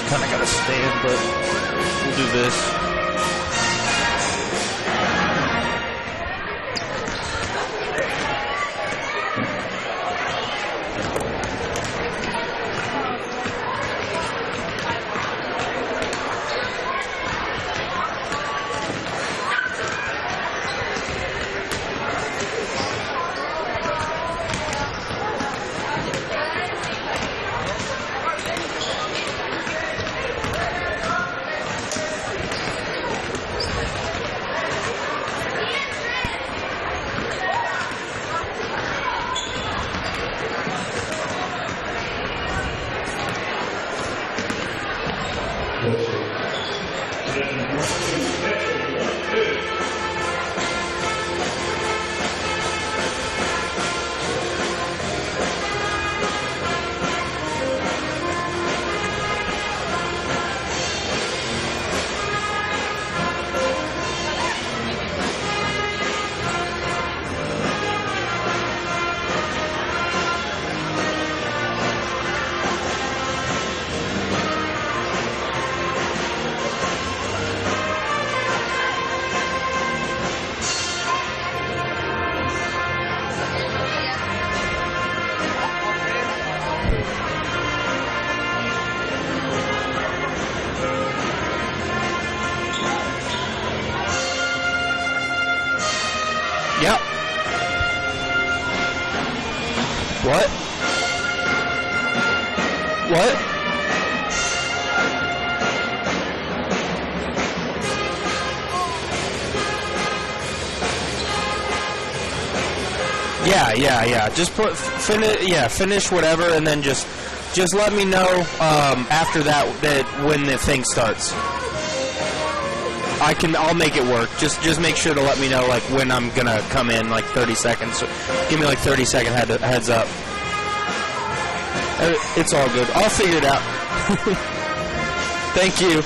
kind of got to stand, but we'll do this. Yep. What? What? Yeah. Just finish whatever, and then just let me know after that when the thing starts. I'll make it work. Just make sure to let me know like when I'm gonna come in, like 30 seconds. Give me like 30-second heads up. It's all good. I'll figure it out. Thank you.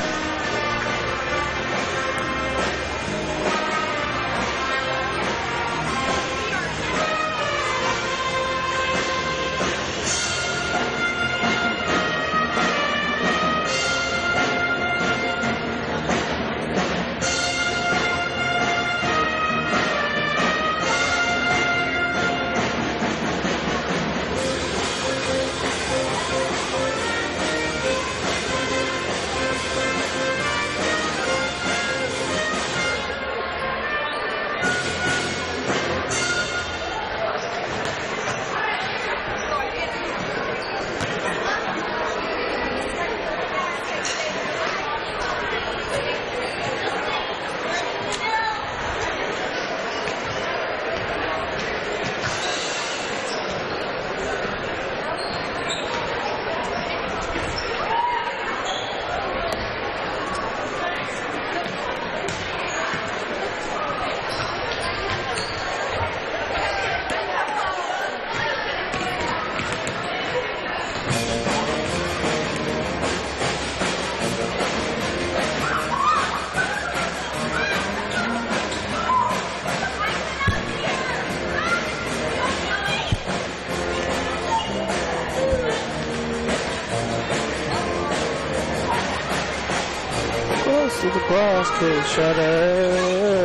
To the boss, kid, shut up.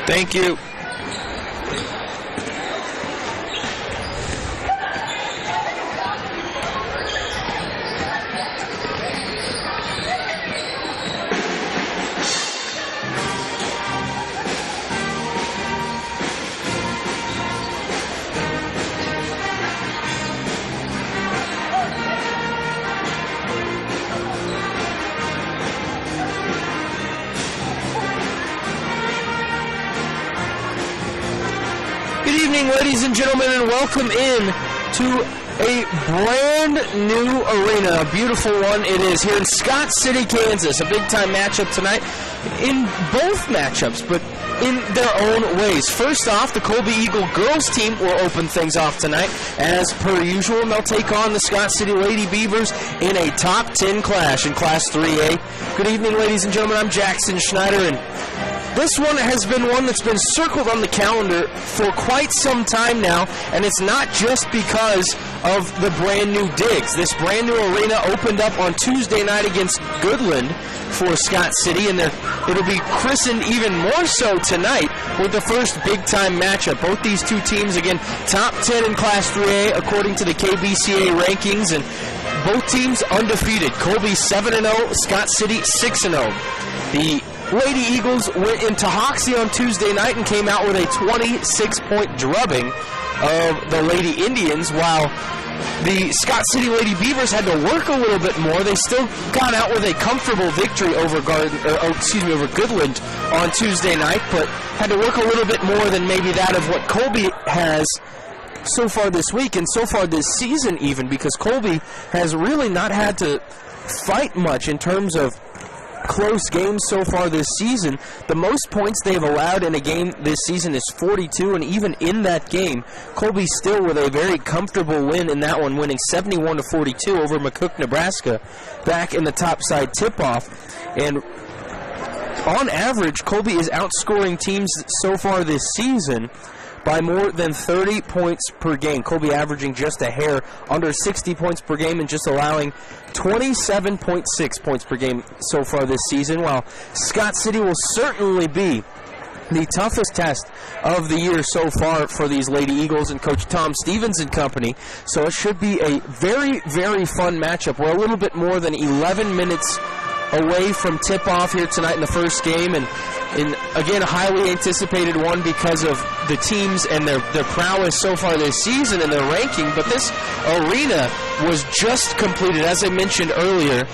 Thank you. Good evening, ladies and gentlemen, and welcome in to a brand new arena. A beautiful one it is here in Scott City, Kansas. A big-time matchup tonight in both matchups, but in their own ways. First off, the Colby Eagle girls team will open things off tonight. As per usual, they'll take on the Scott City Lady Beavers in a top 10 clash in Class 3A. Good evening, ladies and gentlemen. I'm Jackson Schneider, and this one has been one that's been circled on the calendar for quite some time now, and it's not just because of the brand new digs. This brand new arena opened up on Tuesday night against Goodland for Scott City, and it'll be christened even more so tonight with the first big-time matchup. Both these two teams, again, top 10 in Class 3A according to the KBCA rankings, and both teams undefeated. Colby 7-0, Scott City 6-0. The Lady Eagles went into Hoxie on Tuesday night and came out with a 26-point drubbing of the Lady Indians, while the Scott City Lady Beavers had to work a little bit more. They still got out with a comfortable victory over Goodland on Tuesday night, but had to work a little bit more than maybe that of what Colby has so far this week and so far this season even, because Colby has really not had to fight much in terms of close games so far this season. The most points they've allowed in a game this season is 42, and even in that game, Colby still with a very comfortable win in that one, winning 71-42 over McCook, Nebraska, back in the topside tip-off. And on average, Colby is outscoring teams so far this season by more than 30 points per game. Colby averaging just a hair under 60 points per game and just allowing 27.6 points per game so far this season, while Scott City will certainly be the toughest test of the year so far for these Lady Eagles and Coach Tom Stevens and company. So it should be a very, very fun matchup. We're a little bit more than 11 minutes away from tip-off here tonight in the first game, and again, a highly anticipated one because of the teams and their prowess so far this season and their ranking. But this arena was just completed, as I mentioned earlier.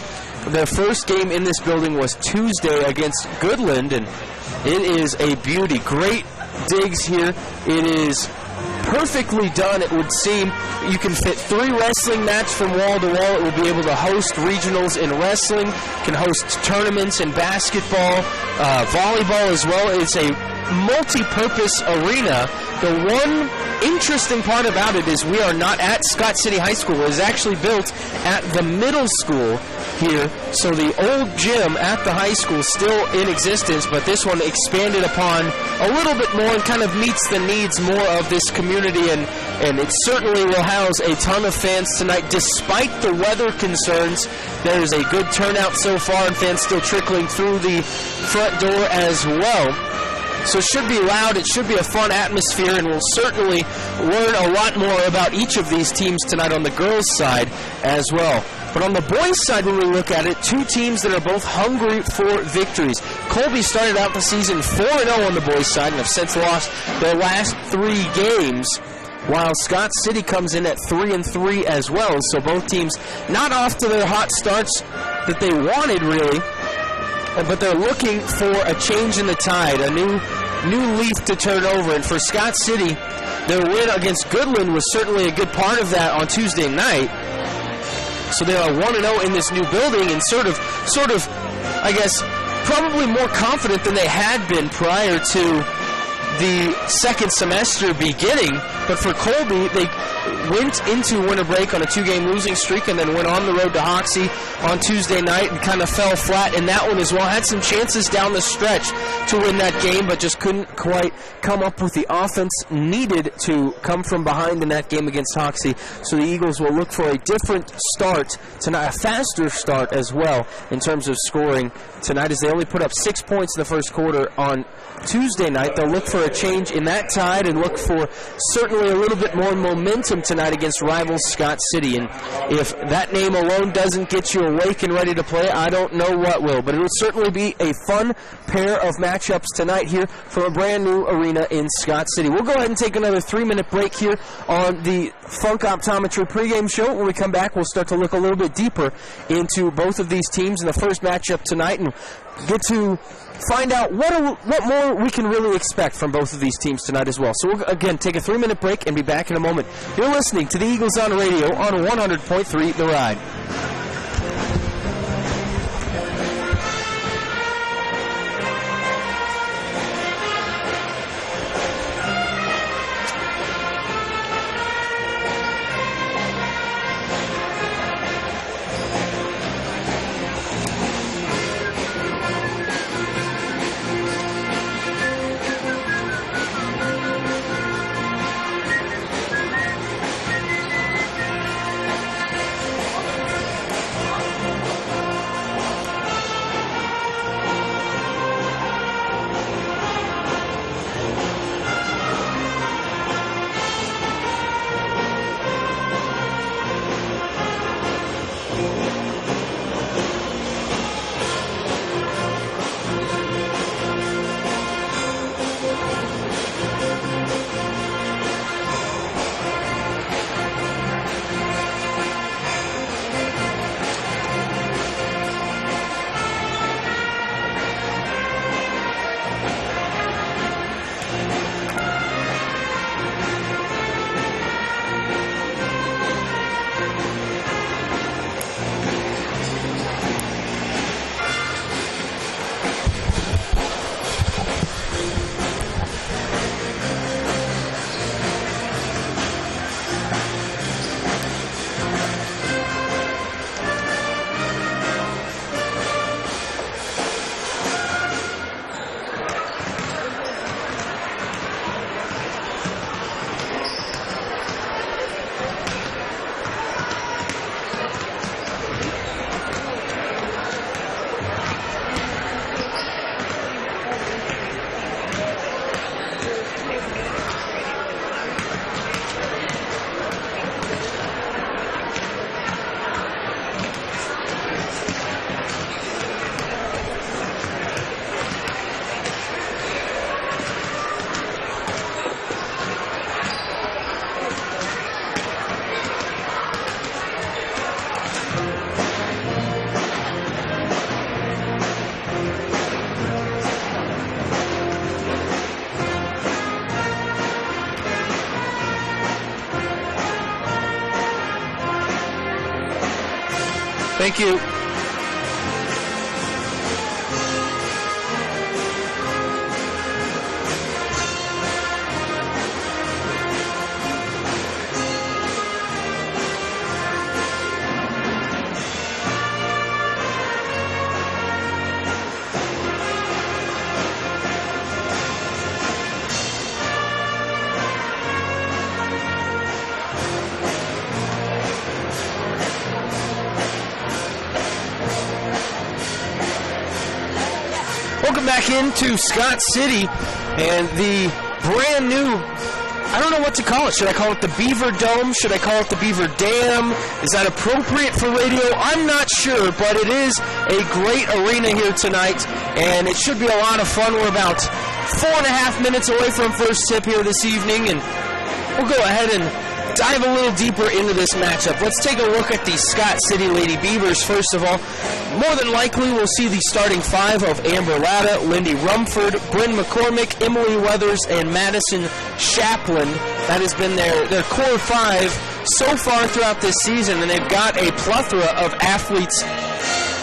The first game in this building was Tuesday against Goodland, and it is a beauty. Great digs here. It is perfectly done, it would seem. You can fit 3 wrestling mats from wall to wall. It will be able to host regionals in wrestling, can host tournaments in basketball, volleyball as well. It's a multi-purpose arena. The one interesting part about it is we are not at Scott City High School. It is actually built at the middle school here. So the old gym at the high school is still in existence, but this one expanded upon a little bit more and kind of meets the needs more of this community, and it certainly will house a ton of fans tonight despite the weather concerns. There is a good turnout so far, and fans still trickling through the front door as well. So it should be loud, it should be a fun atmosphere, and we'll certainly learn a lot more about each of these teams tonight on the girls' side as well. But on the boys' side, when we look at it, two teams that are both hungry for victories. Colby started out the season 4-0 on the boys' side and have since lost their last 3 games, while Scott City comes in at 3-3 as well. So both teams not off to their hot starts that they wanted, really, but they're looking for a change in the tide, a new leaf to turn over. And for Scott City, their win against Goodland was certainly a good part of that on Tuesday night. So they are 1-0 in this new building, and sort of, I guess, probably more confident than they had been prior to the second semester beginning. But for Colby, they went into winter break on a 2-game losing streak and then went on the road to Hoxie on Tuesday night and kind of fell flat in that one as well. Had some chances down the stretch to win that game, but just couldn't quite come up with the offense needed to come from behind in that game against Hoxie. So the Eagles will look for a different start tonight, a faster start as well in terms of scoring tonight, as they only put up 6 points in the first quarter on Tuesday night. They'll look for a change in that tide and look for certainly a little bit more momentum tonight against rivals Scott City. And if that name alone doesn't get you awake and ready to play, I don't know what will. But it will certainly be a fun pair of matchups tonight here from a brand new arena in Scott City. We'll go ahead and take another 3-minute break here on the Funk Optometry pregame show. When we come back, we'll start to look a little bit deeper into both of these teams in the first matchup tonight and get to find out what more we can really expect from both of these teams tonight as well. So we'll, again, take a 3-minute break and be back in a moment. You're listening to the Eagles on Radio on 100.3 The Ride. Thank you. Welcome back into Scott City and the brand new, I don't know what to call it. Should I call it the Beaver Dome? Should I call it the Beaver Dam? Is that appropriate for radio? I'm not sure, but it is a great arena here tonight, and it should be a lot of fun. We're about 4.5 minutes away from first tip here this evening, and we'll go ahead and dive a little deeper into this matchup. Let's take a look at the Scott City Lady Beavers. First of all, more than likely we'll see the starting five of Amber Latta, Lindy Rumford, Bryn McCormick, Emily Weathers, and Madison Chaplin. That has been their core five so far throughout this season, and they've got a plethora of athletes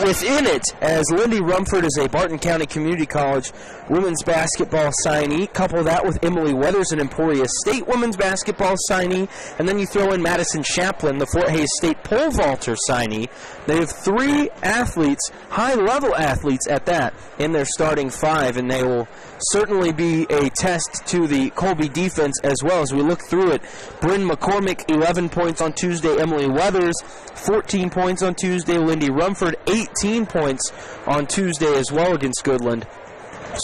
within it, as Lindy Rumford is a Barton County Community College women's basketball signee. Couple that with Emily Weathers, an Emporia State women's basketball signee, and then you throw in Madison Chaplin, the Fort Hays State pole vaulter signee. They have three athletes, high-level athletes at that, in their starting five, and they will certainly be a test to the Colby defense as well. As we look through it, Bryn McCormick, 11 points on Tuesday. Emily Weathers, 14 points on Tuesday. Lindy Rumford, 8 18 points on Tuesday as well against Goodland.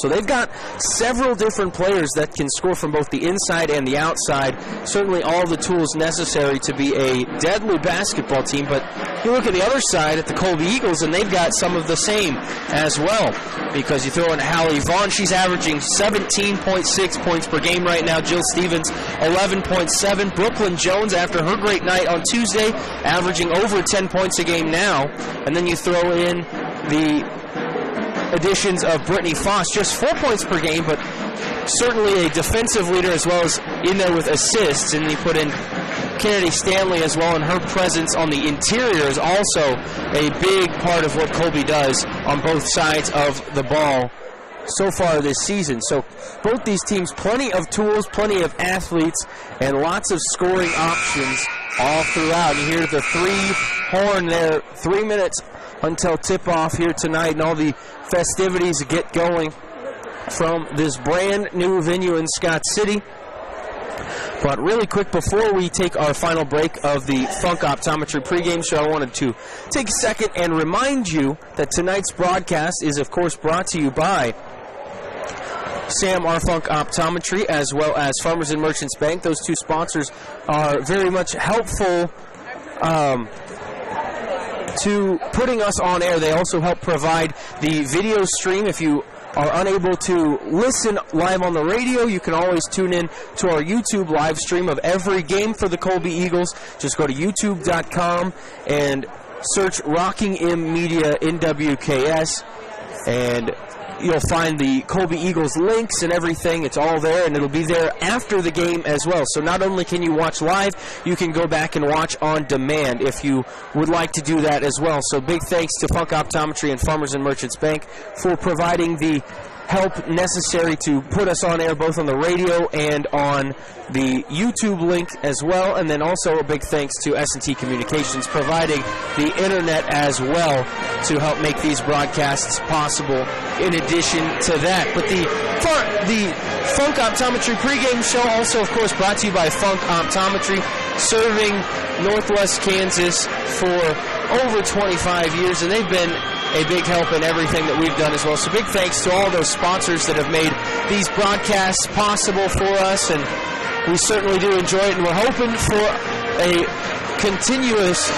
So they've got several different players that can score from both the inside and the outside. Certainly all the tools necessary to be a deadly basketball team. But you look at the other side at the Colby Eagles, and they've got some of the same as well. Because you throw in Hallie Vaughn, she's averaging 17.6 points per game right now. Jill Stevens, 11.7. Brooklyn Jones, after her great night on Tuesday, averaging over 10 points a game now. And then you throw in the additions of Brittany Foss, just 4 points per game, but certainly a defensive leader as well as in there with assists. And you put in Kennedy Stanley as well, and her presence on the interior is also a big part of what Colby does on both sides of the ball so far this season. So both these teams, plenty of tools, plenty of athletes, and lots of scoring options all throughout. You hear the horn there, 3 minutes until tip-off here tonight, and all the festivities get going from this brand new venue in Scott City. But really quick, before we take our final break of the Funk Optometry pregame show, I wanted to take a second and remind you that tonight's broadcast is, of course, brought to you by Sam R. Funk Optometry as well as Farmers and Merchants Bank. Those two sponsors are very much helpful to putting us on air. They also help provide the video stream. If you are unable to listen live on the radio, you can always tune in to our YouTube live stream of every game for the Colby Eagles. Just go to youtube.com and search Rocking M Media NWKS, and you'll find the Colby Eagles links and everything. It's all there, and it'll be there after the game as well. So not only can you watch live, you can go back and watch on demand if you would like to do that as well. So big thanks to Funk Optometry and Farmers and Merchants Bank for providing the help necessary to put us on air both on the radio and on the YouTube link as well. And then also a big thanks to S&T Communications providing the internet as well to help make these broadcasts possible in addition to that. But the Funk Optometry pregame show also, of course, brought to you by Funk Optometry, serving Northwest Kansas for over 25 years, and they've been a big help in everything that we've done as well. So big thanks to all those sponsors that have made these broadcasts possible for us, and we certainly do enjoy it, and we're hoping for a continuous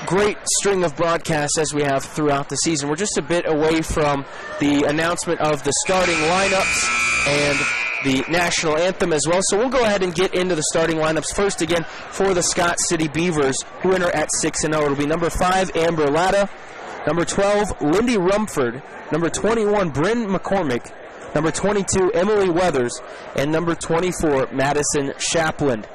great string of broadcasts as we have throughout the season. We're just a bit away from the announcement of the starting lineups and the national anthem as well. So we'll go ahead and get into the starting lineups first again for the Scott City Beavers, who enter at 6-0. It'll be number 5, Amber Latta. Number 12, Lindy Rumford. Number 21, Bryn McCormick. Number 22, Emily Weathers. And number 24, Madison Shapland.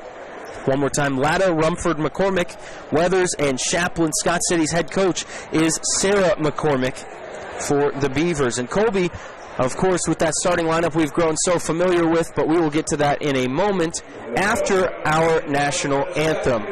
One more time, Latta, Rumford, McCormick, Weathers, and Shapland. Scott City's head coach is Sarah McCormick for the Beavers. And Colby, of course, with that starting lineup we've grown so familiar with, but we will get to that in a moment after our national anthem.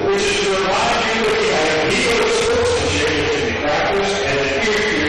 Which is to remind you that we have legal sportsmanship to be practiced and adhered to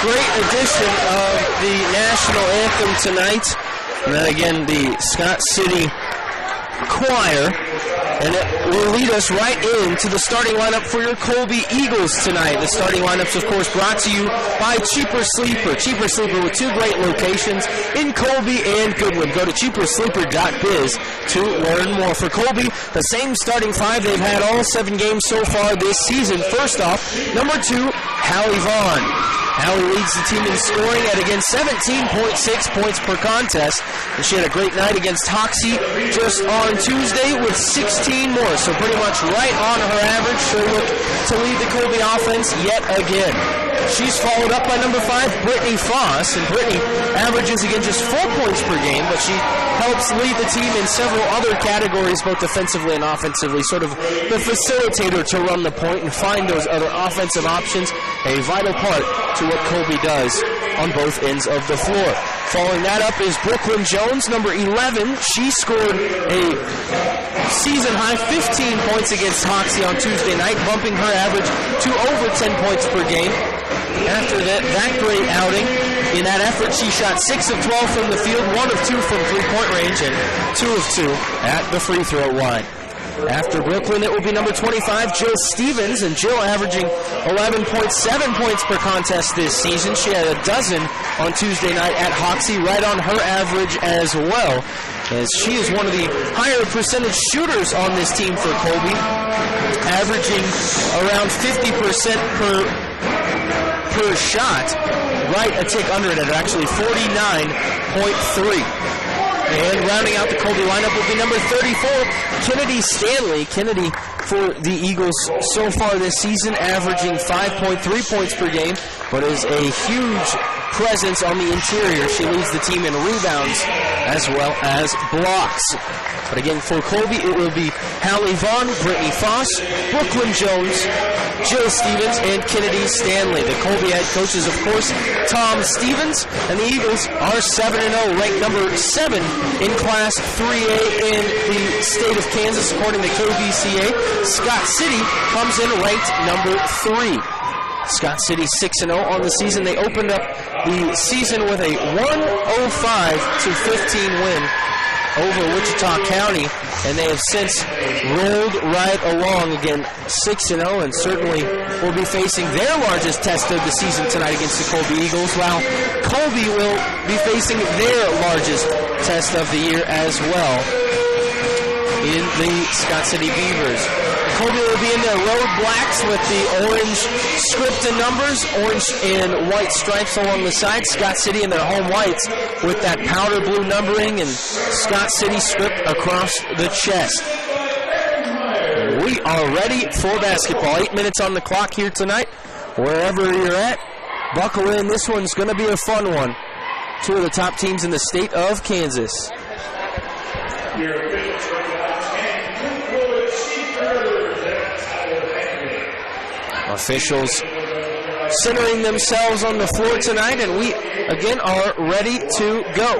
great edition of the national anthem tonight. And then again, the Scott City Choir. And it will lead us right into the starting lineup for your Colby Eagles tonight. The starting lineups, of course, brought to you by Cheaper Sleeper. Cheaper Sleeper with two great locations in Colby and Goodwin. Go to cheapersleeper.biz to learn more. For Colby, the same starting five they've had all 7 games so far this season. First off, number 2, Hallie Vaughn. Hallie leads the team in scoring at, again, 17.6 points per contest. And she had a great night against Hoxie just on Tuesday with 16 more. So pretty much right on her average. She'll look to lead the Colby offense yet again. She's followed up by number 5, Brittany Foss. And Brittany averages, again, just 4 points per game, but she helps lead the team in several other categories, both defensively and offensively. Sort of the facilitator to run the point and find those other offensive options. A vital part to what Colby does on both ends of the floor. Following that up is Brooklyn Jones, number 11. She scored a season-high 15 points against Hoxie on Tuesday night, bumping her average to over 10 points per game. After that great outing, in that effort, she shot 6 of 12 from the field, 1 of 2 from three-point range, and 2 of 2 at the free throw line. After Brooklyn, it will be number 25, Jill Stevens, and Jill averaging 11.7 points per contest this season. She had a dozen on Tuesday night at Hoxie, right on her average as well, as she is one of the higher percentage shooters on this team for Colby, averaging around 50% per shot, right a tick under it at actually 49.3. And rounding out the Colby lineup will be number 34, Kennedy Stanley. Kennedy for the Eagles so far this season, averaging 5.3 points per game, but is a huge presence on the interior. She leads the team in rebounds as well as blocks. But again, for Colby, it will be Hallie Vaughn, Brittany Foss, Brooklyn Jones, Jill Stevens, and Kennedy Stanley. The Colby head coach is, of course, Tom Stevens, and the Eagles are 7-0, ranked number 7 in Class 3A in the state of Kansas, according to KVCA. Scott City comes in ranked number 3. Scott City 6-0 on the season. They opened up the season with a 105-15 win over Wichita County, and they have since rolled right along, again 6-0, and certainly will be facing their largest test of the season tonight against the Colby Eagles, while Colby will be facing their largest test of the year as well in the Scott City Beavers. Colby will be in their road blacks with the orange script and numbers, orange and white stripes along the side. Scott City in their home whites with that powder blue numbering and Scott City script across the chest. We are ready for basketball. 8 minutes on the clock here tonight. Wherever you're at, buckle in. This one's going to be a fun one. 2 of the top teams in the state of Kansas. Officials centering themselves on the floor tonight, and we again are ready to go.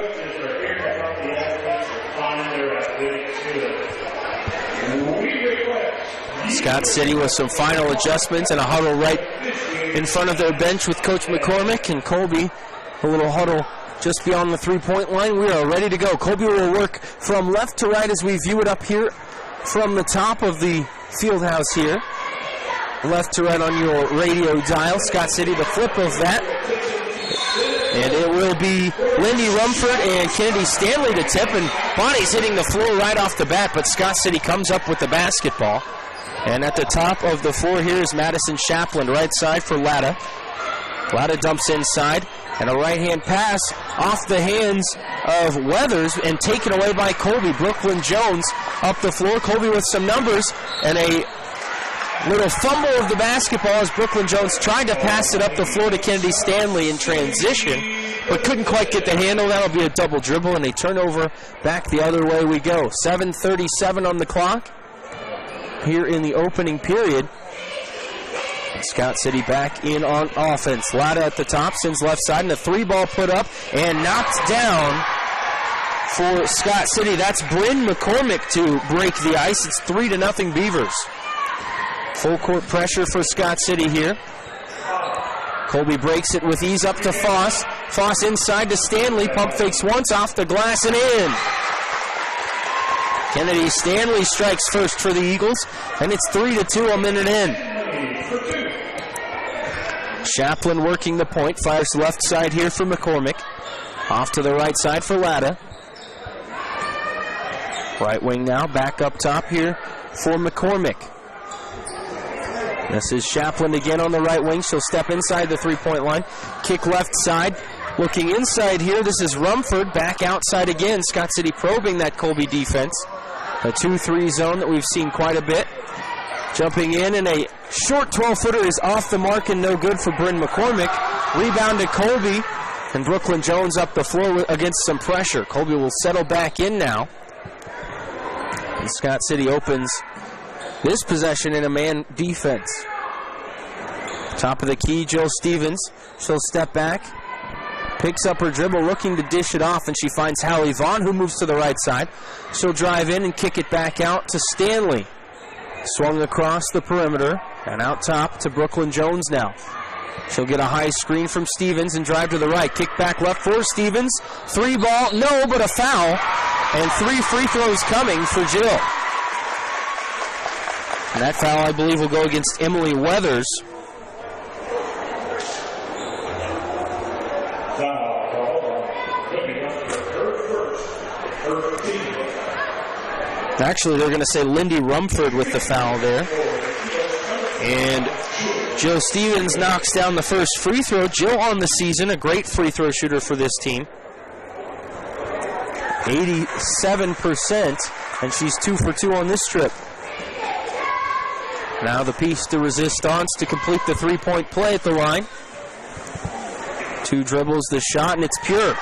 Scott City with some final adjustments and a huddle right in front of their bench with Coach McCormick, and Colby a little huddle just beyond the three-point line. We are ready to go. Colby will work from left to right as we view it up here from the top of the field house here. Left to right on your radio dial. Scott City, the flip of that. And it will be Lindy Rumford and Kennedy Stanley to tip, and Bonnie's hitting the floor right off the bat, but Scott City comes up with the basketball. And at the top of the floor here is Madison Shapland, right side for Latta. Latta dumps inside, and a right-hand pass off the hands of Weathers and taken away by Colby. Brooklyn Jones up the floor. Colby with some numbers and a little fumble of the basketball as Brooklyn Jones tried to pass it up the floor to Kennedy Stanley in transition, but couldn't quite get the handle. That'll be a double dribble, and a turnover back the other way we go. 7:37 on the clock here in the opening period. Scott City back in on offense. Latta at the top, sends left side, and a 3-ball put up and knocked down for Scott City. That's Bryn McCormick to break the ice. It's 3-0 Beavers. Full court pressure for Scott City here. Colby breaks it with ease up to Foss. Foss inside to Stanley. Pump fakes once off the glass and in. Kennedy Stanley strikes first for the Eagles, and it's 3-2 a minute in. Chaplin working the point. Fires left side here for McCormick. Off to the right side for Latta. Right wing now, back up top here for McCormick. This is Chaplin again on the right wing. She'll step inside the three-point line. Kick left side. Looking inside here, this is Rumford. Back outside again. Scott City probing that Colby defense. A 2-3 zone that we've seen quite a bit. Jumping in, and a short 12-footer is off the mark and no good for Bryn McCormick. Rebound to Colby, and Brooklyn Jones up the floor against some pressure. Colby will settle back in now. And Scott City opens this possession in a man defense. Top of the key, Jill Stevens. She'll step back, picks up her dribble, looking to dish it off, and she finds Hallie Vaughn, who moves to the right side. She'll drive in and kick it back out to Stanley. Swung across the perimeter, and out top to Brooklyn Jones now. She'll get a high screen from Stevens and drive to the right. Kick back left for Stevens. Three ball, no, but a foul. And 3 free throws coming for Jill. And that foul, I believe, will go against Emily Weathers. Actually, they're going to say Lindy Rumford with the foul there. And Jill Stevens knocks down the first free throw. Jill on the season, a great free throw shooter for this team. 87%, and she's 2 for 2 on this trip. Now the piece de resistance to complete the three-point play at the line. 2 dribbles, the shot, and it's pure.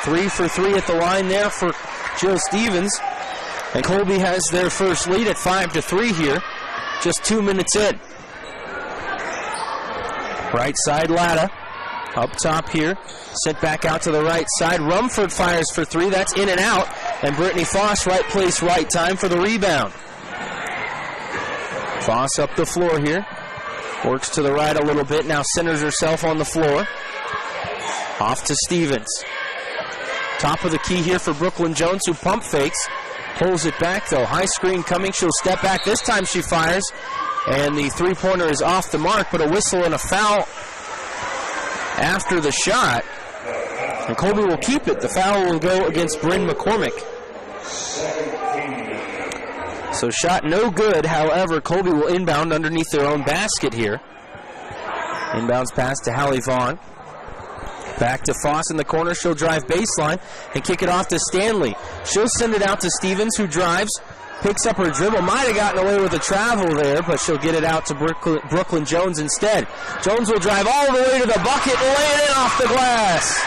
3 for 3 at the line there for Jill Stevens. And Colby has their first lead at 5-3 here, just 2 minutes in. Right side, Latta. Up top here, sent back out to the right side. Rumford fires for 3, that's in and out. And Brittany Foss, right place, right time for the rebound. Foss up the floor here. Works to the right a little bit, now centers herself on the floor. Off to Stevens. Top of the key here for Brooklyn Jones, who pump fakes. Pulls it back though, high screen coming, she'll step back. This time she fires, and the three-pointer is off the mark, but a whistle and a foul after the shot, and Colby will keep it. The foul will go against Bryn McCormick. So shot no good. However, Colby will inbound underneath their own basket here. Inbounds pass to Hallie Vaughn. Back to Foss in the corner. She'll drive baseline and kick it off to Stanley. She'll send it out to Stevens, who drives, picks up her dribble. Might have gotten away with a travel there, but she'll get it out to Brooklyn Jones instead. Jones will drive all the way to the bucket and lay it in off the glass.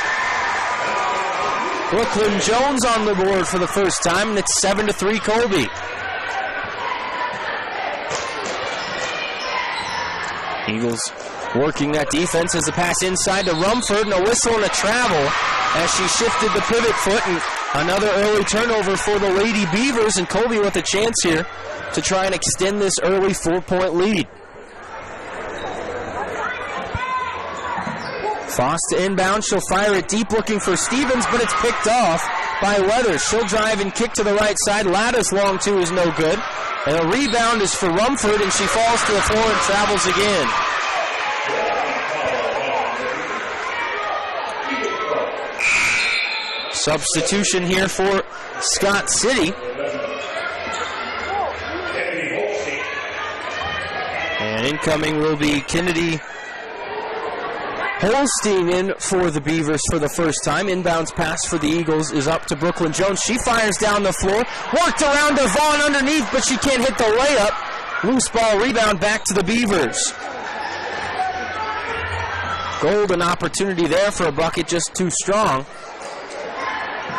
Brooklyn Jones on the board for the first time, and it's 7-3 Colby. Eagles working that defense as the pass inside to Rumford, and a whistle and a travel as she shifted the pivot foot, and another early turnover for the Lady Beavers, and Colby with a chance here to try and extend this early 4-point lead. Foss to inbound, she'll fire it deep looking for Stevens, but it's picked off by Weathers. She'll drive and kick to the right side. Latta's long two is no good. And a rebound is for Rumford, and she falls to the floor and travels again. Substitution here for Scott City. And incoming will be Kennedy Holstein in for the Beavers for the first time. Inbounds pass for the Eagles is up to Brooklyn Jones. She fires down the floor. Worked around to Vaughn underneath, but she can't hit the layup. Loose ball rebound back to the Beavers. Golden opportunity there for a bucket, just too strong.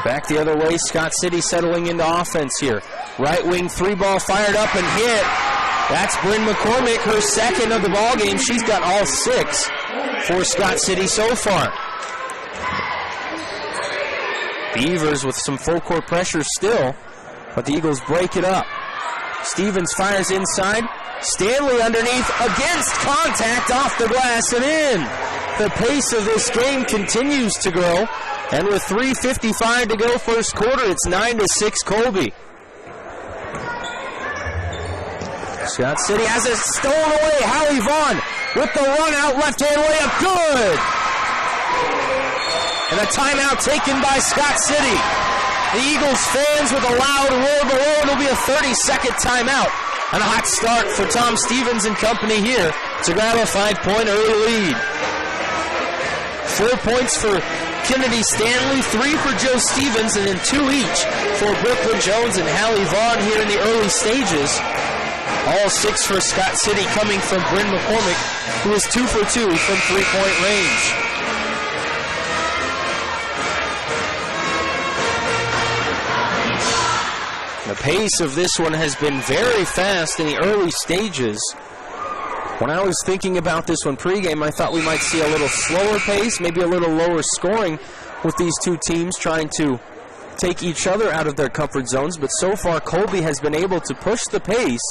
Back the other way, Scott City settling into offense here. Right wing three ball fired up and hit. That's Bryn McCormick, her second of the ball game. She's got all 6 for Scott City so far. Beavers with some full court pressure still, but the Eagles break it up. Stevens fires inside. Stanley underneath, against contact, off the glass and in. The pace of this game continues to grow, and with 3:55 to go first quarter, it's 9-6 Colby. Scott City has it stolen away. Hallie Vaughn with the run out, left-hand layup, good! And a timeout taken by Scott City. The Eagles fans with a loud roar below. It'll be a 30-second timeout. And a hot start for Tom Stevens and company here to grab a 5-point early lead. 4 points for Kennedy Stanley, 3 for Joe Stevens, and then 2 each for Brooklyn Jones and Hallie Vaughn here in the early stages. All 6 for Scott City coming from Bryn McCormick, who is 2 for 2 from three-point range. The pace of this one has been very fast in the early stages. When I was thinking about this one pregame, I thought we might see a little slower pace, maybe a little lower scoring with these two teams trying to take each other out of their comfort zones. But so far, Colby has been able to push the pace,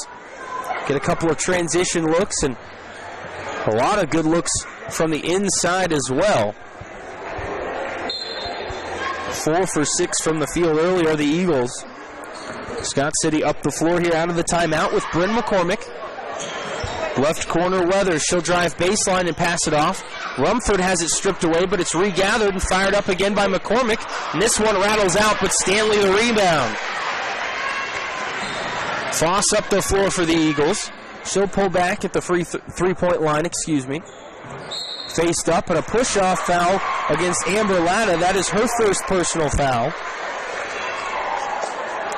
get a couple of transition looks, and a lot of good looks from the inside as well. 4 for 6 from the field earlier, the Eagles. Scott City up the floor here out of the timeout with Bryn McCormick. Left corner Weathers. She'll drive baseline and pass it off. Rumford has it stripped away, but it's regathered and fired up again by McCormick. And this one rattles out, but Stanley the rebound. Foss up the floor for the Eagles. She'll pull back at the three-point line, Faced up, and a push-off foul against Amber Latta. That is her first personal foul.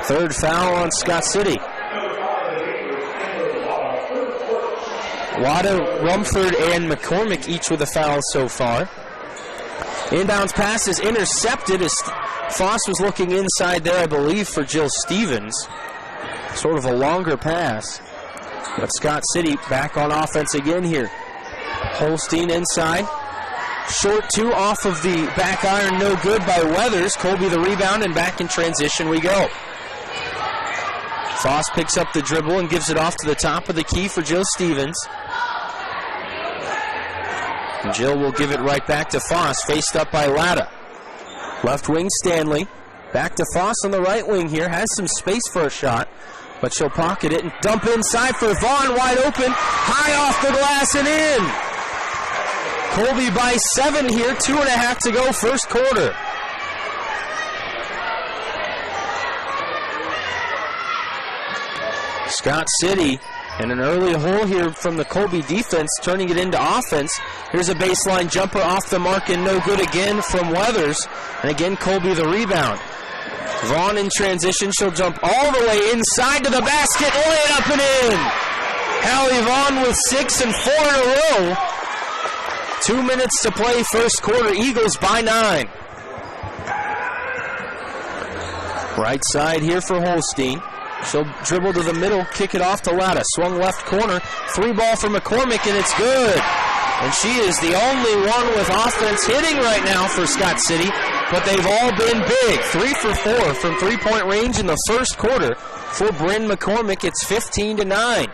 Third foul on Scott City. Latta, Rumford, and McCormick each with a foul so far. Inbounds pass is intercepted as Foss was looking inside there, I believe, for Jill Stevens. Sort of a longer pass. But Scott City back on offense again here. Holstein inside. Short 2 off of the back iron, no good by Weathers. Colby the rebound, and back in transition we go. Foss picks up the dribble and gives it off to the top of the key for Jill Stevens. And Jill will give it right back to Foss, faced up by Latta. Left wing Stanley. Back to Foss on the right wing here. Has some space for a shot, but she'll pocket it and dump inside for Vaughn, wide open. High off the glass and in. Colby by 7 here, 2.5 to go, first quarter. Scott City and an early hole here from the Colby defense, turning it into offense. Here's a baseline jumper off the mark and no good again from Weathers. And again, Colby the rebound. Vaughn in transition. She'll jump all the way inside to the basket, lay it up and in. Hallie Vaughn with 6 and 4 in a row. 2 minutes to play first quarter. Eagles by 9. Right side here for Holstein. She'll dribble to the middle, kick it off to Latta. Swung left corner, 3 ball for McCormick, and it's good. And she is the only one with offense hitting right now for Scott City, but they've all been big. 3 for 4 from three-point range in the first quarter for Bryn McCormick. It's 15-9.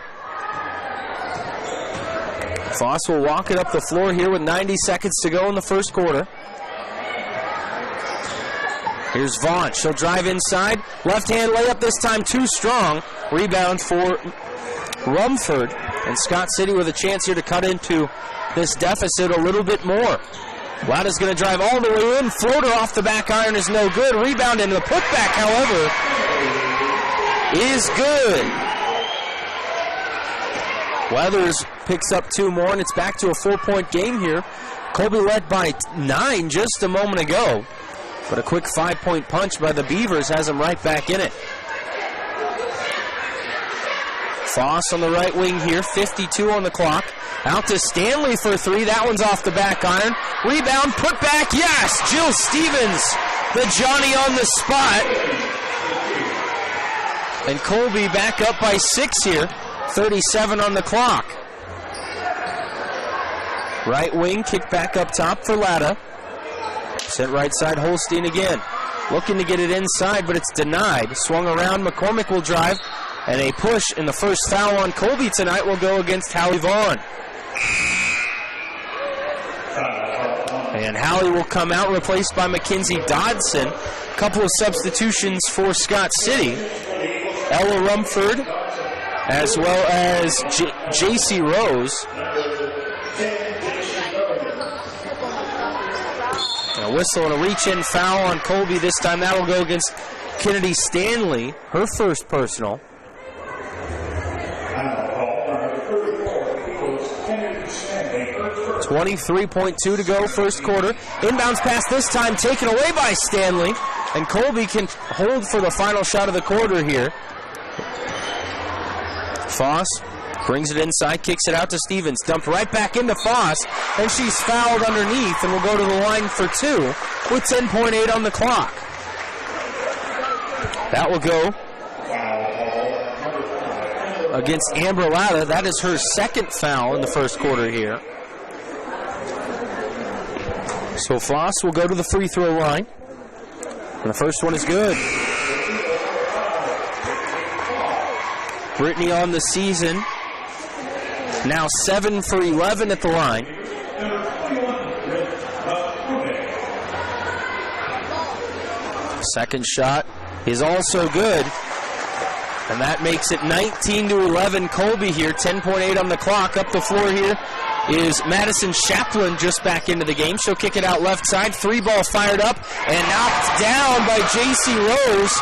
Foss will walk it up the floor here with 90 seconds to go in the first quarter. Here's Vaughn. She'll drive inside. Left-hand layup this time too strong. Rebound for Rumford. And Scott City with a chance here to cut into this deficit a little bit more. Latta's going to drive all the way in. Floater off the back iron is no good. Rebound into the putback, however, is good. Weathers picks up 2 more, and it's back to a 4-point game here. Colby led by 9 just a moment ago. But a quick 5-point punch by the Beavers has them right back in it. Foss on the right wing here, 52 on the clock. Out to Stanley for 3. That one's off the back iron. Rebound, put back, yes! Jill Stevens, the Johnny on the spot. And Colby back up by 6 here, 37 on the clock. Right wing, kick back up top for Latta. Sent right side, Holstein again. Looking to get it inside, but it's denied. Swung around, McCormick will drive. And a push, and the first foul on Colby tonight will go against Hallie Vaughn. And Hallie will come out, replaced by Mackenzie Dodson. A couple of substitutions for Scott City. Ella Rumford, as well as J.C. Rose. A whistle and a reach-in foul on Colby this time. That'll go against Kennedy Stanley, her first personal. 23.2 to go, first quarter. Inbounds pass this time taken away by Stanley, and Colby can hold for the final shot of the quarter here. Foss brings it inside, kicks it out to Stevens, dumped right back into Foss, and she's fouled underneath and will go to the line for 2 with 10.8 on the clock. That will go against Amber Latta. That is her second foul in the first quarter here. So Foss will go to the free throw line. And the first one is good. Brittany on the season. Now 7 for 11 at the line. Second shot is also good. And that makes it 19 to 11. Colby here, 10.8 on the clock. Up the floor here is Madison Chaplin just back into the game. She'll kick it out left side. 3-ball fired up and knocked down by J.C. Rose.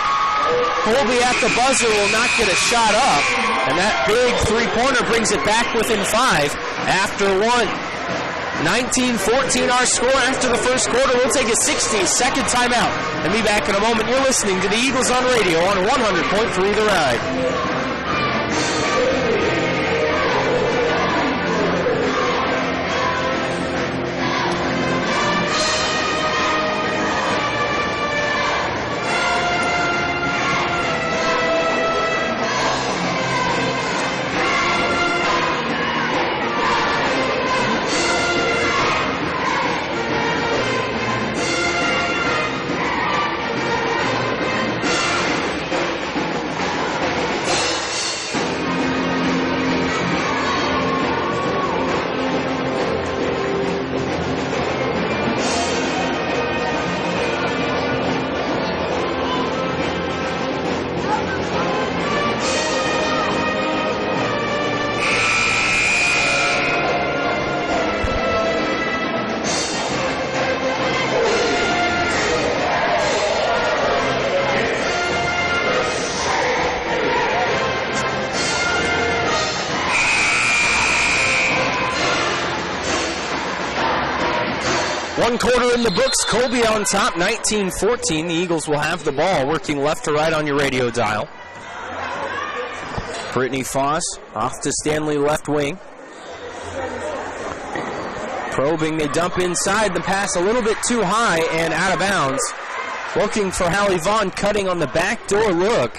Colby at the buzzer will not get a shot up. And that big three-pointer brings it back within 5 after 1. 19-14 our score after the first quarter. We'll take a 60-second timeout and be back in a moment. You're listening to the Eagles on radio on 100.3 The Ride. One quarter in the books, Colby on top, 19-14. The Eagles will have the ball, working left to right on your radio dial. Brittany Foss off to Stanley left wing. Probing, they dump inside, the pass a little bit too high and out of bounds. Looking for Hallie Vaughn, cutting on the backdoor look.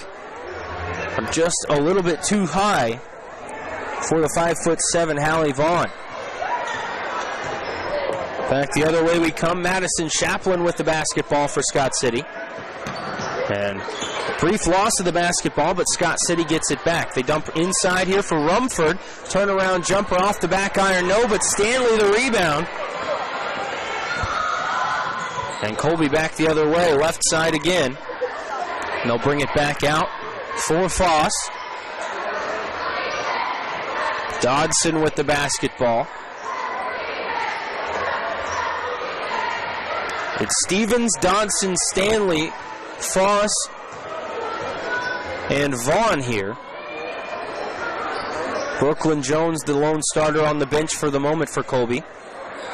Just a little bit too high for the 5'7" Hallie Vaughn. Back the other way we come. Madison Chaplin with the basketball for Scott City. And brief loss of the basketball, but Scott City gets it back. They dump inside here for Rumford. Turnaround jumper off the back iron. No, but Stanley the rebound. And Colby back the other way, left side again. And they'll bring it back out for Foss. Dodson with the basketball. It's Stevens, Dodson, Stanley, Foss, and Vaughn here. Brooklyn Jones, the lone starter on the bench for the moment for Colby.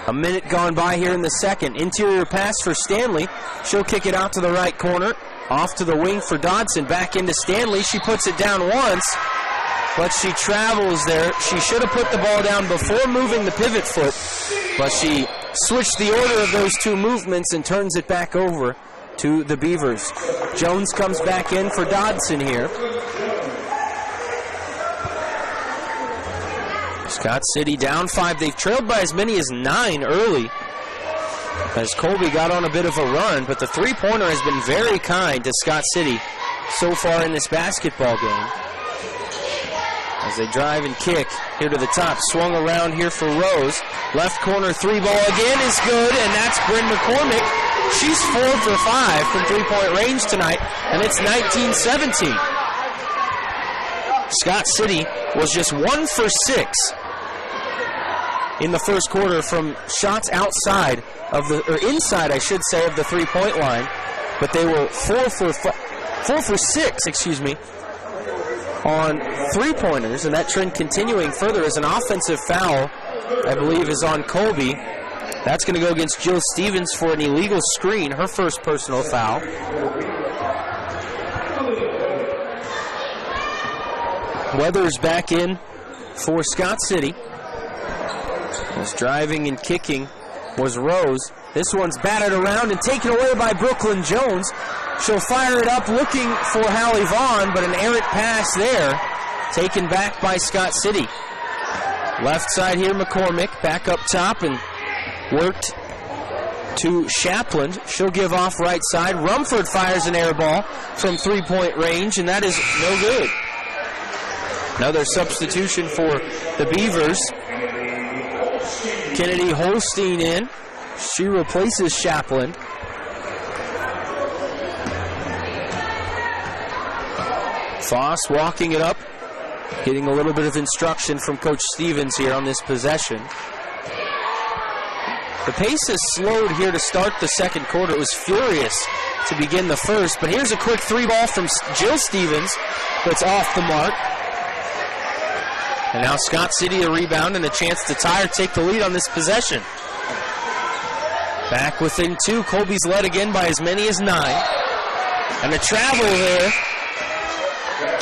A minute gone by here in the second. Interior pass for Stanley. She'll kick it out to the right corner. Off to the wing for Dodson. Back into Stanley. She puts it down once, but she travels there. She should have put the ball down before moving the pivot foot, but she switched the order of those two movements and turns it back over to the Beavers. Jones comes back in for Dodson here. Scott City down 5. They've trailed by as many as 9 early as Colby got on a bit of a run, but the three-pointer has been very kind to Scott City so far in this basketball game. as they drive and kick here to the top. Swung around here for Rose. Left corner three ball again is good, and that's Bryn McCormick. She's 4 for 5 from three-point range tonight, and it's 19-17. Scott City was just 1 for 6 in the first quarter from shots outside of the, or inside, I should say, of the three-point line, but they were 4 for 6, on three-pointers, and that trend continuing further as an offensive foul, I believe, is on Colby. That's going to go against Jill Stevens for an illegal screen, her first personal foul. Weathers back in for Scott City. Was driving and kicking was Rose. This one's batted around and taken away by Brooklyn Jones. She'll fire it up looking for Hallie Vaughn, but an errant pass there. Taken back by Scott City. Left side here, McCormick back up top and worked to Shapland. She'll give off right side. Rumford fires an air ball from three-point range, and that is no good. Another substitution for the Beavers. Kennedy Holstein in. She replaces Shapland. Foss walking it up, getting a little bit of instruction from Coach Stevens here on this possession. The pace has slowed here to start the second quarter. It was furious to begin the first, but here's a quick three ball from Jill Stevens that's off the mark. And now Scott City a rebound and a chance to tie or take the lead on this possession. Back within 2. Colby's led again by as many as 9. And a travel there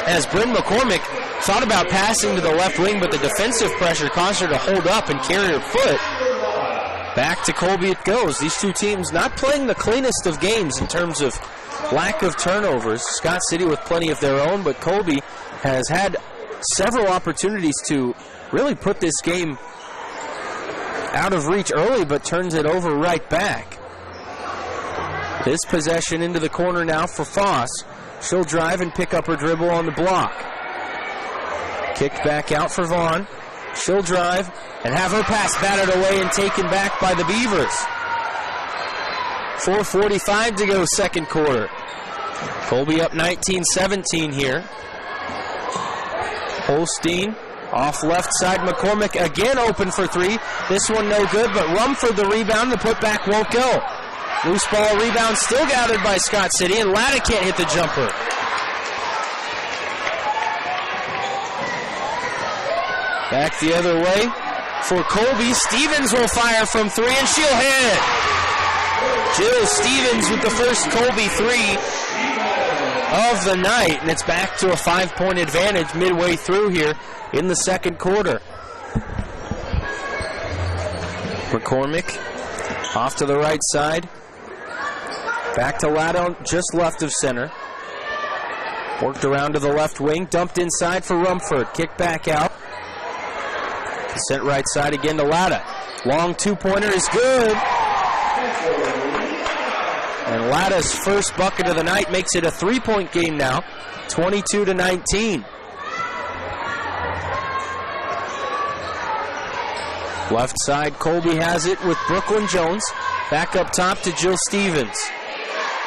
as Bryn McCormick thought about passing to the left wing, but the defensive pressure caused her to hold up and carry her foot. Back to Colby it goes. These two teams not playing the cleanest of games in terms of lack of turnovers. Scott City with plenty of their own, but Colby has had several opportunities to really put this game out of reach early, but turns it over right back. This possession into the corner now for Foss. She'll drive and pick up her dribble on the block. Kicked back out for Vaughn. She'll drive and have her pass batted away and taken back by the Beavers. 4:45 to go second quarter. Colby up 19-17 here. Holstein off left side. McCormick again open for three. This one no good, but Rumford the rebound. The putback won't go. Loose ball rebound still gathered by Scott City, and Latta can't hit the jumper. Back the other way for Colby. Stevens will fire from three, and she'll hit. Jill Stevens with the first Colby three of the night, and it's back to a 5-point advantage midway through here in the second quarter. McCormick off to the right side. Back to Latta just left of center. Worked around to the left wing. Dumped inside for Rumford. Kick back out. Sent right side again to Latta. Long two-pointer is good. And Latta's first bucket of the night makes it a 3-point game now. 22-19. Left side, Colby has it with Brooklyn Jones. Back up top to Jill Stevens.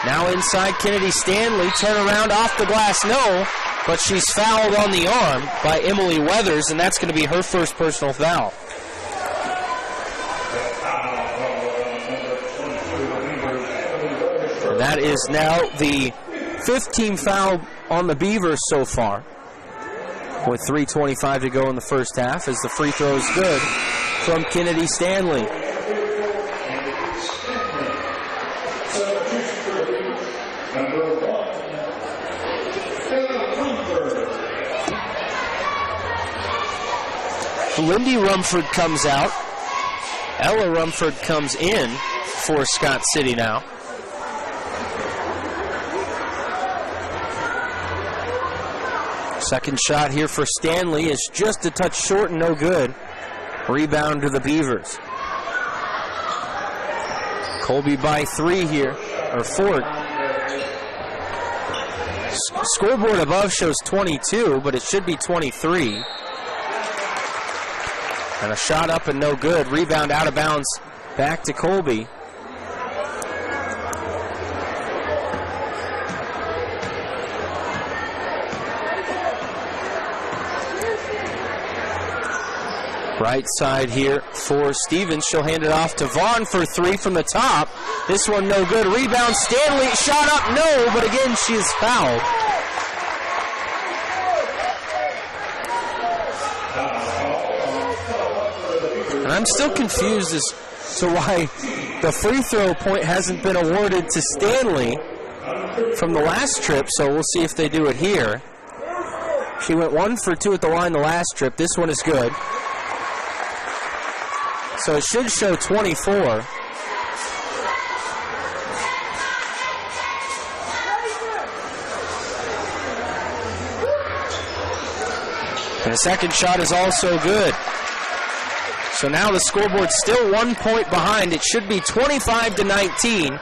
Now inside, Kennedy Stanley. Turn around off the glass, no. But she's fouled on the arm by Emily Weathers, and that's going to be her first personal foul. And that is now the 5th team foul on the Beavers so far, with 3:25 to go in the first half, as the free throw is good from Kennedy Stanley. Lindy Rumford comes out. Ella Rumford comes in for Scott City now. Second shot here for Stanley is just a touch short and no good. Rebound to the Beavers. Colby by 3 here, or 4. scoreboard above shows 22, but it should be 23. And a shot up and no good. Rebound out of bounds back to Colby. Right side here for Stevens. She'll hand it off to Vaughn for three from the top. This one no good. Rebound, Stanley. Shot up, no, but again she is fouled. And I'm still confused as to why the free throw point hasn't been awarded to Stanley from the last trip, so we'll see if they do it here. She went 1 for 2 at the line the last trip. This one is good. So it should show 24. And the second shot is also good. So now the scoreboard's still 1 point behind. It should be 25-19.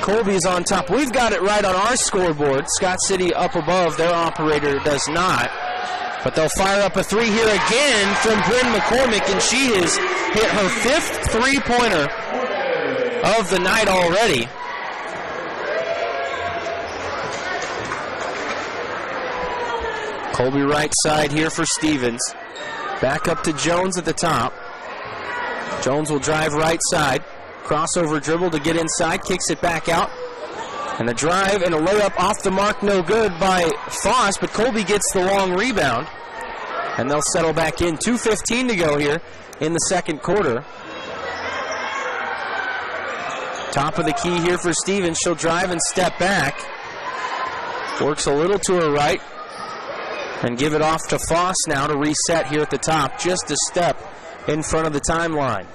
Colby's on top. We've got it right on our scoreboard. Scott City up above. Their operator does not. But they'll fire up a three here again from Bryn McCormick, and she has hit her 5th three-pointer of the night already. Colby right side here for Stevens. Back up to Jones at the top. Jones will drive right side. Crossover dribble to get inside, kicks it back out. And a drive and a layup off the mark, no good by Foss, but Colby gets the long rebound. And they'll settle back in. 2:15 to go here in the second quarter. Top of the key here for Stevens. She'll drive and step back. Works a little to her right. And give it off to Foss now to reset here at the top. Just a step in front of the timeline.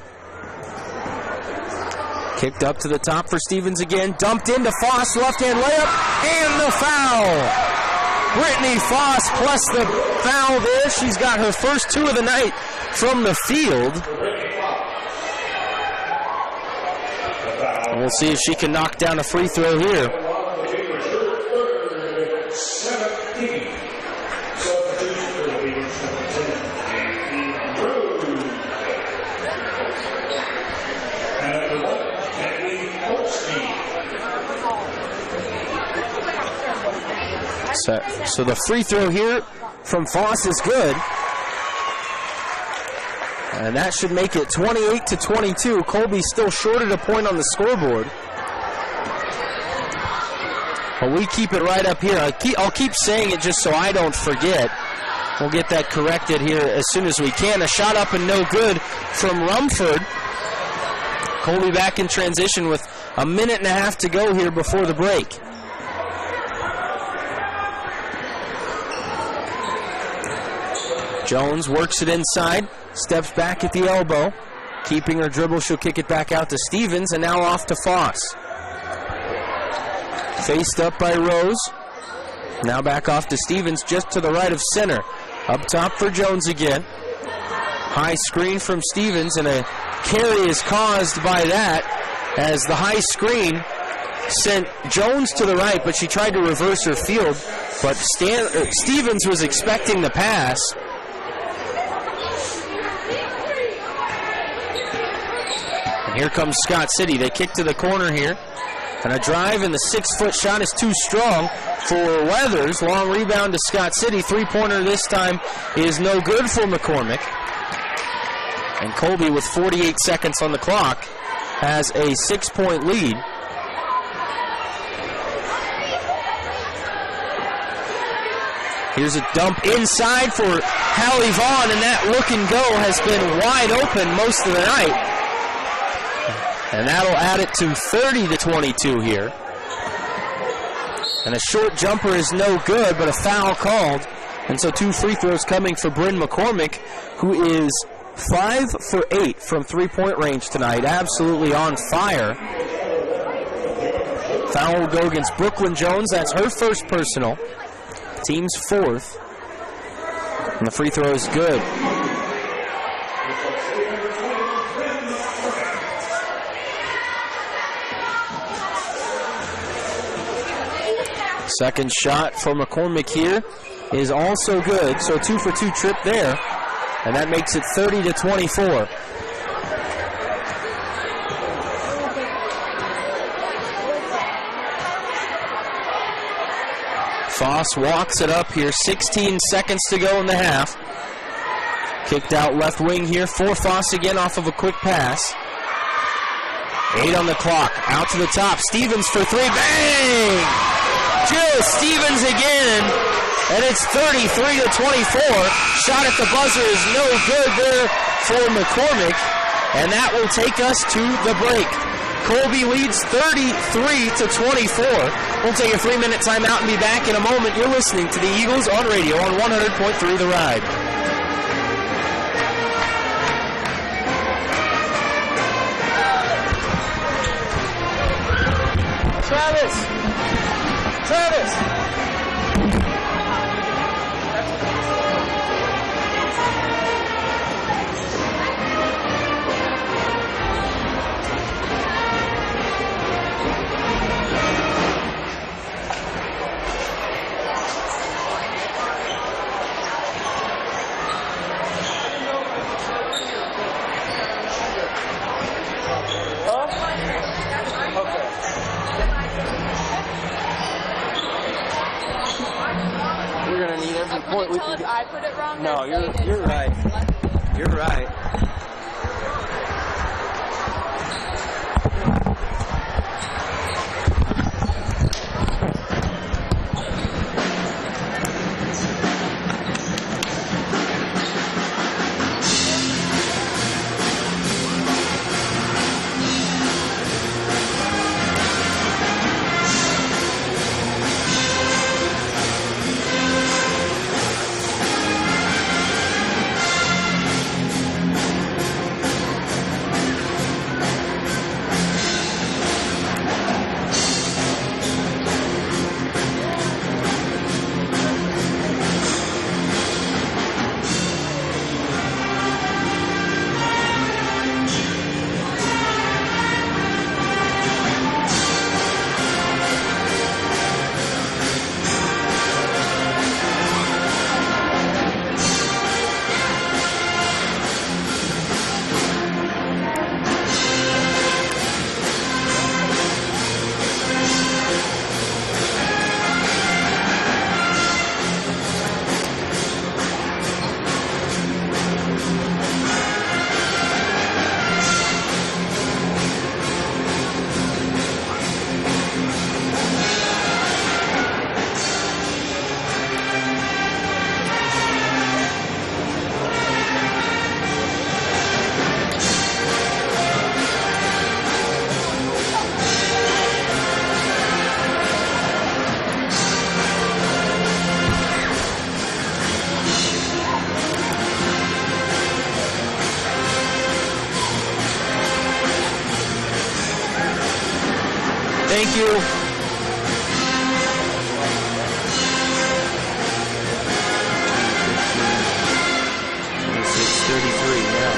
Kicked up to the top for Stevens again. Dumped into Foss. Left-hand layup. And the foul. Brittany Foss plus the foul there. She's got her first 2 of the night from the field. And we'll see if she can knock down a free throw here. So the free throw here from Foss is good. And that should make it 28-22. Colby still shorted a point on the scoreboard. But we keep it right up here. I'll keep saying it just so I don't forget. We'll get that corrected here as soon as we can. A shot up and no good from Rumford. Colby back in transition with a minute and a half to go here before the break. Jones works it inside, steps back at the elbow. Keeping her dribble, she'll kick it back out to Stevens, and now off to Foss. Faced up by Rose. Now back off to Stevens, just to the right of center. Up top for Jones again. High screen from Stevens, and a carry is caused by that, as the high screen sent Jones to the right, but she tried to reverse her field. But Stevens was expecting the pass. Here comes Scott City. They kick to the corner here. And a drive, and the 6-foot shot is too strong for Weathers. Long rebound to Scott City. Three-pointer this time is no good for McCormick. And Colby, with 48 seconds on the clock, has a 6-point lead. Here's a dump inside for Hallie Vaughn, and that look and go has been wide open most of the night. And that'll add it to 30-22 here. And a short jumper is no good, but a foul called. And so 2 free throws coming for Bryn McCormick, who is 5 for 8 from three-point range tonight. Absolutely on fire. Foul will go against Brooklyn Jones. That's her first personal. Team's 4th. And the free throw is good. Second shot for McCormick here is also good, so 2-for-2 trip there, and that makes it 30-24. Foss walks it up here, 16 seconds to go in the half. Kicked out left wing here for Foss again off of a quick pass. 8 on the clock, out to the top, Stevens for 3, bang! Jill Stevens again, and it's 33-24. Shot at the buzzer is no good there for McCormick, and that will take us to the break. Colby leads 33-24. We'll take a 3-minute timeout and be back in a moment. You're listening to the Eagles on radio on 100.3 The Ride. Travis! I put it wrong. No, you're right. You're right. Thank you. It's 33 now.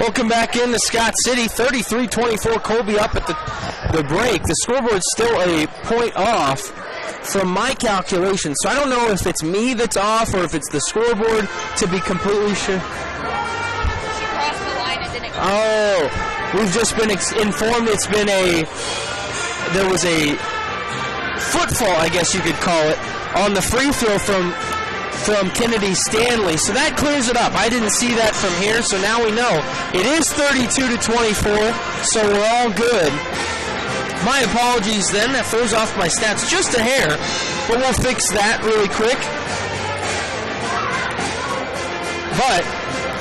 Welcome back into Scott City, 33-24, Colby up at the break. The scoreboard's still a point off from my calculation, so I don't know if it's me that's off or if it's the scoreboard, to be completely sure. She crossed the line and didn't. Oh, we've just been informed there was a footfall, I guess you could call it, on the free throw from Kennedy Stanley, so that clears it up. I didn't see that from here, so now we know. It is 32-24, so we're all good. My apologies then, that throws off my stats just a hair, but we'll fix that really quick. But,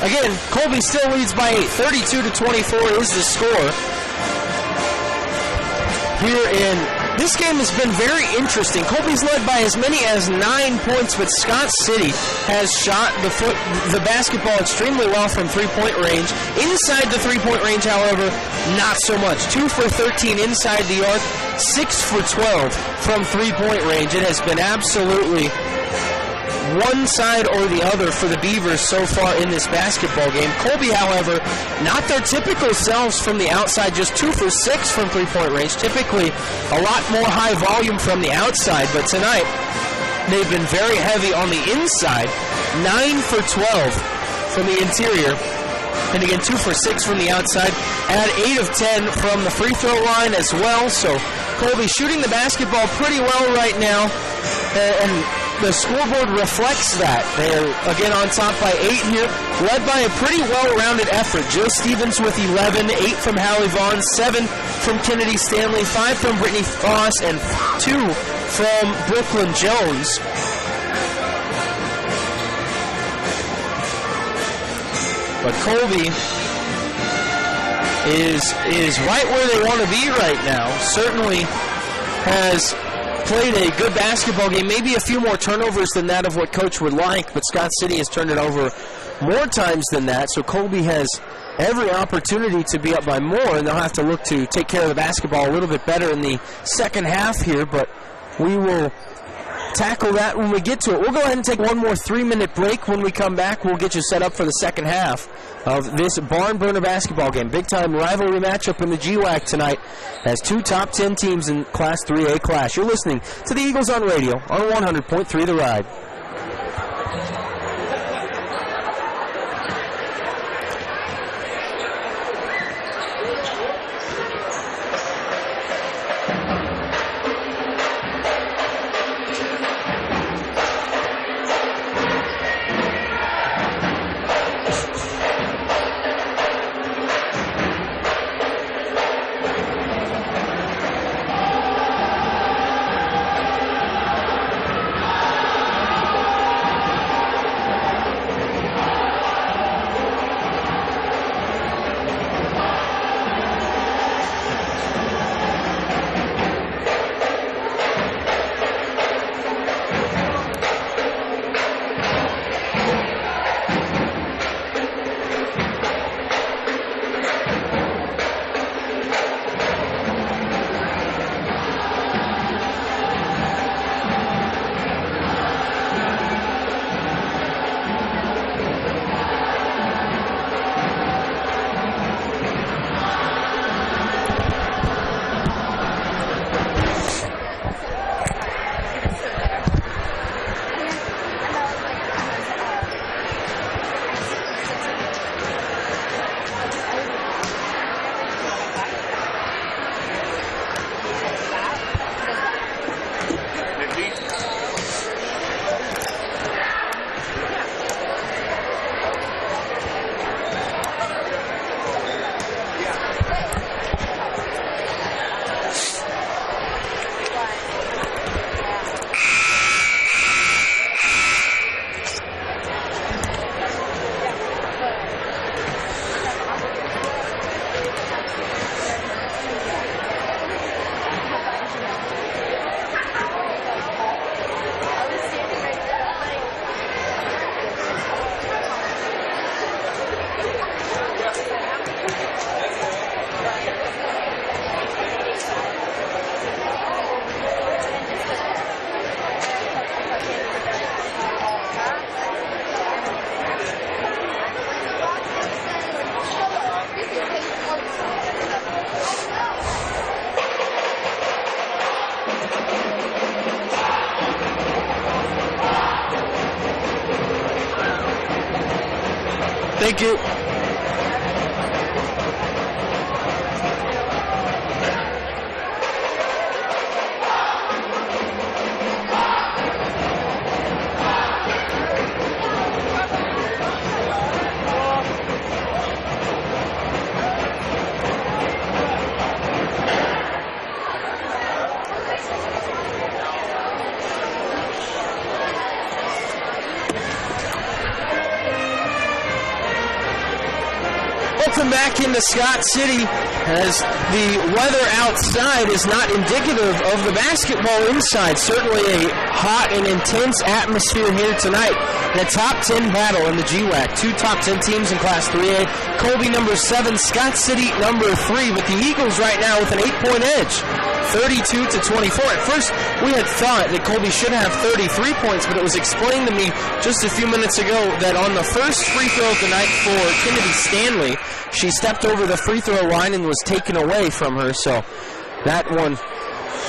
again, Colby still leads by 8. 32-24 is the score here in This game has been very interesting. Colby's led by as many as 9 points, but Scott City has shot the basketball extremely well from three-point range. Inside the three-point range, however, not so much. 2 for 13 inside the arc, 6 for 12 from three-point range. It has been absolutely one side or the other for the Beavers so far in this basketball game. Colby, however, not their typical selves from the outside, just 2 for 6 from three-point range. Typically a lot more high volume from the outside, but tonight they've been very heavy on the inside. 9 for 12 from the interior. And again, 2 for 6 from the outside. Add 8 of 10 from the free throw line as well. So Colby shooting the basketball pretty well right now. And the scoreboard reflects that. They're, again, on top by 8 here, led by a pretty well-rounded effort. Jill Stevens with 11, 8 from Hallie Vaughn, 7 from Kennedy Stanley, 5 from Brittany Foss, and 2 from Brooklyn Jones. But Colby is right where they want to be right now. Certainly has played a good basketball game, maybe a few more turnovers than that of what Coach would like, but Scott City has turned it over more times than that, so Colby has every opportunity to be up by more, and they'll have to look to take care of the basketball a little bit better in the second half here, but we will tackle that when we get to it. We'll go ahead and take one more 3-minute break. When we come back, we'll get you set up for the second half of this barn burner basketball game. Big-time rivalry matchup in the GWAC tonight as 2 top 10 teams in Class 3A class. You're listening to the Eagles on radio on 100.3 The Ride. Thank you. Welcome back into Scott City, as the weather outside is not indicative of the basketball inside. Certainly a hot and intense atmosphere here tonight. The top 10 battle in the GWAC. Two top 10 teams in Class 3A. Colby number 7, Scott City number 3. But the Eagles right now with an 8-point edge, 32-24. At first, we had thought that Colby should have 33 points, but it was explained to me just a few minutes ago that on the first free throw of the night for Kennedy Stanley, she stepped over the free throw line and was taken away from her. So that one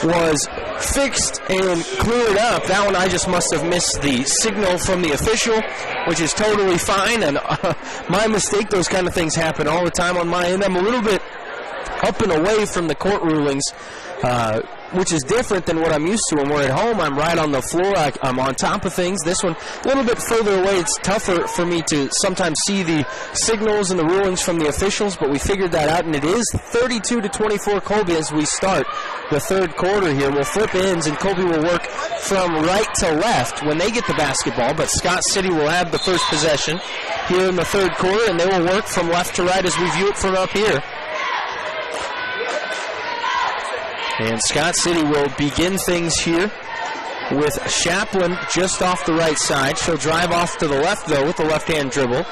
was fixed and cleared up. That one I just must have missed the signal from the official, which is totally fine, and my mistake. Those kind of things happen all the time on my end. I'm a little bit up and away from the court rulings, which is different than what I'm used to. When we're at home, I'm right on the floor. I'm on top of things. This one, a little bit further away. It's tougher for me to sometimes see the signals and the rulings from the officials, but we figured that out, and it is 32-24 Colby as we start the third quarter here. We'll flip ends, and Colby will work from right to left when they get the basketball, but Scott City will have the first possession here in the third quarter, and they will work from left to right as we view it from up here. And Scott City will begin things here with Chaplin just off the right side. She'll drive off to the left, though, with the left-hand dribble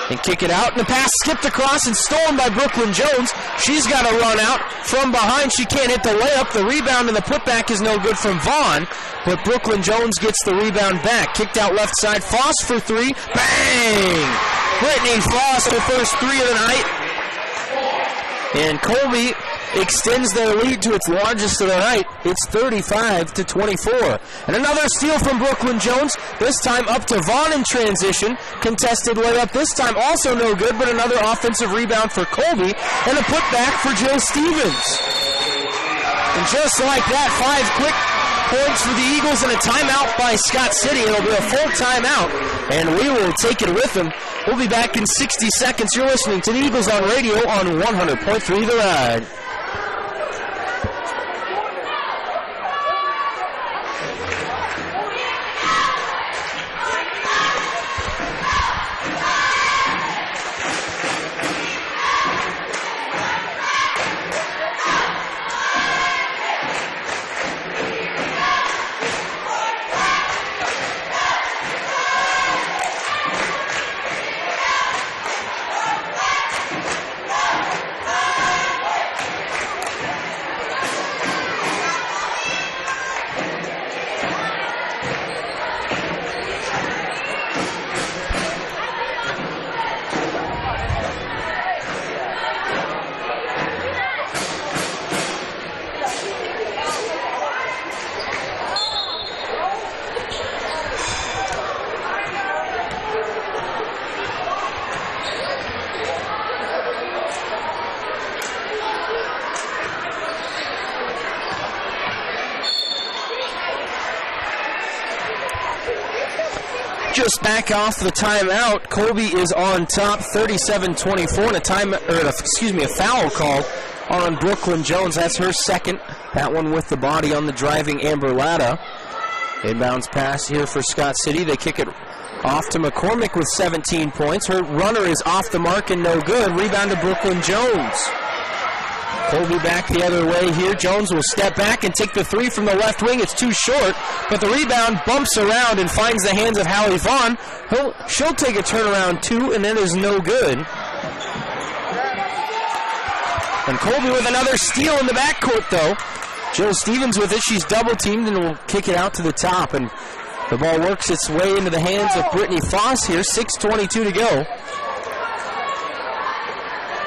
and kick it out. And the pass skipped across and stolen by Brooklyn Jones. She's got to run out from behind. She can't hit the layup. The rebound and the putback is no good from Vaughn, but Brooklyn Jones gets the rebound back. Kicked out left side. Foss for three. Bang! Brittany Foss, her first three of the night. And Colby extends their lead to its largest of the night. It's 35-24. And another steal from Brooklyn Jones, this time up to Vaughn in transition. Contested layup, this time also no good, but another offensive rebound for Colby, and a putback for Jill Stevens. And just like that, 5 quick points for the Eagles and a timeout by Scott City. It'll be a full timeout, and we will take it with them. We'll be back in 60 seconds. You're listening to the Eagles on radio on 100.3 The Ride. Just back off the timeout. Colby is on top, 37-24, and a foul call on Brooklyn Jones. That's her second. That one with the body on the driving Amber Latta. Inbounds pass here for Scott City. They kick it off to McCormick with 17 points. Her runner is off the mark and no good. Rebound to Brooklyn Jones. Colby back the other way here. Jones will step back and take the three from the left wing. It's too short, but the rebound bumps around and finds the hands of Hallie Vaughn. She'll take a turnaround too, and it is no good. And Colby with another steal in the backcourt, though. Jill Stevens with it. She's double-teamed and will kick it out to the top. And the ball works its way into the hands of Brittany Foss here. 6:22 to go.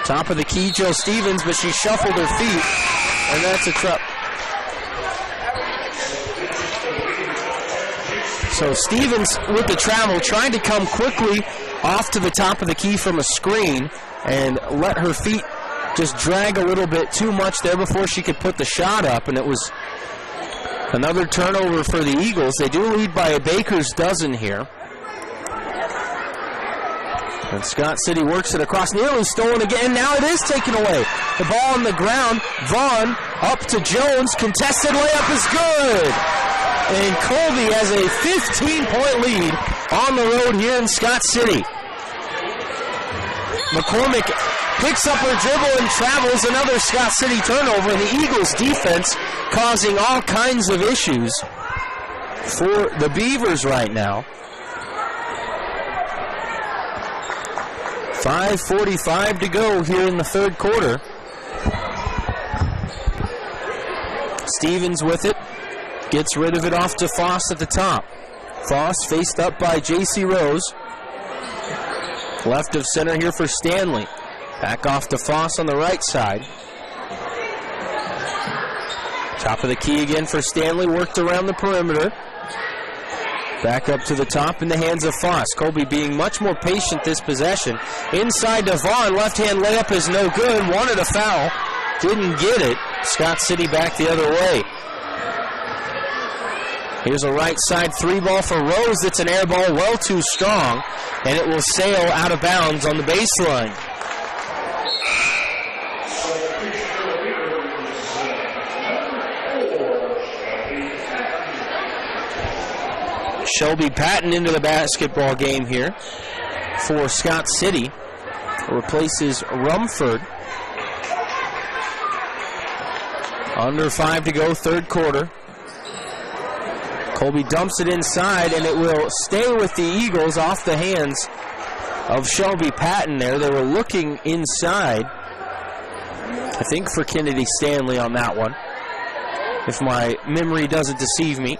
Top of the key, Jill Stevens, but she shuffled her feet, and that's a trap. So Stevens with the travel, trying to come quickly off to the top of the key from a screen and let her feet just drag a little bit too much there before she could put the shot up, and it was another turnover for the Eagles. They do lead by a baker's dozen here. And Scott City works it across, nearly stolen again. Now it is taken away. The ball on the ground. Vaughn up to Jones. Contested layup is good. And Colby has a 15-point lead on the road here in Scott City. McCormick picks up her dribble and travels. Another Scott City turnover, and the Eagles defense causing all kinds of issues for the Beavers right now. 5:45 to go here in the third quarter. Stevens with it. Gets rid of it off to Foss at the top. Foss faced up by J.C. Rose. Left of center here for Stanley. Back off to Foss on the right side. Top of the key again for Stanley. Worked around the perimeter. Back up to the top in the hands of Foss. Colby being much more patient this possession. Inside to Vaughn. Left-hand layup is no good. Wanted a foul. Didn't get it. Scott City back the other way. Here's a right side three ball for Rose. It's an air ball well too strong, and it will sail out of bounds on the baseline. Shelby Patton into the basketball game here for Scott City. Replaces Rumford. Under 5 to go, third quarter. Colby dumps it inside, and it will stay with the Eagles off the hands of Shelby Patton there. They were looking inside, I think, for Kennedy Stanley on that one, if my memory doesn't deceive me.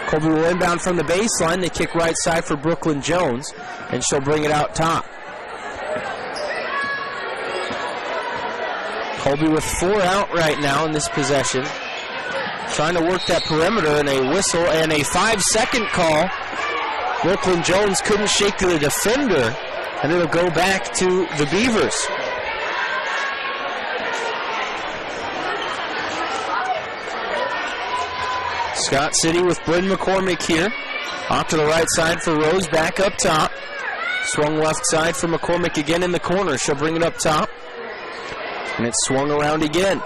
Colby will inbound from the baseline. They kick right side for Brooklyn Jones, and she'll bring it out top. Colby with 4 out right now in this possession. Trying to work that perimeter, and a whistle and a 5-second call. Brooklyn Jones couldn't shake the defender, and it'll go back to the Beavers. Scott City with Bryn McCormick here. Off to the right side for Rose, back up top. Swung left side for McCormick again in the corner. She'll bring it up top. And it's swung around again.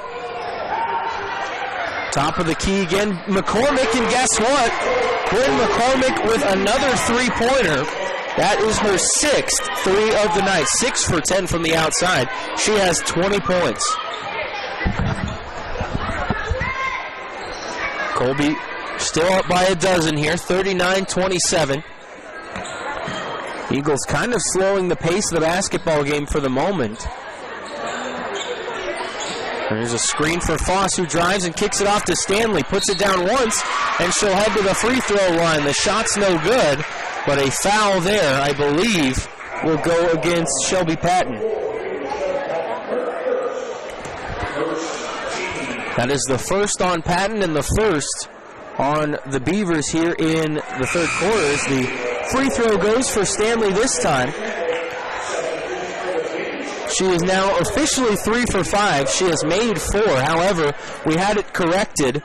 Top of the key again, McCormick, and guess what? Bryn McCormick with another three-pointer. That is her 6th three of the night. 6 for 10 from the outside. She has 20 points. Colby still up by a dozen here, 39-27. Eagles kind of slowing the pace of the basketball game for the moment. There's a screen for Foss, who drives and kicks it off to Stanley. Puts it down once, and she'll head to the free throw line. The shot's no good, but a foul there, I believe, will go against Shelby Patton. That is the first on Patton and the first on the Beavers here in the third quarter. As the free throw goes for Stanley this time. She is now officially 3 for 5. She has made 4. However, we had it corrected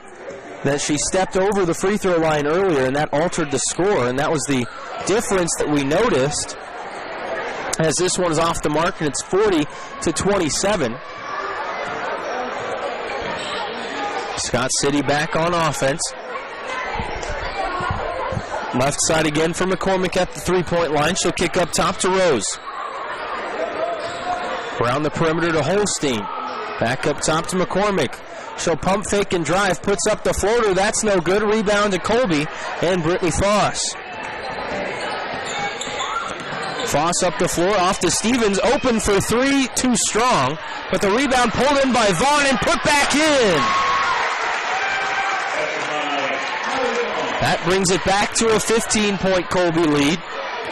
that she stepped over the free throw line earlier, and that altered the score, and that was the difference that we noticed, as this one is off the mark, and it's 40-27. Scott City back on offense. Left side again for McCormick at the three-point line. She'll kick up top to Rose. Around the perimeter to Holstein. Back up top to McCormick. She'll pump fake and drive. Puts up the floater. That's no good. Rebound to Colby and Brittany Foss. Foss up the floor. Off to Stevens. Open for 3. Too strong. But the rebound pulled in by Vaughn and put back in. That brings it back to a 15-point Colby lead.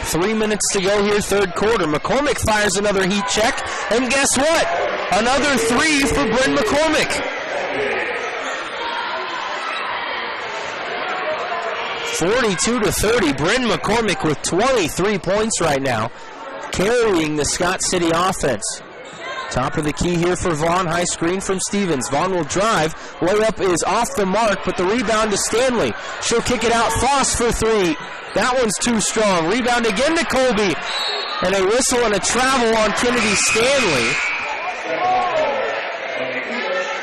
3 minutes to go here, third quarter. McCormick fires another heat check, and guess what? Another 3 for Bryn McCormick. 42-30. Bryn McCormick with 23 points right now, carrying the Scott City offense. Top of the key here for Vaughn. High screen from Stevens. Vaughn will drive. Layup is off the mark, but the rebound to Stanley. She'll kick it out. Foss for 3. That one's too strong. Rebound again to Colby. And a whistle and a travel on Kennedy Stanley.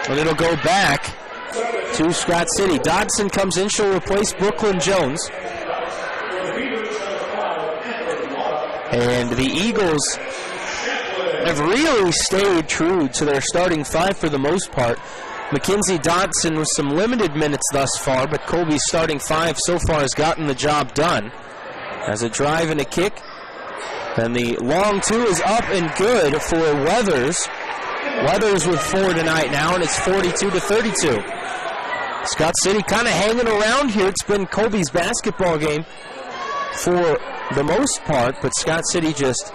And it'll go back to Scott City. Dodson comes in. She'll replace Brooklyn Jones. And the Eagles have really stayed true to their starting five for the most part. Mackenzie Dodson with some limited minutes thus far, but Colby's starting five so far has gotten the job done. As a drive and a kick, and the long two is up and good for Weathers. Weathers with 4 tonight now, and it's 42-32. Scott City kind of hanging around here. It's been Colby's basketball game for the most part, but Scott City just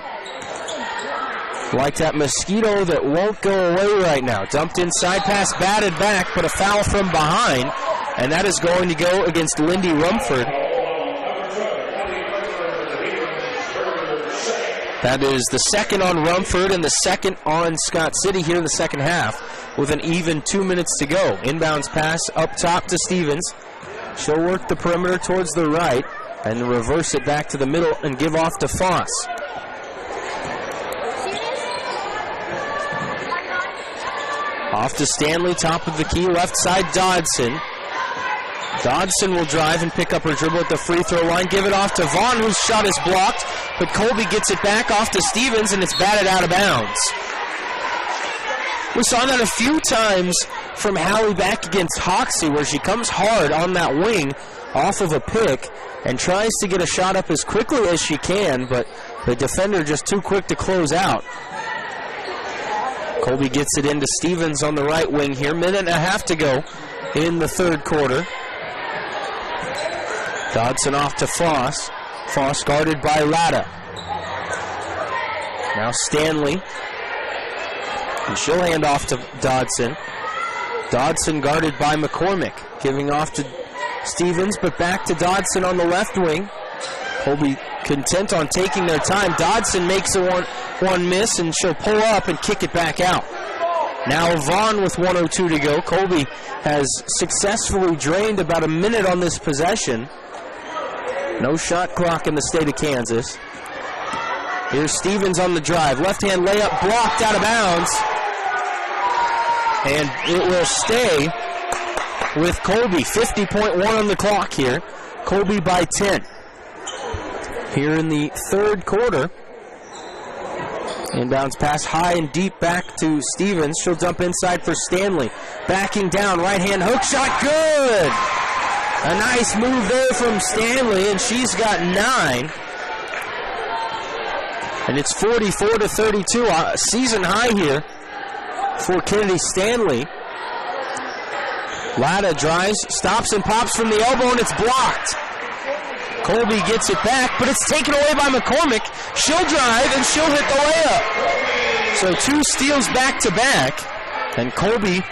like that mosquito that won't go away right now. Dumped inside pass, batted back, but a foul from behind, and that is going to go against Lindy Rumford. That is the second on Rumford and the second on Scott City here in the second half with an even 2 minutes to go. Inbounds pass up top to Stevens. She'll work the perimeter towards the right and reverse it back to the middle and give off to Foss. Off to Stanley, top of the key, left side Dodson. Dodson will drive and pick up her dribble at the free throw line. Give it off to Vaughn, whose shot is blocked. But Colby gets it back off to Stevens, and it's batted out of bounds. We saw that a few times from Hallie back against Hoxie, where she comes hard on that wing off of a pick and tries to get a shot up as quickly as she can, but the defender just too quick to close out. Colby gets it into Stevens on the right wing here. Minute and a half to go in the third quarter. Dodson off to Foss. Foss guarded by Latta. Now Stanley. And she'll hand off to Dodson. Dodson guarded by McCormick. Giving off to Stevens, but back to Dodson on the left wing. Colby content on taking their time. Dodson makes a one miss, and she'll pull up and kick it back out. Now Vaughn with 1:02 to go. Colby has successfully drained about a minute on this possession. No shot clock in the state of Kansas. Here's Stevens on the drive. Left-hand layup blocked out of bounds. And it will stay with Colby. 50.1 on the clock here. Colby by 10. Here in the third quarter. Inbounds pass high and deep back to Stevens. She'll dump inside for Stanley. Backing down, right-hand hook shot, good! A nice move there from Stanley, and she's got 9. And it's 44-32, a season high here for Kennedy Stanley. Latta drives, stops and pops from the elbow, and it's blocked. Colby gets it back, but it's taken away by McCormick. She'll drive, and she'll hit the layup. So 2 steals back-to-back, and Colby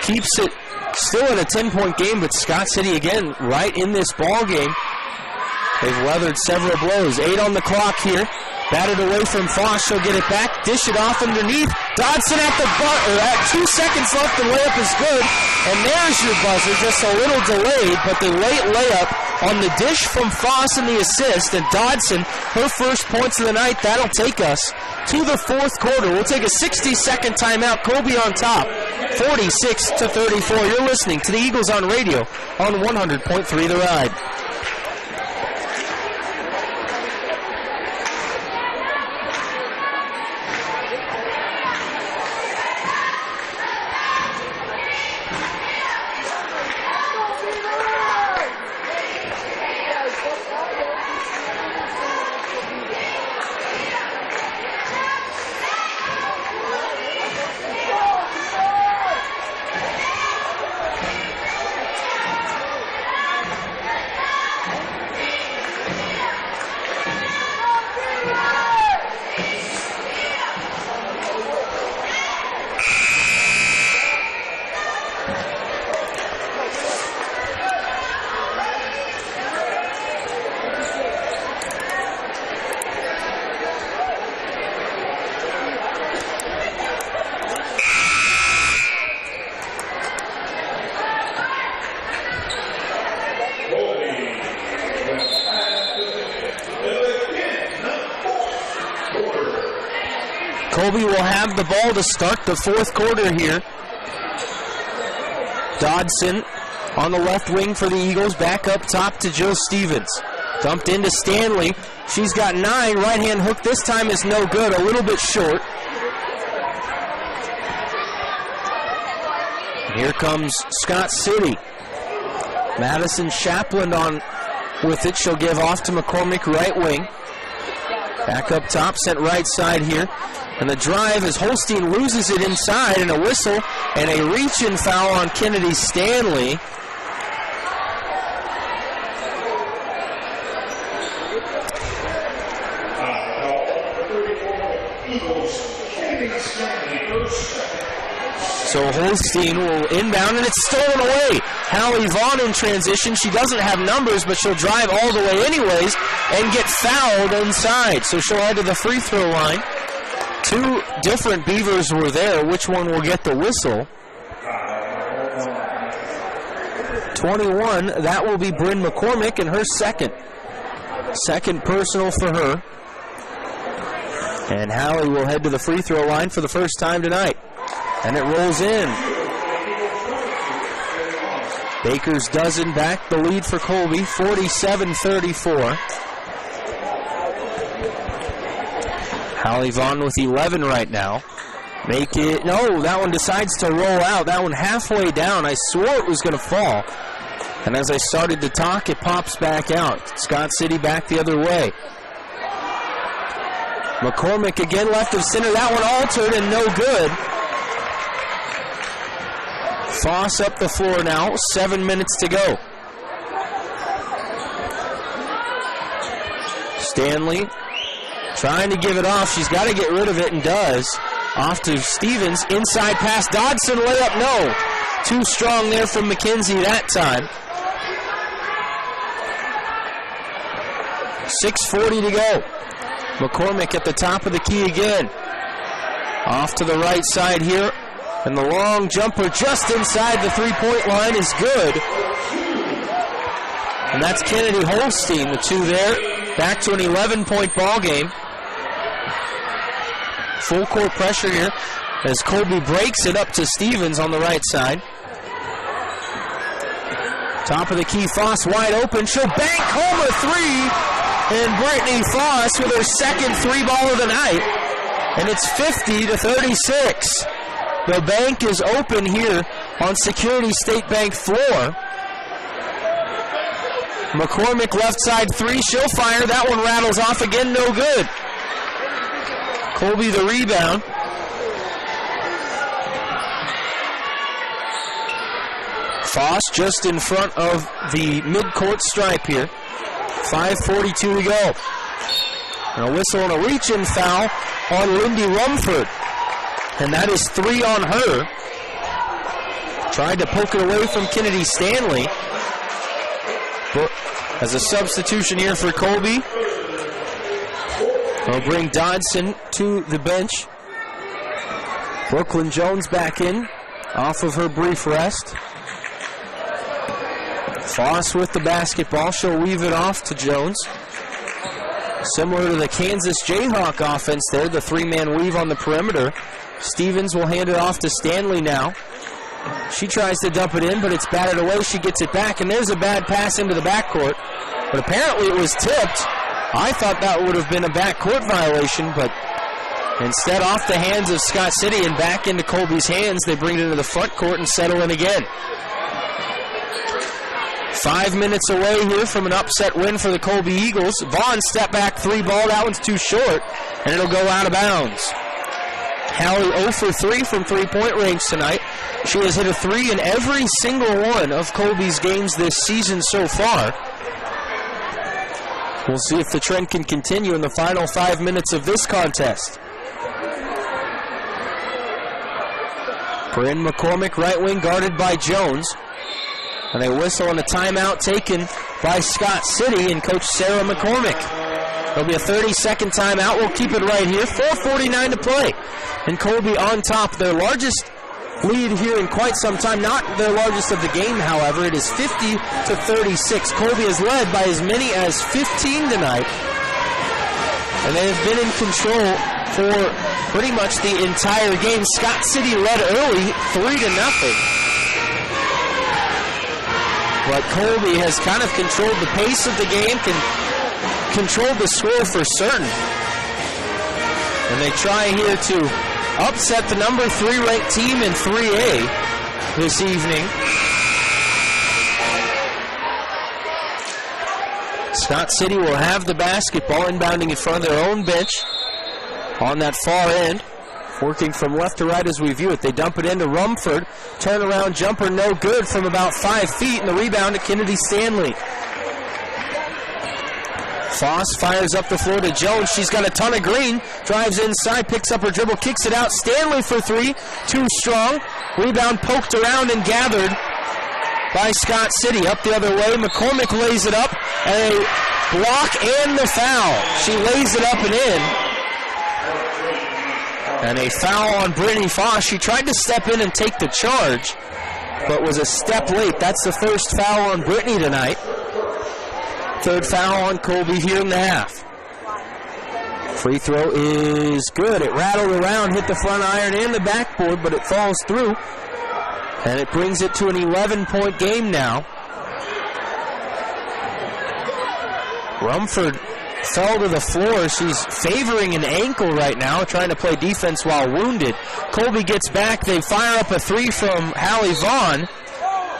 keeps it still in a 10-point game, but Scott City again right in this ball game. They've weathered several blows. 8 on the clock here. Batted away from Foss. She'll get it back. Dish it off underneath. Dodson at 2 seconds left. The layup is good. And there's your buzzer. Just a little delayed, but the late layup on the dish from Foss and the assist. And Dodson, her first points of the night. That'll take us to the fourth quarter. We'll take a 60-second timeout. Colby on top. 46-34. You're listening to the Eagles on radio on 100.3 The Ride. Colby will have the ball to start the fourth quarter here. Dodson on the left wing for the Eagles, back up top to Jill Stevens. Dumped into Stanley. She's got 9. Right hand hook this time is no good. A little bit short. Here comes Scott City. Madison Chaplin on with it. She'll give off to McCormick, right wing. Back up top, sent right side here. And the drive as Holstein loses it inside, and a whistle and a reach-in foul on Kennedy Stanley. So Holstein will inbound, and it's stolen away. Hallie Vaughn in transition. She doesn't have numbers, but she'll drive all the way anyways and get fouled inside. So she'll head to the free throw line. 2 different Beavers were there. Which one will get the whistle? 21, that will be Bryn McCormick, and her second. Second personal for her. And Hallie will head to the free throw line for the first time tonight. And it rolls in. Baker's dozen back the lead for Colby, 47-34. Hallie Vaughn with 11 right now. Make it, no, that one decides to roll out. That one halfway down. I swore it was going to fall. And as I started to talk, it pops back out. Scott City back the other way. McCormick again left of center. That one altered and no good. Foss up the floor now. 7 minutes to go. Stanley trying to give it off. She's got to get rid of it and does. Off to Stevens. Inside pass. Dodson layup. No. Too strong there from McKenzie that time. 6:40 to go. McCormick at the top of the key again. Off to the right side here. And the long jumper just inside the three-point line is good. And that's Kennedy Holstein, the 2 there. Back to an 11-point ball game. Full court pressure here as Colby breaks it up to Stevens on the right side. Top of the key, Foss wide open. She'll bank home a 3. And Brittany Foss with her second 3-ball of the night. And it's 50-36. The bank is open here on Security State Bank floor. McCormick left side 3. She'll fire. That one rattles off again. No good. Colby the rebound. Foss just in front of the midcourt stripe here. 5:42 to go. And a whistle and a reach-in foul on Lindy Rumford. And that is 3 on her. Tried to poke it away from Kennedy Stanley. But as a substitution here for Colby, we'll bring Dodson to the bench. Brooklyn Jones back in, off of her brief rest. Foss with the basketball. She'll weave it off to Jones. Similar to the Kansas Jayhawk offense there, the 3-man weave on the perimeter. Stevens will hand it off to Stanley now. She tries to dump it in, but it's batted away. She gets it back, and there's a bad pass into the backcourt. But apparently it was tipped. I thought that would have been a backcourt violation, but instead off the hands of Scott City and back into Colby's hands. They bring it into the front court and settle in again. 5 minutes away here from an upset win for the Colby Eagles. Vaughn step back 3-ball. That one's too short, and it'll go out of bounds. Hallie 0 for 3 from three-point range tonight. She has hit a 3 in every single one of Colby's games this season so far. We'll see if the trend can continue in the final 5 minutes of this contest. Bryn McCormick, right wing, guarded by Jones. And a whistle and a timeout taken by Scott City and Coach Sarah McCormick. There'll be a 30-second timeout. We'll keep it right here. 4:49 to play. And Colby on top. Their largest lead here in quite some time. Not their largest of the game, however. It is 50-36. Colby has led by as many as 15 tonight. And they have been in control for pretty much the entire game. Scott City led early, 3-0. But Colby has kind of controlled the pace of the game, can controlled the score for certain. And they try here to upset the number 3 ranked team in 3A this evening. Scott City will have the basketball, inbounding in front of their own bench on that far end. Working from left to right as we view it. They dump it into Rumford. Turnaround jumper no good from about 5 feet, and the rebound to Kennedy Stanley. Foss fires up the floor to Jones. She's got a ton of green. Drives inside, picks up her dribble, kicks it out. Stanley for 3. Too strong. Rebound poked around and gathered by Scott City. Up the other way. McCormick lays it up. And a block and the foul. She lays it up and in. And a foul on Brittany Foss. She tried to step in and take the charge, but was a step late. That's the first foul on Brittany tonight. Third foul on Colby here in the half. Free throw is good. It rattled around, hit the front iron and the backboard, but it falls through. And it brings it to an 11-point game now. Rumford fell to the floor. She's favoring an ankle right now, trying to play defense while wounded. Colby gets back. They fire up a 3 from Hallie Vaughn,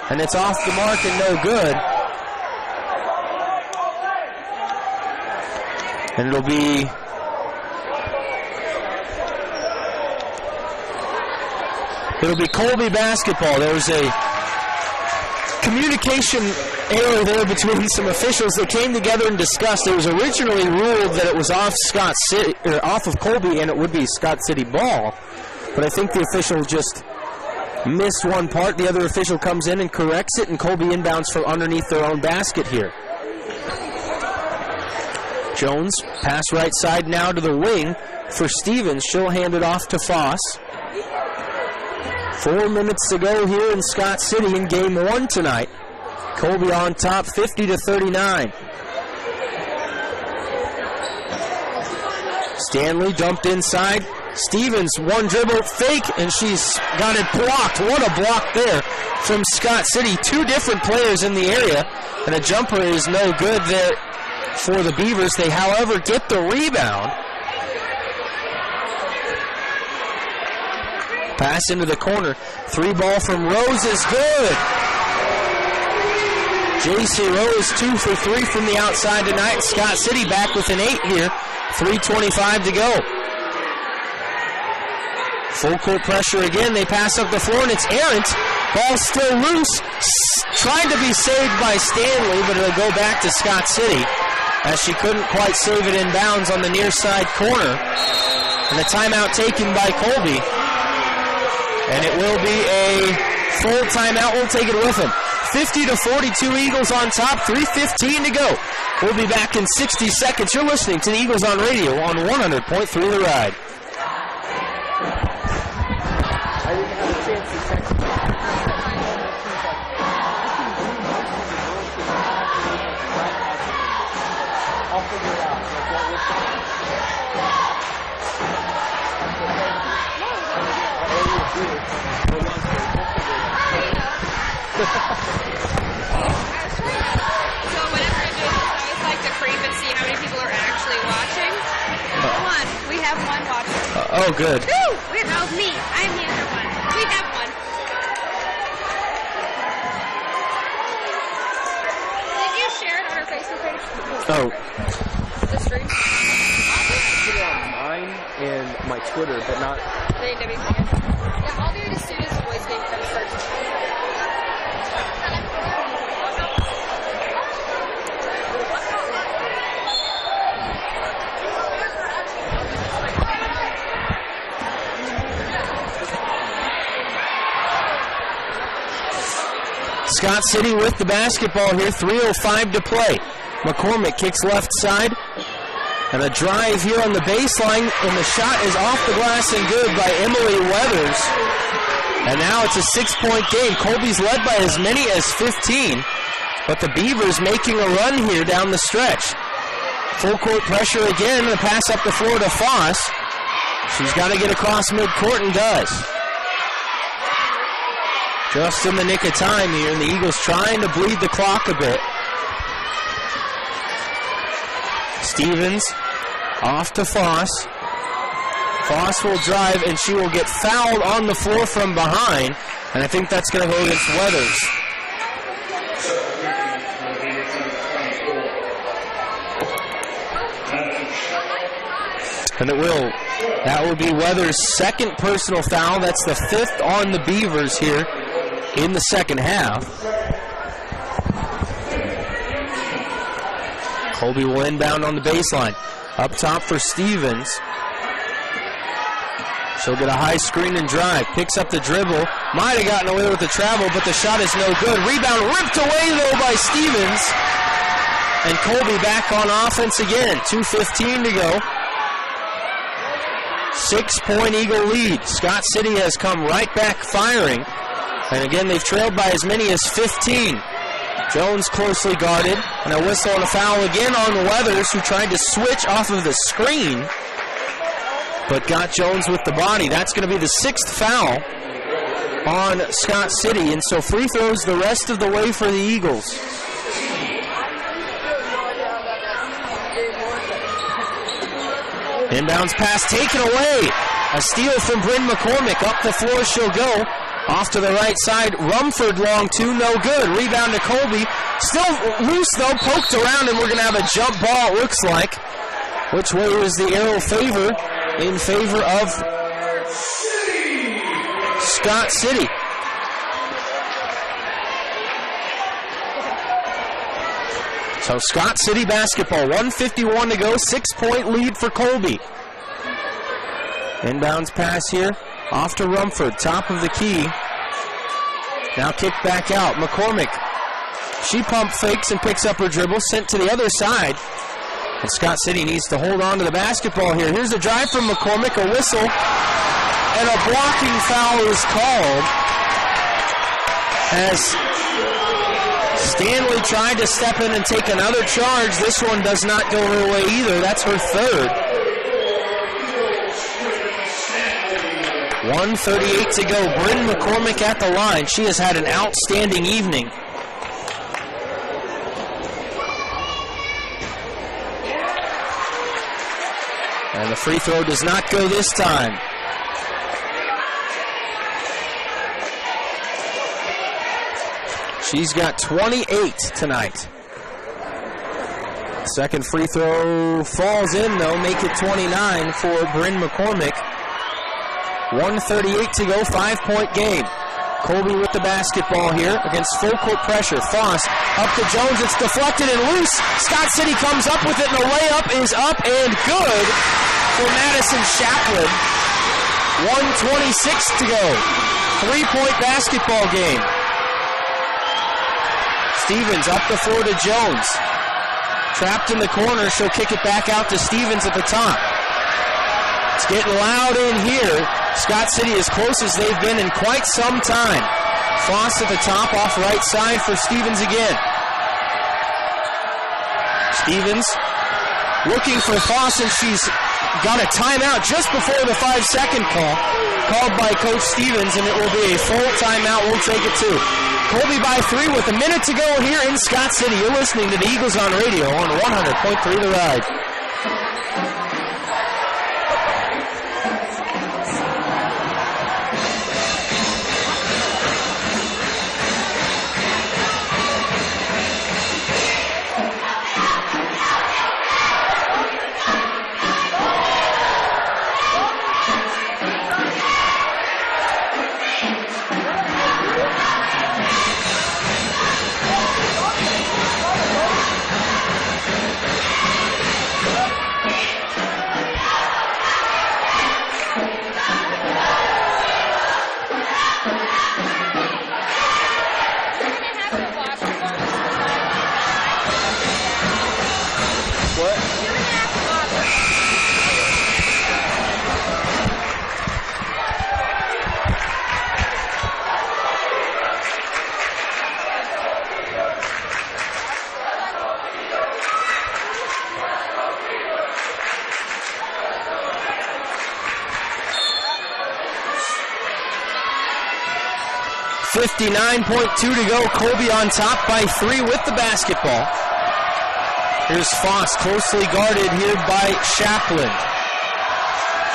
and it's off the mark and no good. And it'll be Colby basketball. There was a communication error there between some officials that came together and discussed. It was originally ruled that it was off Scott City, or off of Colby, and it would be Scott City ball. But I think the official just missed one part. The other official comes in and corrects it, and Colby inbounds from underneath their own basket here. Jones, pass right side now to the wing for Stevens. She'll hand it off to Foss. 4 minutes to go here in Scott City in game 1 tonight. Colby on top, 50-39. Stanley dumped inside. Stevens, one dribble, fake, and she's got it blocked. What a block there from Scott City. 2 different players in the area, and a jumper is no good there for the Beavers. They, however, get the rebound. Pass into the corner. 3 ball from Rose is good. J.C. Rose 2 for 3 from the outside tonight. Scott City back with an 8 here. 3:25 to go. Full court pressure again. They pass up the floor, and it's errant. Ball still loose. Tried to be saved by Stanley, but it'll go back to Scott City, as she couldn't quite save it in bounds on the near side corner. And a timeout taken by Colby. And it will be a full timeout. We'll take it with him. 50-42 Eagles on top. 3:15 to go. We'll be back in 60 seconds. You're listening to the Eagles on Radio on 100.3 The Ride. I didn't have a chance to text you. I'll figure it out. So whenever I do this, I always like to creep and see how many people are actually watching. One. We have one watching. Oh, good. 2. No, me. I'm the other one. We have one. Did you share it on our Facebook page? Oh. The stream? Put it on mine and my Twitter, but not. The AWP. Yeah, I'll do it as soon as the voice game comes first. Scott City with the basketball here. 3:05 to play. McCormick kicks left side. And a drive here on the baseline. And the shot is off the glass and good by Emily Weathers. And now it's a 6-point game. Colby's led by as many as 15. But the Beavers making a run here down the stretch. Full court pressure again. The pass up the floor to Foss. She's got to get across midcourt and does. Just in the nick of time here, and the Eagles trying to bleed the clock a bit. Stevens off to Foss. Foss will drive, and she will get fouled on the floor from behind, and I think that's going to go against Weathers. And it will. That will be Weathers' second personal foul. That's the 5th on the Beavers here in the second half. Colby will inbound on the baseline. Up top for Stevens. She'll get a high screen and drive. Picks up the dribble. Might have gotten away with the travel, but the shot is no good. Rebound ripped away, though, by Stevens. And Colby back on offense again. 2:15 to go. 6-point Eagle lead. Scott City has come right back firing. And again, they've trailed by as many as 15. Jones closely guarded. And a whistle and a foul again on Weathers, who tried to switch off of the screen, but got Jones with the body. That's going to be the 6th foul on Scott City. And so free throws the rest of the way for the Eagles. Inbounds pass taken away. A steal from Bryn McCormick. Up the floor she'll go. Off to the right side. Rumford long two, no good. Rebound to Colby. Still loose though, poked around, and we're going to have a jump ball, it looks like. Which way is the arrow favor? In favor of Scott City. So Scott City basketball, 1:51 to go, 6-point lead for Colby. Inbounds pass here, off to Rumford, top of the key. Now kicked back out, McCormick. She pump fakes and picks up her dribble, sent to the other side. And Scott City needs to hold on to the basketball here. Here's a drive from McCormick, a whistle, and a blocking foul is called as Stanley tried to step in and take another charge. This one does not go her way either. That's her 3rd. 1:38 to go. Bryn McCormick at the line. She has had an outstanding evening. And the free throw does not go this time. She's got 28 tonight. Second free throw falls in, though. Make it 29 for Bryn McCormick. 1:38 to go, 5-point game. Colby with the basketball here against full court pressure. Foss up to Jones. It's deflected and loose. Scott City comes up with it, and the layup is up and good for Madison Chaplin. 1:26 to go. 3-point basketball game. Stevens up the floor to Jones. Trapped in the corner. She'll kick it back out to Stevens at the top. It's getting loud in here. Scott City as close as they've been in quite some time. Foss at the top, off right side for Stevens again. Stevens looking for Foss, and she's got a timeout just before the 5-second call, called by Coach Stevens, and it will be a full timeout. We'll take it too. Colby by 3 with a minute to go here in Scott City. You're listening to the Eagles on radio on 100.3 The Ride. .2 to go. Colby on top by 3 with the basketball. Here's Foss, closely guarded here by Chaplin.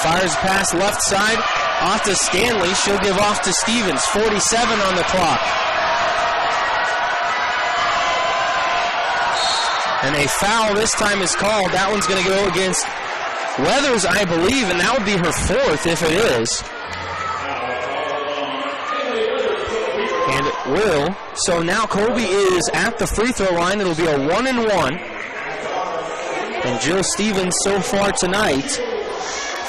Fires pass left side, off to Stanley. She'll give off to Stevens. 47 on the clock. And a foul this time is called. That one's going to go against Weathers, I believe, and that would be her fourth if it is. And it will. So now Colby is at the free throw line. It'll be a 1-and-1. And Jill Stevens so far tonight,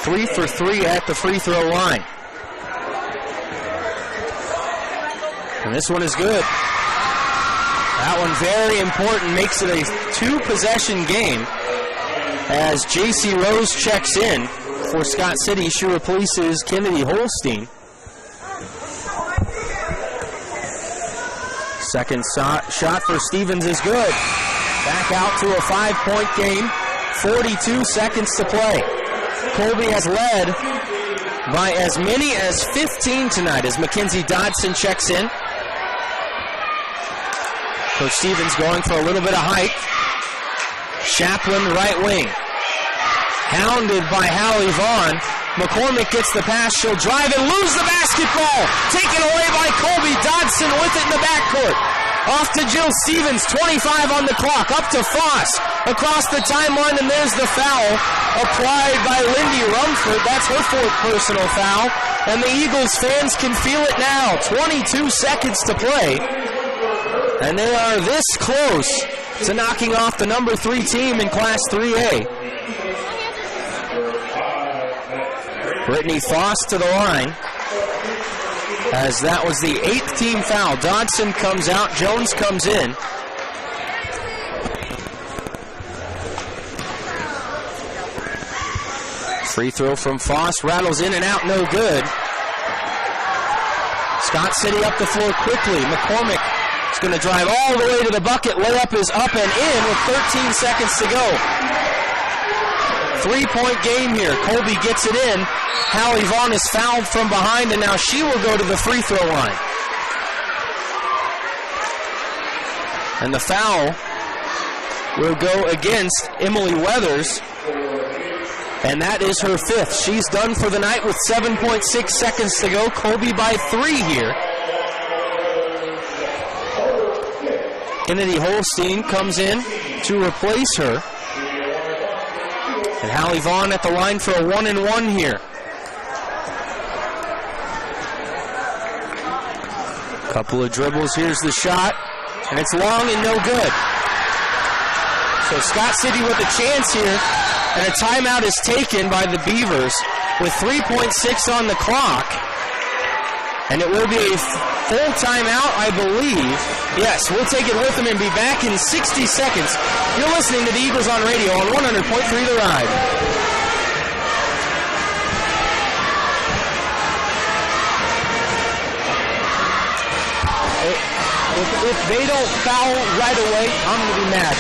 3 for 3 at the free throw line. And this one is good. That one very important, makes it a 2-possession game. As J.C. Rose checks in for Scott City, she replaces Kennedy Holstein. Second shot for Stevens is good. Back out to a 5-point game. 42 seconds to play. Colby has led by as many as 15 tonight as Mackenzie Dodson checks in. Coach Stevens going for a little bit of height. Chaplin right wing. Hounded by Hallie Vaughn. McCormick gets the pass. She'll drive and lose the basketball. Taken away by Colby. Dodson with it in the backcourt. Off to Jill Stevens. 25 on the clock. Up to Foss. Across the timeline, and there's the foul applied by Lindy Rumford. That's her fourth personal foul. And the Eagles fans can feel it now. 22 seconds to play. And they are this close to knocking off the number 3 team in Class 3A. Brittany Foss to the line, as that was the 8th team foul. Dodson comes out, Jones comes in. Free throw from Foss, rattles in and out, no good. Scott City up the floor quickly. McCormick is going to drive all the way to the bucket. Layup is up and in with 13 seconds to go. 3-point game here. Colby gets it in. Hallie Vaughn is fouled from behind, and now she will go to the free throw line. And the foul will go against Emily Weathers, and that is her 5th. She's done for the night with 7.6 seconds to go. Colby by 3 here. Kennedy Holstein comes in to replace her. And Hallie Vaughn at the line for a 1-and-1 here. Couple of dribbles. Here's the shot. And it's long and no good. So Scott City with a chance here. And a timeout is taken by the Beavers with 3.6 on the clock. And it will be a full timeout, I believe. Yes, we'll take it with them and be back in 60 seconds. You're listening to the Eagles on radio on 100.3 The Ride. If they don't foul right away, I'm going to be mad.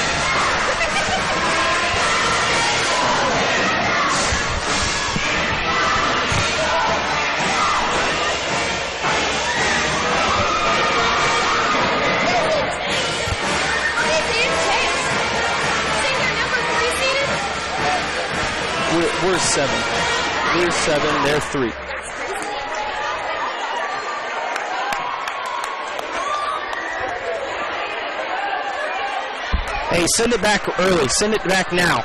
We're 7. We're 7, they're 3. Hey, send it back early. Send it back now.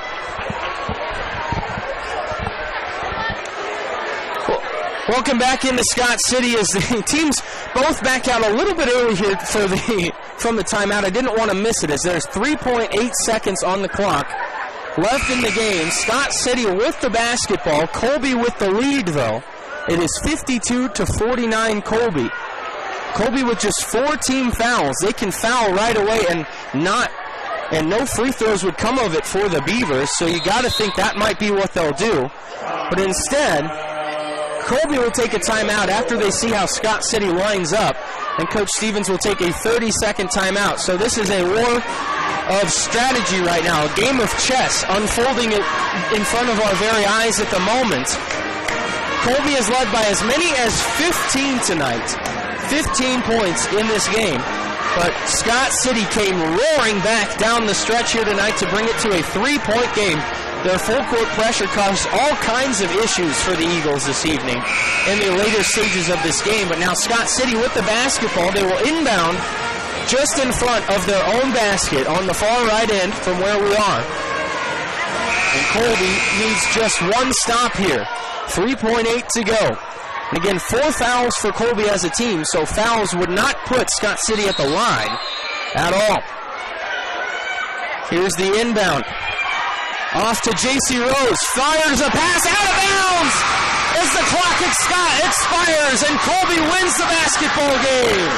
Welcome back into Scott City as the teams both back out a little bit early here from the timeout. I didn't want to miss it as there's 3.8 seconds on the clock left in the game. Scott City with the basketball. Colby with the lead, though. It is 52-49 Colby. Colby with just 4 team fouls. They can foul right away and no free throws would come of it for the Beavers, so you got to think that might be what they'll do. But instead, Colby will take a timeout after they see how Scott City lines up, and Coach Stevens will take a 30-second timeout. So this is a war of strategy right now, a game of chess unfolding in front of our very eyes at the moment. Colby is led by as many as 15 tonight. 15 points in this game. But Scott City came roaring back down the stretch here tonight to bring it to a 3-point game. Their full court pressure caused all kinds of issues for the Eagles this evening in the later stages of this game. But now Scott City with the basketball. They will inbound just in front of their own basket on the far right end from where we are. And Colby needs just one stop here. 3.8 to go. And again, 4 fouls for Colby as a team, so fouls would not put Scott City at the line at all. Here's the inbound. Off to J.C. Rose. Fires a pass out of bounds as the clock expires and Colby wins the basketball game.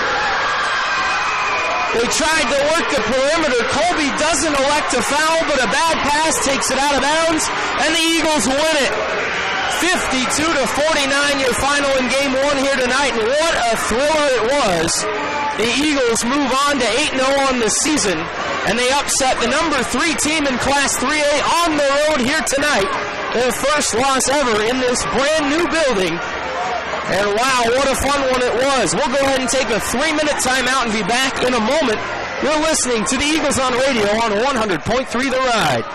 They tried to work the perimeter. Colby doesn't elect to foul, but a bad pass takes it out of bounds, and the Eagles win it. 52-49, your final in game 1 here tonight, and what a thriller it was. The Eagles move on to 8-0 on the season, and they upset the number 3 team in Class 3A on the road here tonight. Their first loss ever in this brand new building. And wow, what a fun one it was. We'll go ahead and take a 3-minute timeout and be back in a moment. You're listening to the Eagles on Radio on 100.3 The Ride.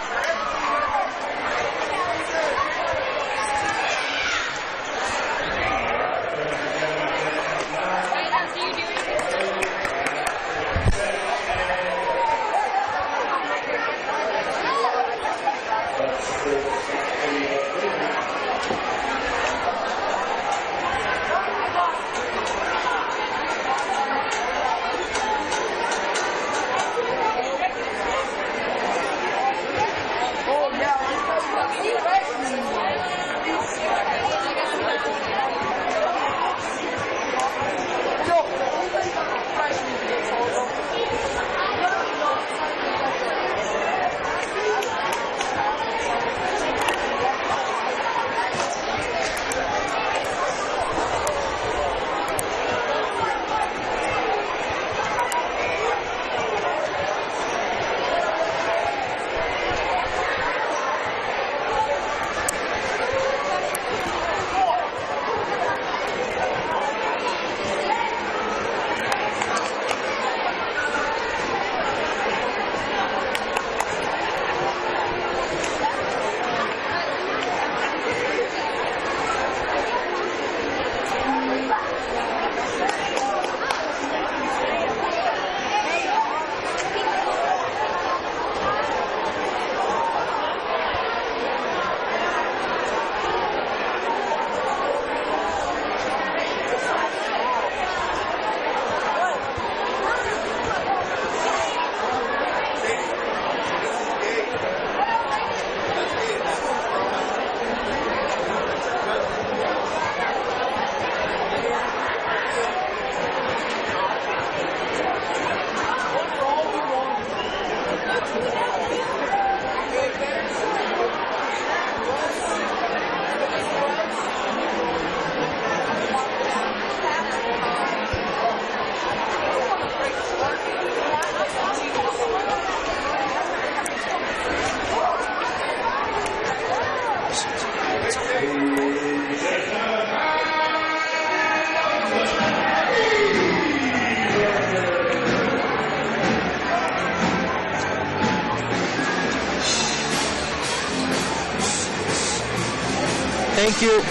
Thank you.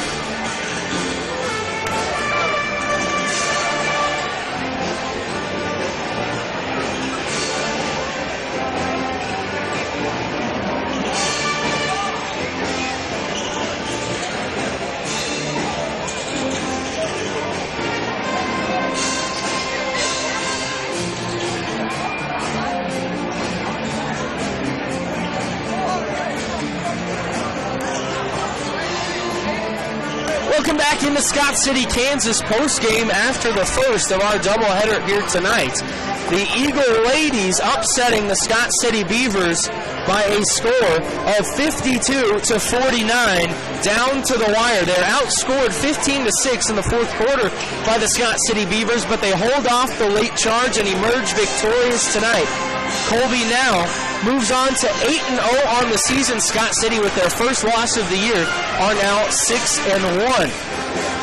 Welcome back into Scott City, Kansas post-game after the first of our doubleheader here tonight. The Eagle ladies upsetting the Scott City Beavers by a score of 52-49 down to the wire. They're outscored 15-6 in the fourth quarter by the Scott City Beavers, but they hold off the late charge and emerge victorious tonight. Colby now moves on to 8-0 on the season. Scott City, with their first loss of the year, are now 6-1.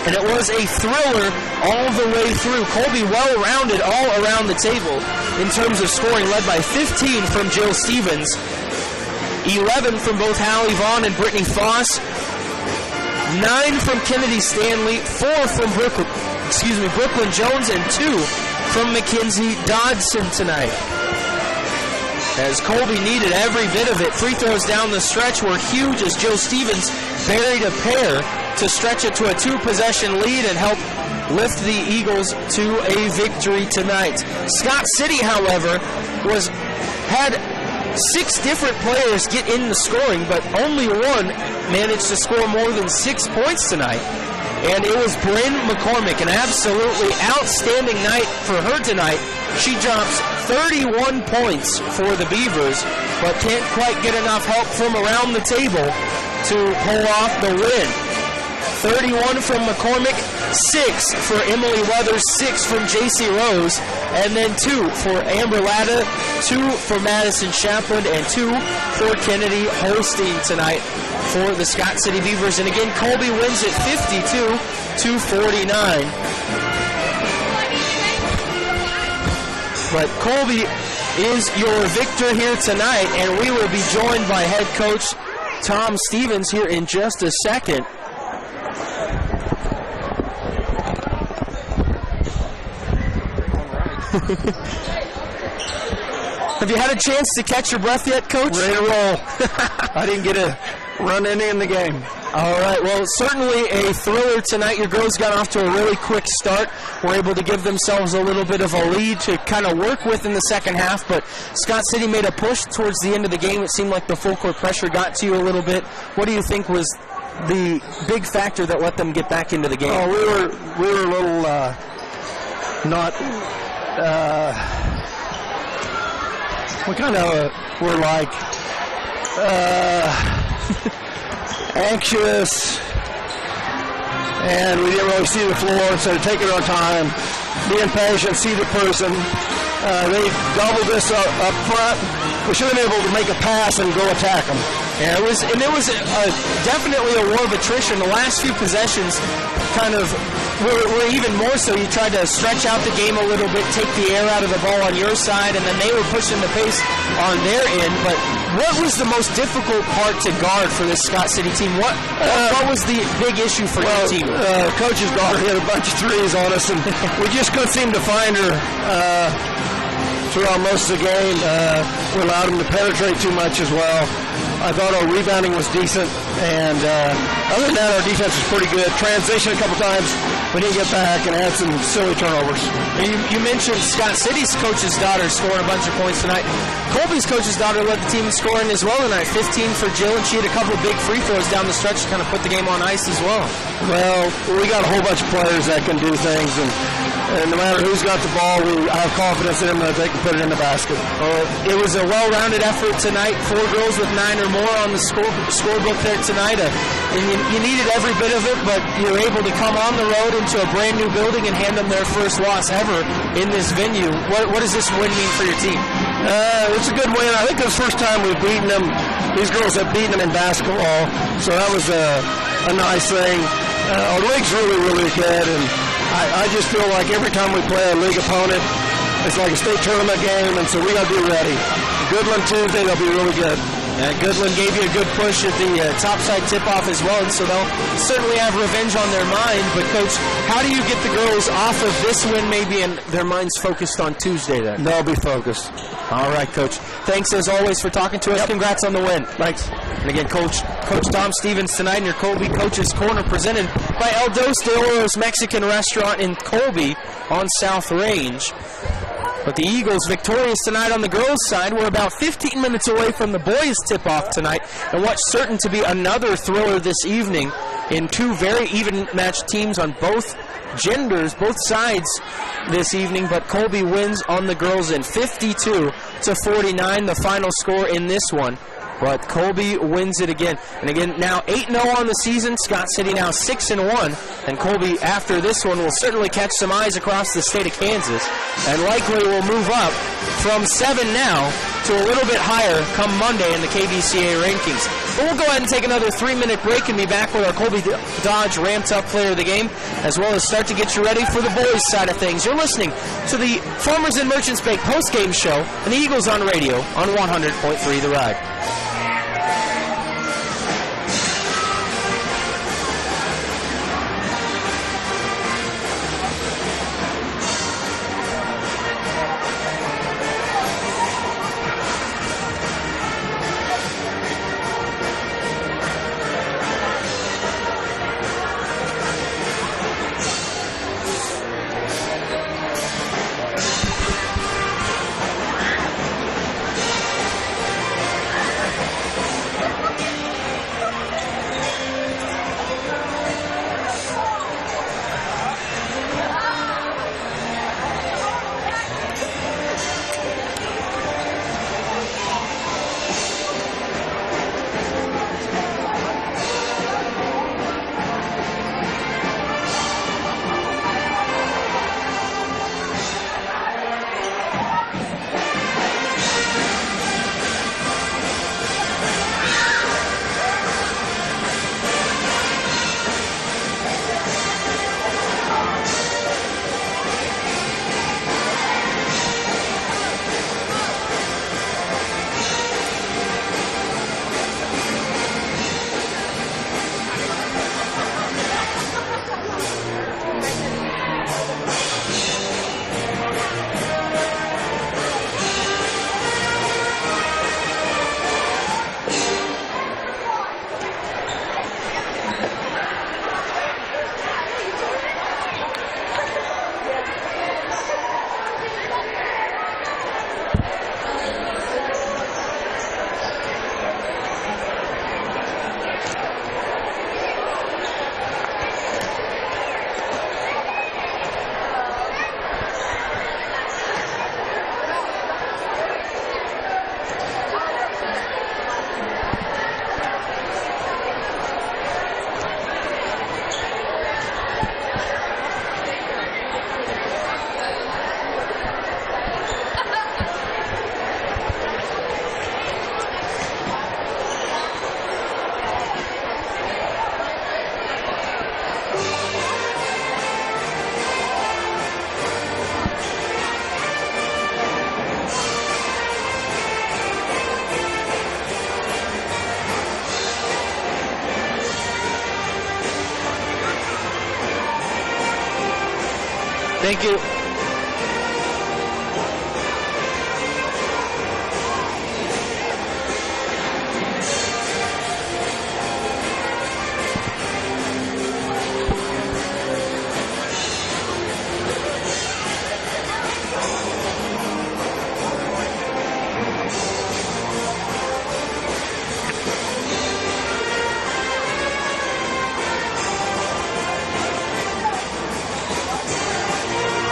and it was a thriller all the way through. Colby well-rounded all around the table in terms of scoring, led by 15 from Jill Stevens, 11 from both Hallie Vaughn and Brittany Foss, 9 from Kennedy Stanley, 4 from Brooklyn Jones, and 2 from Mackenzie Dodson tonight. As Colby needed every bit of it, free throws down the stretch were huge as Jill Stevens buried a pair to stretch it to a 2-possession lead and help lift the Eagles to a victory tonight. Scott City, however, had 6 different players get in the scoring, but only one managed to score more than 6 points tonight. And it was Bryn McCormick, an absolutely outstanding night for her tonight. She drops 31 points for the Beavers, but can't quite get enough help from around the table to pull off the win. 31 from McCormick, 6 for Emily Weathers, 6 from JC Rose, and then 2 for Amber Latta, 2 for Madison Shapland, and 2 for Kennedy Holstein tonight for the Scott City Beavers. And again, Colby wins it 52-49. But Colby is your victor here tonight, and we will be joined by head coach Tom Stevens here in just a second. Have you had a chance to catch your breath yet, Coach? Ready to roll. I didn't get to run any in the game. All right, well, certainly a thriller tonight. Your girls got off to a really quick start. Were able to give themselves a little bit of a lead to kind of work with in the second half, but Scott City made a push towards the end of the game. It seemed like the full court pressure got to you a little bit. What do you think was the big factor that let them get back into the game? Oh, we were a little not... we kind of were like anxious, and we didn't really see the floor, so taking our time, being patient, see the person. They doubled us up front. We should have been able to make a pass and go attack them. Yeah, it was definitely a war of attrition. The last few possessions kind of were even more so. You tried to stretch out the game a little bit, take the air out of the ball on your side, and then they were pushing the pace on their end. But what was the most difficult part to guard for this Scott City team? What was the big issue for your team? Coach's daughter hit a bunch of threes on us, and we just couldn't seem to find her throughout most of the game. We allowed them to penetrate too much as well. I thought our rebounding was decent, and other than that, our defense was pretty good. Transition a couple times, we didn't get back and had some silly turnovers. You mentioned Scott City's coach's daughter scoring a bunch of points tonight. Colby's coach's daughter led the team in scoring as well tonight, 15 for Jill, and she had a couple of big free throws down the stretch to kind of put the game on ice as well. Well, we got a whole bunch of players that can do things, and no matter who's got the ball, I have confidence in them that they can put it in the basket. It was a well-rounded effort tonight. 4 girls with 9 or more on the scorebook there tonight. And you needed every bit of it, but you were able to come on the road into a brand-new building and hand them their first loss ever in this venue. What does this win mean for your team? It's a good win. I think it's the first time we've beaten them. These girls have beaten them in basketball, so that was a nice thing. Our league's really, really good, and I just feel like every time we play a league opponent, it's like a state tournament game, and so we got to be ready. Goodland Tuesday, they'll be really good. Goodland gave you a good push at the topside tip-off as well, and so they'll certainly have revenge on their mind. But, Coach, how do you get the girls off of this win maybe and their minds focused on Tuesday then? They'll be focused. All right, Coach. Thanks, as always, for talking to us. Yep. Congrats on the win. Thanks. And again, Coach Tom Stevens tonight in your Colby Coach's Corner, presented by El Dos de Oro's Mexican Restaurant in Colby on South Range. But the Eagles victorious tonight on the girls' side. We're about 15 minutes away from the boys' tip-off tonight, and what's certain to be another thriller this evening in 2 very even-matched teams on both genders, both sides this evening. But Colby wins on the girls' end, 52-49, the final score in this one. But Colby wins it again. And again, now 8-0 on the season. Scott City now 6-1. And Colby, after this one, will certainly catch some eyes across the state of Kansas. And likely will move up from 7 now to a little bit higher come Monday in the KBCA rankings. But we'll go ahead and take another 3-minute break and be back with our Colby Dodge Ram Tough Player of the Game, as well as start to get you ready for the boys' side of things. You're listening to the Farmers and Merchants Bank post-game show and the Eagles on radio on 100.3 The Ride. Thank you.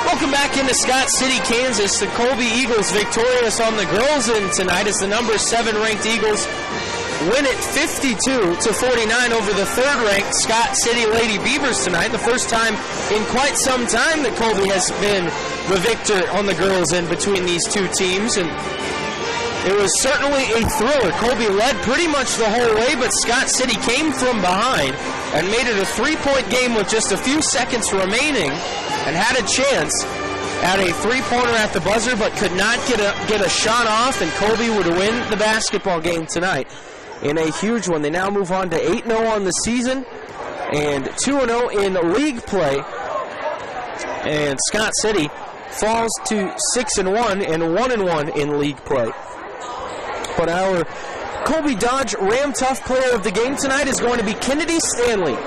Welcome back into Scott City, Kansas. The Colby Eagles victorious on the girls' end tonight as the number 7 ranked Eagles win it 52-49 over the 3rd ranked Scott City Lady Beavers tonight. The first time in quite some time that Colby has been the victor on the girls' end between these two teams, and it was certainly a thriller. Colby led pretty much the whole way, but Scott City came from behind and made it a 3-point game with just a few seconds remaining, and had a chance at a 3-pointer at the buzzer, but could not get a shot off, and Colby would win the basketball game tonight in a huge one. They now move on to 8-0 on the season and 2-0 in league play, and Scott City falls to 6-1 and 1-1 in league play. But our Colby Dodge Ram Tough Player of the Game tonight is going to be Kennedy Stanley.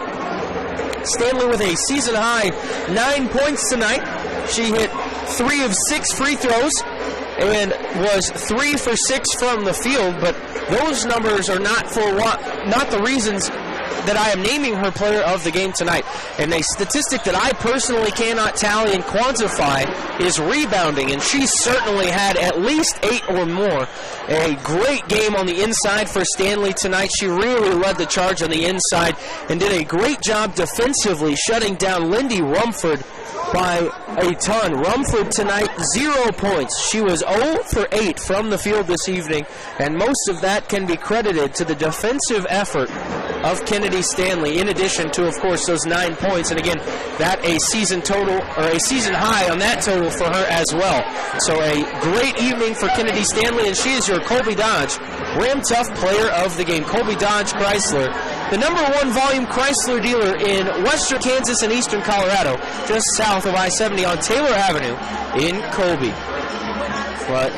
Stanley with a season-high 9 points tonight. She hit 3 of 6 free throws and was 3 for 6 from the field, but those numbers are not the reasons that I am naming her player of the game tonight. And a statistic that I personally cannot tally and quantify is rebounding, and she certainly had at least 8 or more. A great game on the inside for Stanley tonight. She really led the charge on the inside and did a great job defensively shutting down Lindy Rumford by a ton. Rumford tonight, 0 points. She was 0 for 8 from the field this evening, and most of that can be credited to the defensive effort of Kennedy Stanley, in addition to, of course, those 9 points. And again, that a season total, or a season high on that total for her as well. So a great evening for Kennedy Stanley, and she is your Colby Dodge Ram Tough Player of the Game. Colby Dodge Chrysler, the #1 volume Chrysler dealer in western Kansas and eastern Colorado, just south of I-70 on Taylor Avenue in Colby. But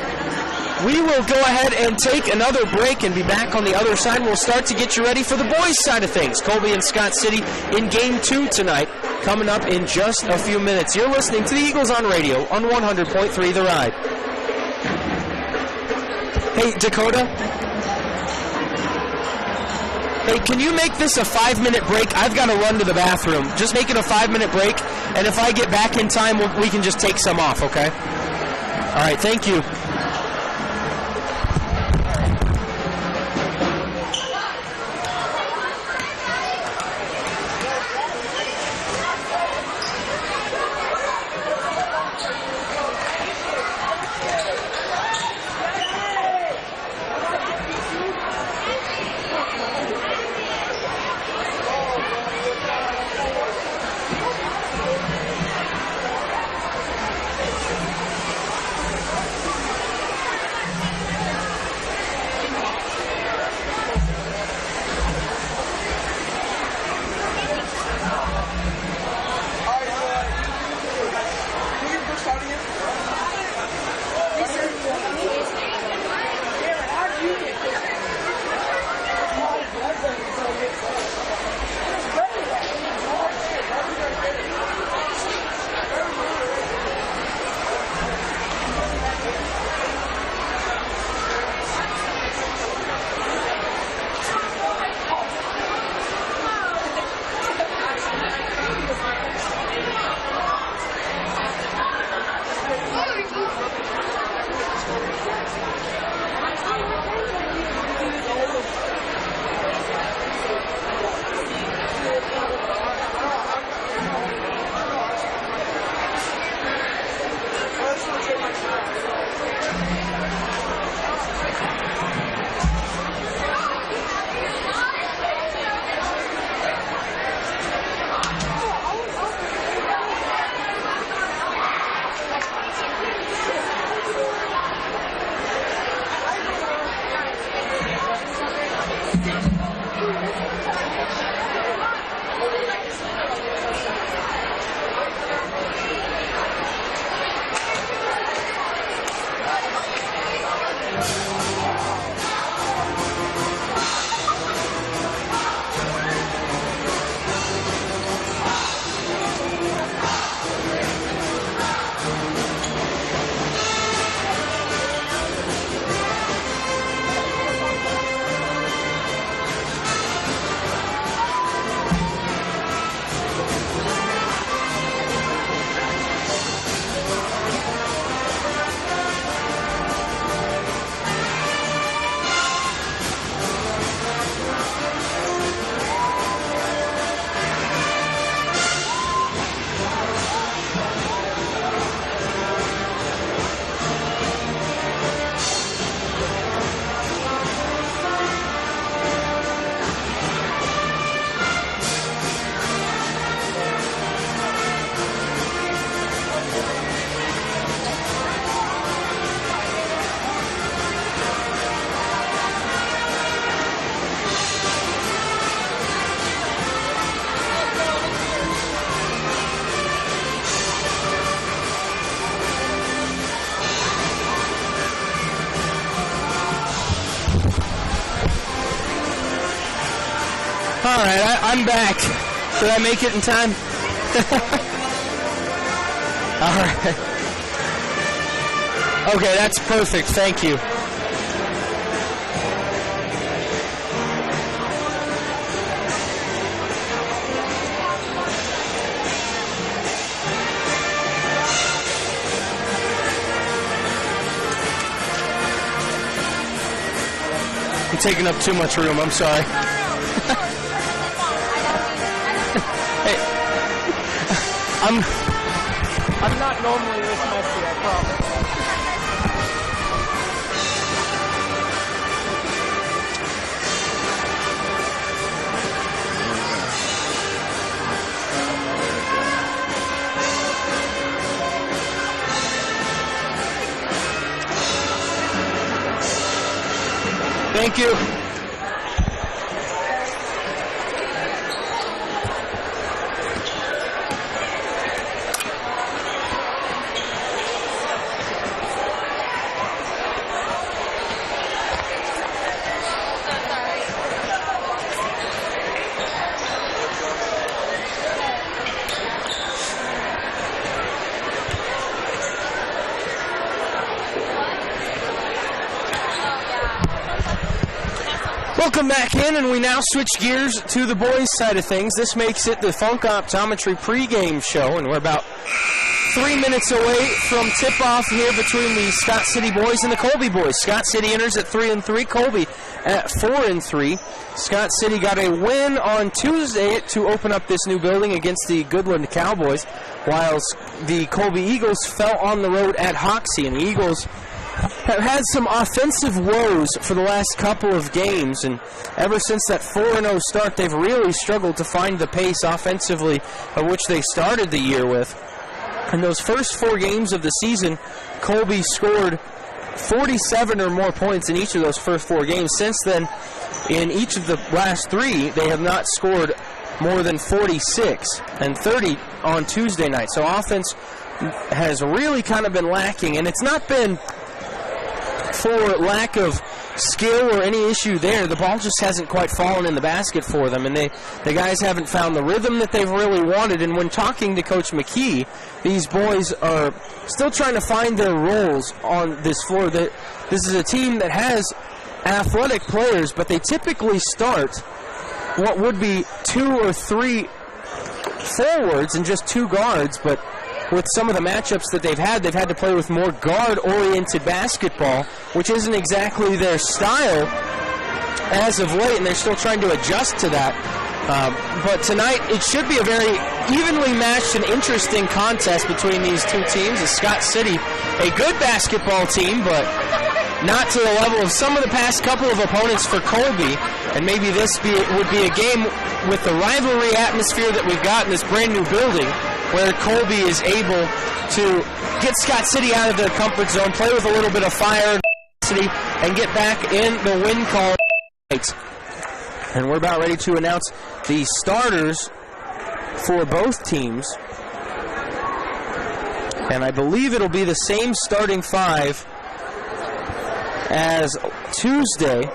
we will go ahead and take another break and be back on the other side. We'll start to get you ready for the boys' side of things. Colby and Scott City in Game 2 tonight, coming up in just a few minutes. You're listening to the Eagles on Radio on 100.3 The Ride. Hey, Dakota. Hey, can you make this a 5-minute break? I've got to run to the bathroom. Just make it a 5-minute break, and if I get back in time, we can just take some off, okay? All right, thank you. All right, I'm back. Did I make it in time? All right. Okay, that's perfect. Thank you. I'm taking up too much room. I'm sorry. Hey, normally this messy, I promise. Thank you. Welcome back in, and we now switch gears to the boys' side of things. This makes it the Funk Optometry pregame show, and we're about 3 minutes away from tip-off here between the Scott City boys and the Colby boys. Scott City enters at 3-3, Colby at 4-3. Scott City got a win on Tuesday to open up this new building against the Goodland Cowboys, while the Colby Eagles fell on the road at Hoxie, and the Eagles have had some offensive woes for the last couple of games, and ever since that 4-0 start, they've really struggled to find the pace offensively of which they started the year with. In those first 4 games of the season, Colby scored 47 or more points in each of those first 4 games. Since then, in each of the last 3, they have not scored more than 46 and 30 on Tuesday night. So offense has really kind of been lacking, and it's not been for lack of skill or any issue there. The ball just hasn't quite fallen in the basket for them, and the guys haven't found the rhythm that they've really wanted. And when talking to Coach McKee, these boys are still trying to find their roles on this floor. This is a team that has athletic players, but they typically start what would be 2 or 3 forwards and just 2 guards, but with some of the matchups that they've had to play with more guard-oriented basketball, which isn't exactly their style as of late, and they're still trying to adjust to that. But tonight, it should be a very evenly matched and interesting contest between these two teams. As Scott City, a good basketball team, but not to the level of some of the past couple of opponents for Colby, and maybe this would be a game with the rivalry atmosphere that we've got in this brand new building, where Colby is able to get Scott City out of their comfort zone, play with a little bit of fire and get back in the win call. And we're about ready to announce the starters for both teams. And I believe it'll be the same starting 5 as Tuesday.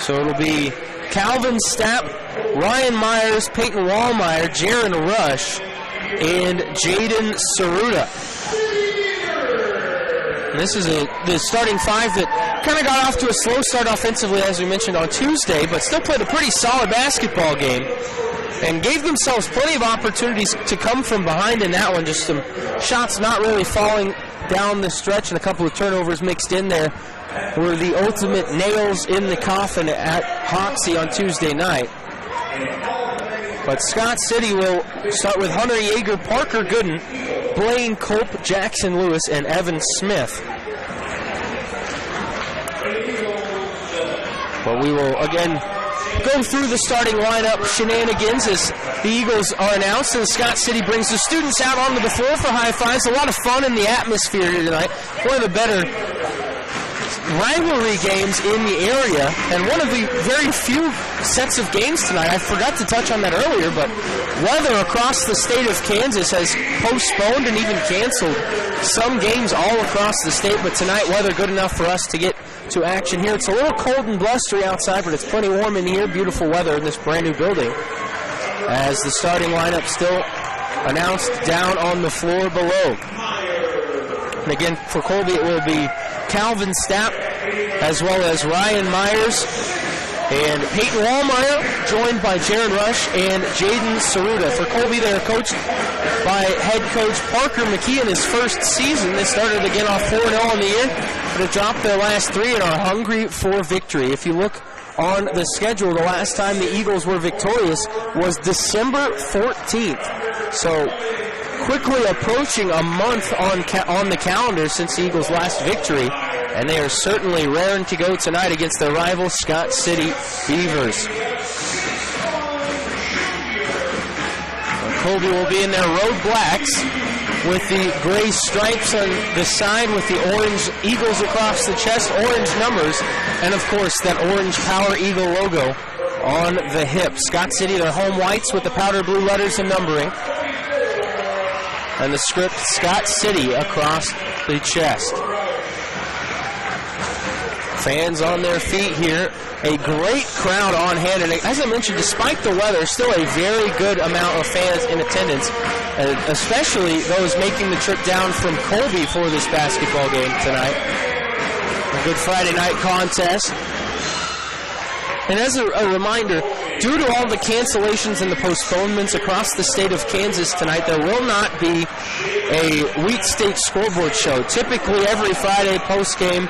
So it'll be Calvin Stapp, Ryan Myers, Peyton Wallmeyer, Jaron Rush, and Jaden Saruta. And this is the starting 5 that kind of got off to a slow start offensively, as we mentioned on Tuesday, but still played a pretty solid basketball game and gave themselves plenty of opportunities to come from behind in that one. Just some shots not really falling down the stretch and a couple of turnovers mixed in there were the ultimate nails in the coffin at Hoxie on Tuesday night. But Scott City will start with Hunter Yeager, Parker Gooden, Blaine Culp, Jackson Lewis, and Evan Smith. But we will again go through the starting lineup shenanigans as the Eagles are announced, and Scott City brings the students out onto the floor for high fives. A lot of fun in the atmosphere here tonight. One of the better rivalry games in the area, and one of the very few sets of games tonight. I forgot to touch on that earlier, but weather across the state of Kansas has postponed and even canceled some games all across the state, but tonight weather good enough for us to get to action here. It's a little cold and blustery outside, but it's plenty warm in here. Beautiful weather in this brand new building. As the starting lineup still announced down on the floor below. And again, for Colby, it will be Calvin Stapp, as well as Ryan Myers and Peyton Wallmeyer, joined by Jaron Rush and Jaden Saruta. For Colby, they are coached by head coach Parker McKee in his first season. They started again off 4-0 on the year, but have dropped their last 3 and are hungry for victory. If you look on the schedule. The last time the Eagles were victorious was December 14th. So quickly approaching a month on the calendar since the Eagles' last victory, and they are certainly raring to go tonight against their rival Scott City Beavers. Colby will be in their road blacks with the gray stripes on the side with the orange eagles across the chest, orange numbers, and of course that orange Power Eagle logo on the hip. Scott City, their home whites with the powder blue letters and numbering, and the script Scott City across the chest. Fans on their feet here. A great crowd on hand, and as I mentioned, despite the weather, still a very good amount of fans in attendance, especially those making the trip down from Colby for this basketball game tonight. A good Friday night contest. And as a reminder, due to all the cancellations and the postponements across the state of Kansas tonight, there will not be a Wheat State scoreboard show. Typically every Friday post-game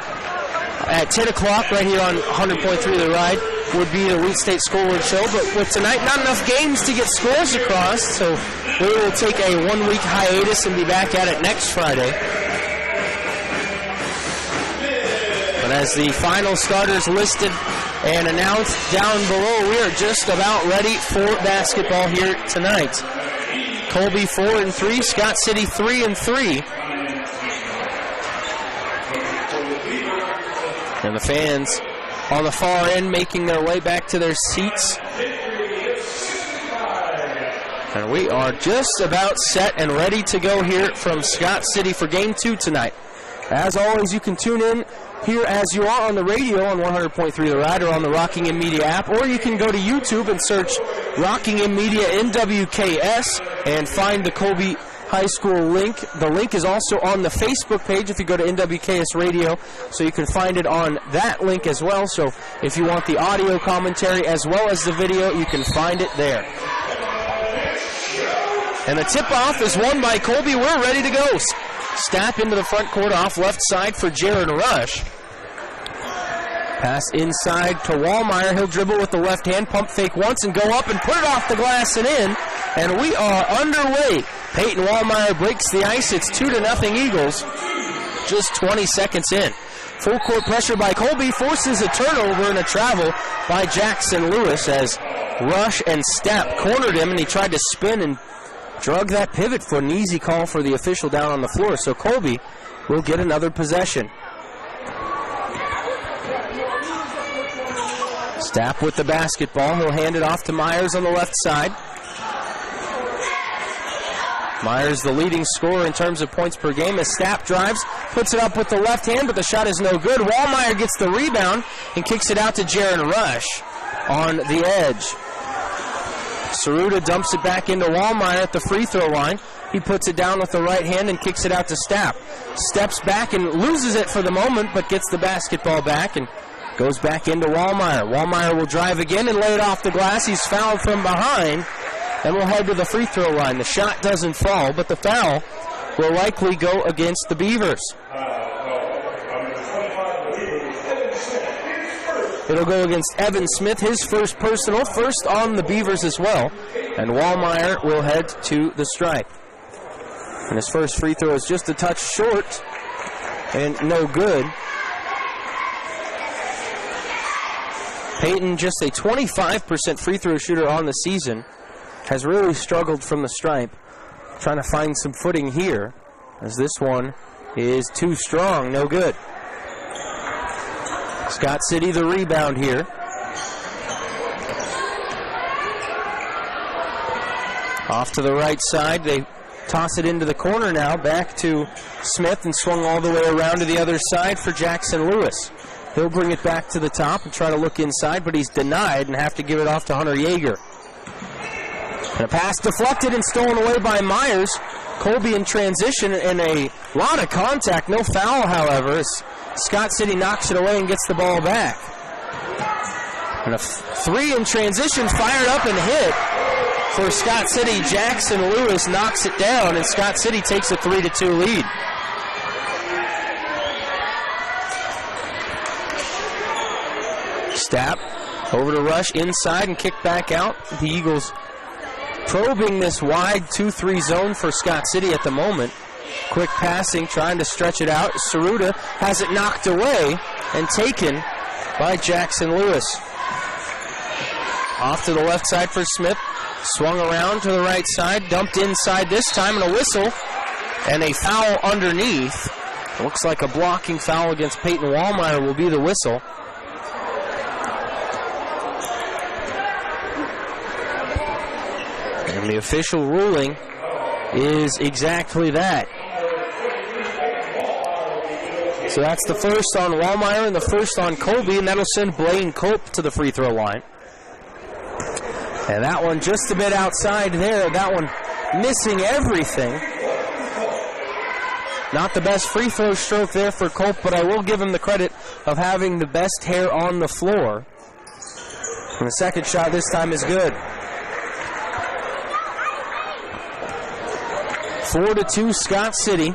at 10 o'clock right here on 100.3 The Ride would be the Wheat State scoreboard show, but with tonight not enough games to get scores across, so we will take a 1-week hiatus and be back at it next Friday. But as the final starters listed and announced down below, we are just about ready for basketball here tonight. Colby 4-3, Scott City 3-3. And the fans on the far end making their way back to their seats. And we are just about set and ready to go here from Scott City for Game 2 tonight. As always, you can tune in here as you are on the radio on 100.3 The Ride or on the Rockingham Media app, or you can go to YouTube and search Rockingham Media NWKS and find the Colby High School link. The link is also on the Facebook page if you go to NWKS Radio, so you can find it on that link as well. So if you want the audio commentary as well as the video, you can find it there. And the tip-off is won by Colby. We're ready to go. Snap into the front court off left side for Jaron Rush. Pass inside to Wallmeyer. He'll dribble with the left hand, pump fake once, and go up and put it off the glass and in. And we are underway. Peyton Wallmeyer breaks the ice. It's 2-0 Eagles. Just 20 seconds in. Full court pressure by Colby forces a turnover and a travel by Jackson Lewis as Rush and Stapp cornered him, and he tried to spin and drug that pivot foot. An easy call for the official down on the floor. So Colby will get another possession. Stapp with the basketball. He'll hand it off to Myers on the left side. Myers the leading scorer in terms of points per game as Stapp drives, puts it up with the left hand, but the shot is no good. Wallmeyer gets the rebound and kicks it out to Jaron Rush on the edge. Saruta dumps it back into Wallmeyer at the free throw line. He puts it down with the right hand and kicks it out to Stapp. Steps back and loses it for the moment, but gets the basketball back and goes back into Wallmeyer. Wallmeyer will drive again and lay it off the glass. He's fouled from behind and will head to the free throw line. The shot doesn't fall, but the foul will likely go against the Beavers. It'll go against Evan Smith, his first personal, first on the Beavers as well. And Wallmeyer will head to the stripe. And his first free throw is just a touch short and no good. Peyton, just a 25% free throw shooter on the season, has really struggled from the stripe. Trying to find some footing here, as this one is too strong, no good. Scott City the rebound here. Off to the right side, they toss it into the corner now, back to Smith, and swung all the way around to the other side for Jackson Lewis. He'll bring it back to the top and try to look inside, but he's denied and have to give it off to Hunter Yeager. And a pass deflected and stolen away by Myers. Colby in transition and a lot of contact. No foul, however, as Scott City knocks it away and gets the ball back. And a three in transition, fired up and hit for Scott City. Jackson Lewis knocks it down, and Scott City takes a 3-2 lead. Stapp Over to Rush inside and kick back out. The Eagles probing this wide 2-3 zone for Scott City at the moment. Quick passing, trying to stretch it out. Saruta has it knocked away and taken by Jackson Lewis. Off to the left side for Smith. Swung around to the right side. Dumped inside this time, and a whistle. And a foul underneath. Looks like a blocking foul against Peyton Wallmeyer will be the whistle. And the official ruling is exactly that. So that's the first on Wallmeyer and the first on Colby, and that'll send Blaine Culp to the free throw line. And that one just a bit outside there. That one missing everything. Not the best free throw stroke there for Culp, but I will give him the credit of having the best hair on the floor. And the second shot this time is good. 4-2 Scott City.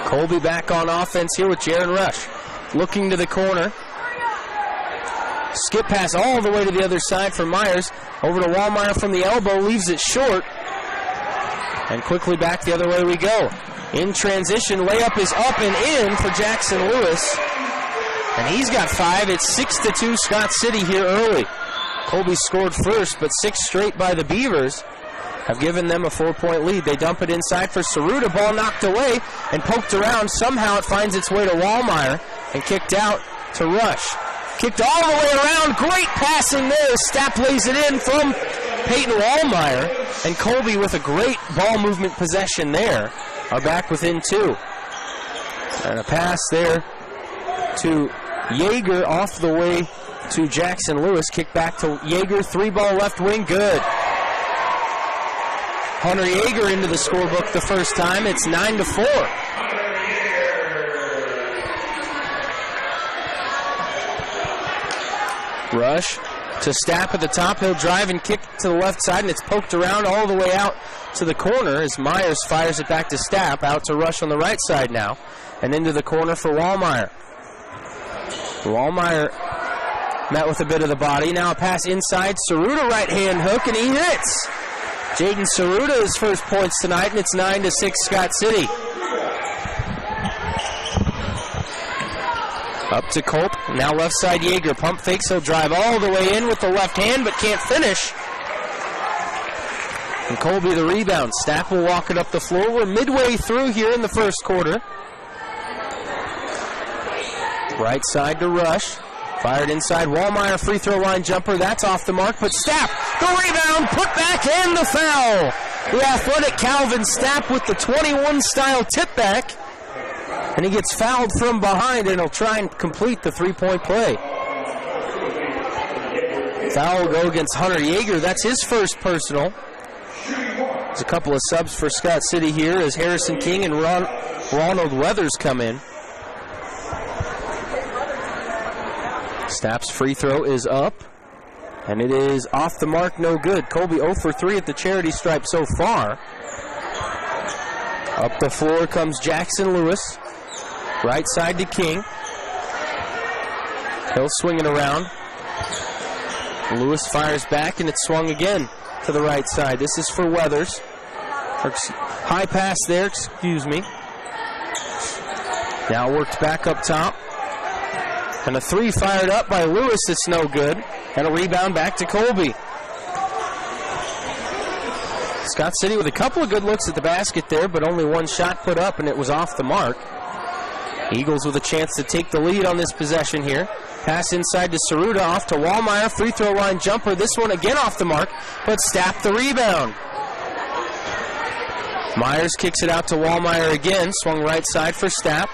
Colby back on offense here with Jaron Rush. Looking to the corner. Skip pass all the way to the other side for Myers. Over to Wallmeyer from the elbow. Leaves it short. And quickly back the other way we go. In transition, layup is up and in for Jackson Lewis. And he's got 5. It's 6-2 Scott City here early. Colby scored first, but 6 straight by the Beavers have given them a 4-point lead. They dump it inside for Saruta. Ball knocked away and poked around. Somehow it finds its way to Wallmeyer and kicked out to Rush. Kicked all the way around. Great passing there. Stapp lays it in from Peyton Wallmeyer. And Colby with a great ball movement possession there are back within 2. And a pass there to Yeager off the way to Jackson Lewis. Kick back to Yeager. 3-ball left wing. Good. Hunter Yeager into the scorebook the first time. It's 9-4. Rush to Stapp at the top. He'll drive and kick to the left side, and it's poked around all the way out to the corner as Myers fires it back to Stapp. Out to Rush on the right side now, and into the corner for Wallmeyer. Wallmeyer met with a bit of the body. Now a pass inside. Saruta right-hand hook, and he hits. Jaden Saruta his first points tonight, and it's 9-6 Scott City. Up to Culp, now left side Yeager. Pump fakes, he'll drive all the way in with the left hand, but can't finish. And Colby the rebound. Stapp will walk it up the floor. We're midway through here in the first quarter. Right side to Rush. Fired inside. Wallmeyer free throw line jumper. That's off the mark, but Stapp, the rebound, put back, and the foul. The athletic Calvin Stapp with the 21 style tip back. And he gets fouled from behind, and he'll try and complete the 3-point play. Foul will go against Hunter Yeager. That's his first personal. There's a couple of subs for Scott City here as Harrison King and Ronald Weathers come in. Stapp's free throw is up, and it is off the mark, no good. Colby 0 for 3 at the charity stripe so far. Up the floor comes Jackson Lewis. Right side to King. He'll swing it around. Lewis fires back, and it's swung again to the right side. This is for Weathers. High pass there, excuse me. Now worked back up top. And a 3 fired up by Lewis that's no good. And a rebound back to Colby. Scott City with a couple of good looks at the basket there, but only one shot put up, and it was off the mark. Eagles with a chance to take the lead on this possession here. Pass inside to Saruta, off to Wallmeyer. Free throw line jumper. This one again off the mark, but Stapp the rebound. Myers kicks it out to Wallmeyer again. Swung right side for Stapp.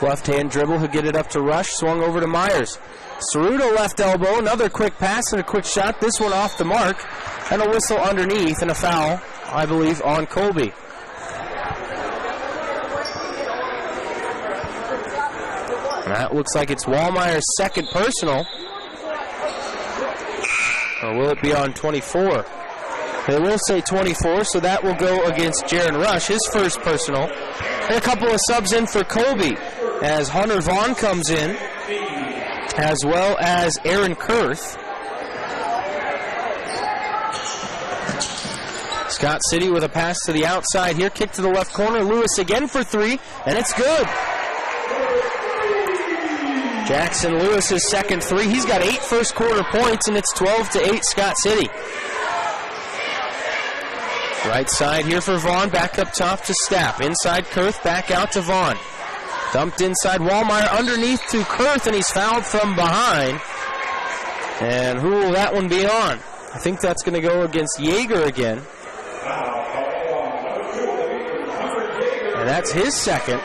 Left hand dribble. He'll get it up to Rush. Swung over to Myers. Saruta left elbow. Another quick pass and a quick shot. This one off the mark. And a whistle underneath and a foul, I believe, on Colby. And that looks like it's Wallmeyer's second personal. Or will it be on 24? They will say 24, so that will go against Jaron Rush, his first personal. And a couple of subs in for Colby as Hunter Vaughn comes in. as well as Aaron Kurth. Scott City with a pass to the outside here. Kick to the left corner. Lewis again for three, and it's good. Jackson Lewis's second three. He's got 8 first quarter points, and it's 12-8 Scott City. Right side here for Vaughn. Back up top to Stapp. Inside Kurth. Back out to Vaughn. Dumped inside Wallmeyer. Underneath to Kurth, and he's fouled from behind. And who will that one be on? I think that's going to go against Yeager again. And that's his second.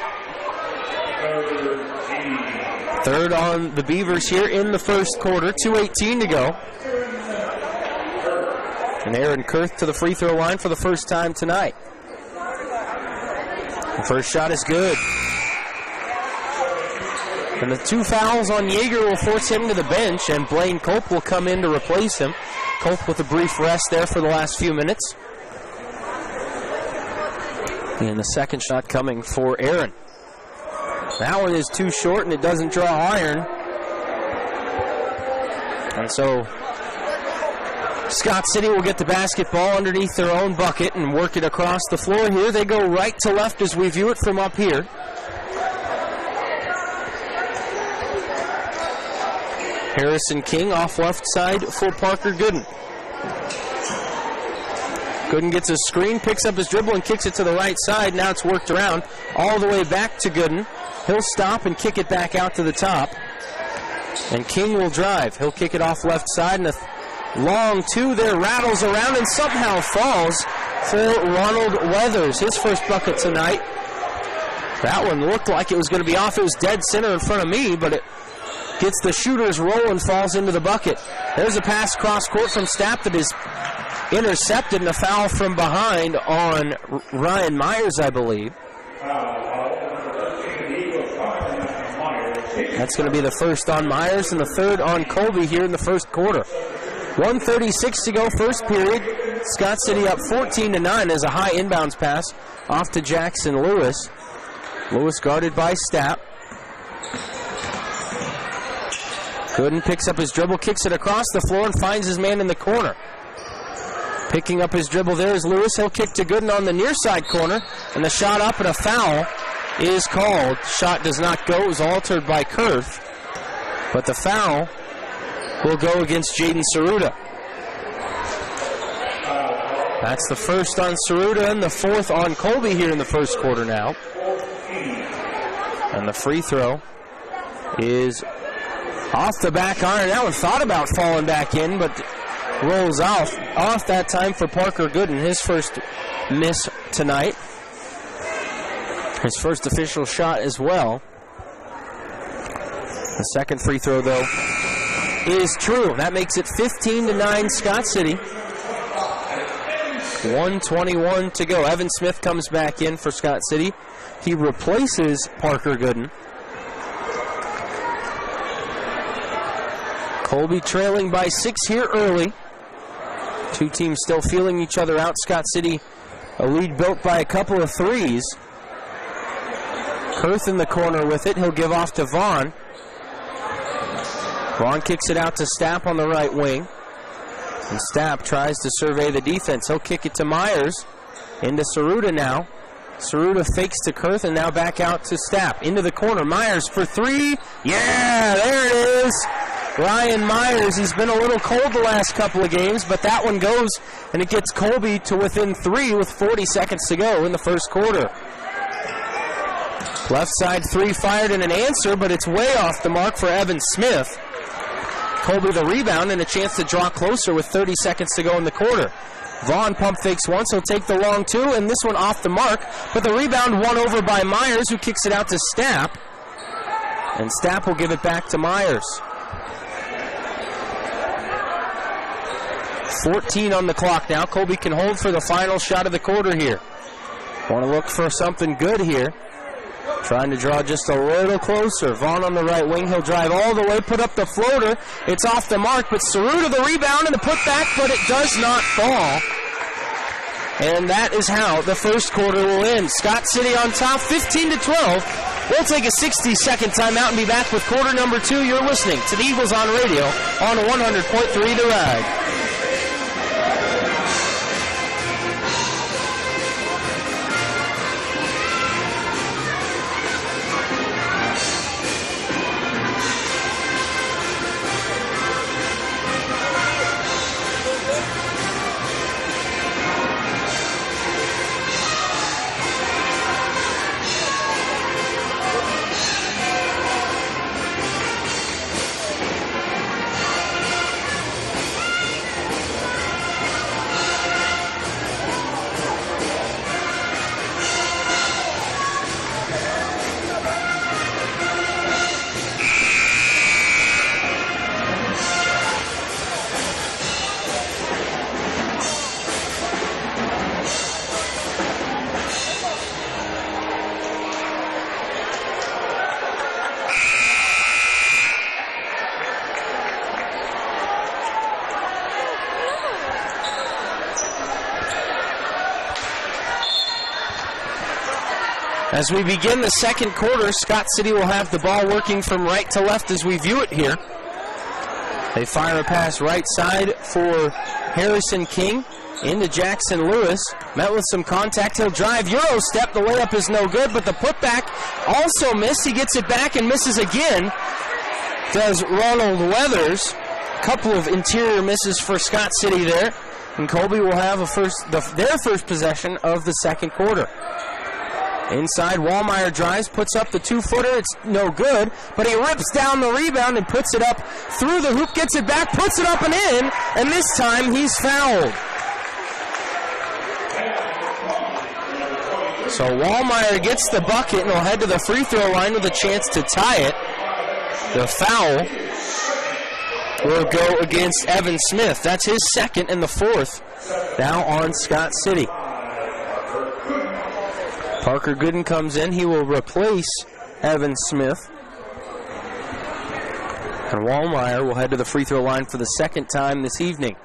Third on the Beavers here in the first quarter. 2:18 to go. And Aaron Kurth to the free throw line for the first time tonight. The first shot is good. And the 2 fouls on Yeager will force him to the bench, and Blaine Culp will come in to replace him. Culp with a brief rest there for the last few minutes. And the second shot coming for Aaron. That one is too short, and it doesn't draw iron. And so Scott City will get the basketball underneath their own bucket and work it across the floor here. They go right to left as we view it from up here. Harrison King off left side for Parker Gooden. Gooden gets a screen, picks up his dribble, and kicks it to the right side. Now it's worked around all the way back to Gooden. He'll stop and kick it back out to the top. And King will drive. He'll kick it off left side, and a long two there rattles around and somehow falls for Ronald Weathers. His first bucket tonight. That one looked like it was going to be off. It was dead center in front of me, but it gets the shooter's roll and falls into the bucket. There's a pass cross court from Stapp that is intercepted, and a foul from behind on Ryan Myers, I believe. That's going to be the first on Myers and the third on Colby here in the first quarter. 1:36 to go, first period. Scott City up 14-9 as a high inbounds pass off to Jackson Lewis. Lewis guarded by Stapp. Gooden picks up his dribble, kicks it across the floor, and finds his man in the corner. Picking up his dribble there is Lewis. He'll kick to Gooden on the near side corner, and the shot up, and a foul is called. Shot does not go. It was altered by Kurth, but the foul will go against Jaden Saruta. That's the first on Saruta and the fourth on Colby here in the first quarter now. And the free throw is off the back iron. That one thought about falling back in, but rolls off that time for Parker Gooden. His first miss tonight. His first official shot as well. The second free throw, though, is true. That makes it 15-9 Scott City. 1:21 to go. Evan Smith comes back in for Scott City. He replaces Parker Gooden. Colby trailing by 6 here early. Two teams still feeling each other out. Scott City, a lead built by a couple of threes. Kurth in the corner with it. He'll give off to Vaughn. Vaughn kicks it out to Stapp on the right wing. And Stapp tries to survey the defense. He'll kick it to Myers. Into Saruta now. Saruta fakes to Kurth and now back out to Stapp. Into the corner. Myers for three. Yeah, there it is. Ryan Myers, he's been a little cold the last couple of games, but that one goes and it gets Colby to within 3 with 40 seconds to go in the first quarter. Left side three fired and an answer, but it's way off the mark for Evan Smith. Colby the rebound and a chance to draw closer with 30 seconds to go in the quarter. Vaughn pump fakes once, he'll take the long two, and this one off the mark, but the rebound won over by Myers, who kicks it out to Stapp. And Stapp will give it back to Myers. 14 on the clock now. Colby can hold for the final shot of the quarter here. Want to look for something good here. Trying to draw just a little closer. Vaughn on the right wing. He'll drive all the way, put up the floater. It's off the mark, but Saruta the rebound and the putback, but it does not fall. And that is how the first quarter will end. Scott City on top, 15-12. We'll take a 60-second timeout and be back with quarter number 2. You're listening to the Eagles on radio on 100.3 The Ride. As we begin the second quarter, Scott City will have the ball working from right to left as we view it here. They fire a pass right side for Harrison King into Jackson Lewis. Met with some contact. He'll drive Euro step. The layup is no good, but the putback also missed. He gets it back and misses again. Does Ronald Weathers. A couple of interior misses for Scott City there. And Colby will have their first possession of the second quarter. Inside, Wallmeyer drives, puts up the two-footer. It's no good, but he rips down the rebound and puts it up through the hoop, gets it back, puts it up and in, and this time he's fouled. So Wallmeyer gets the bucket and will head to the free throw line with a chance to tie it. The foul will go against Evan Smith. That's his second and the fourth now on Scott City. Parker Gooden comes in. He will replace Evan Smith. And Wallmeyer will head to the free throw line for the second time this evening.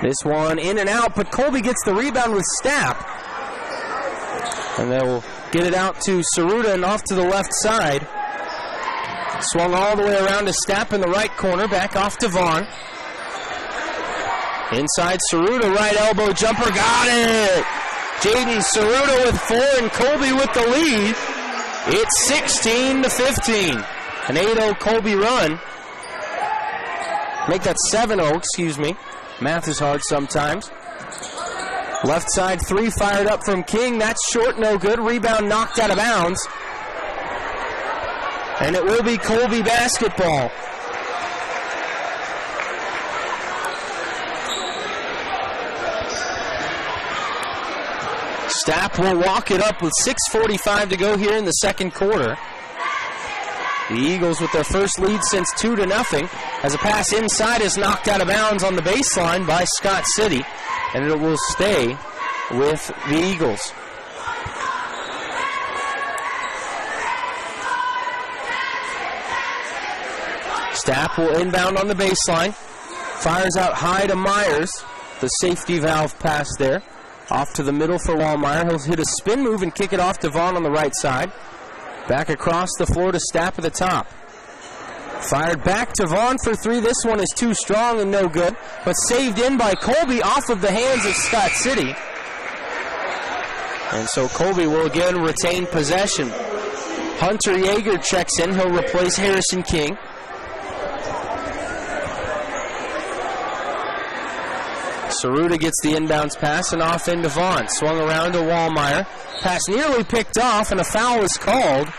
This one in and out, but Colby gets the rebound with Stapp. And they'll get it out to Saruta and off to the left side. Swung all the way around to Stapp in the right corner, back off to Vaughn. Inside Saruta, right elbow jumper, got it! Jaden Saruta with 4 and Colby with the lead. It's 16-15. An 8-0 Colby run. Make that 7-0, excuse me. Math is hard sometimes. Left side 3 fired up from King. That's short, no good. Rebound knocked out of bounds. And it will be Colby basketball. Stapp will walk it up with 6:45 to go here in the second quarter. The Eagles with their first lead since 2-0 as a pass inside is knocked out of bounds on the baseline by Scott City, and it will stay with the Eagles. Stapp will inbound on the baseline. Fires out high to Myers. The safety valve pass there. Off to the middle for Wallmeyer. He'll hit a spin move and kick it off to Vaughn on the right side. Back across the floor to Stapp at the top. Fired back to Vaughn for 3. This one is too strong and no good, but saved in by Colby off of the hands of Scott City. And so Colby will again retain possession. Hunter Yeager checks in. He'll replace Harrison King. Saruta gets the inbounds pass and off into Vaughn. Swung around to Wallmeyer. Pass nearly picked off, and a foul is called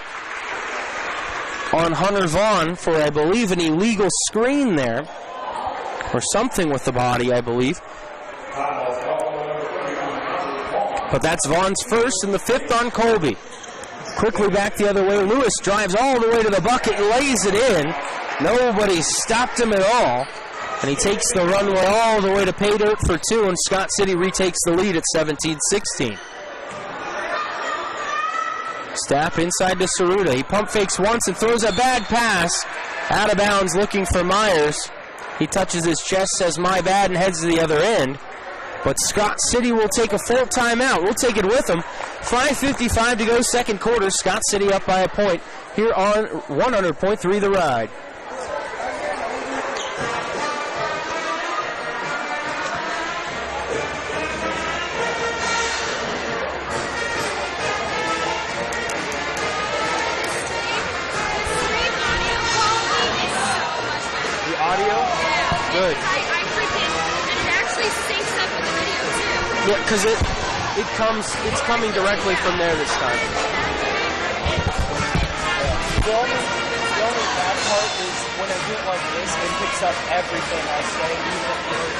on Hunter Vaughn for, I believe, an illegal screen there. Or something with the body, I believe. But that's Vaughn's first and the 5th on Colby. Quickly back the other way. Lewis drives all the way to the bucket and lays it in. Nobody stopped him at all. And he takes the runway all the way to pay dirt for 2, and Scott City retakes the lead at 17-16. Stapp inside to Saruta. He pump fakes once and throws a bad pass. Out of bounds looking for Myers. He touches his chest, says my bad, and heads to the other end. But Scott City will take a full timeout. We'll take it with them. 5:55 to go, second quarter. Scott City up by a point here on 100.3 The Ride. The audio? Good. I freaking, and it actually syncs up with the video too. Yeah, because it's coming directly from there this time. The only bad part is when I do it like this, it picks up everything I say, even if you're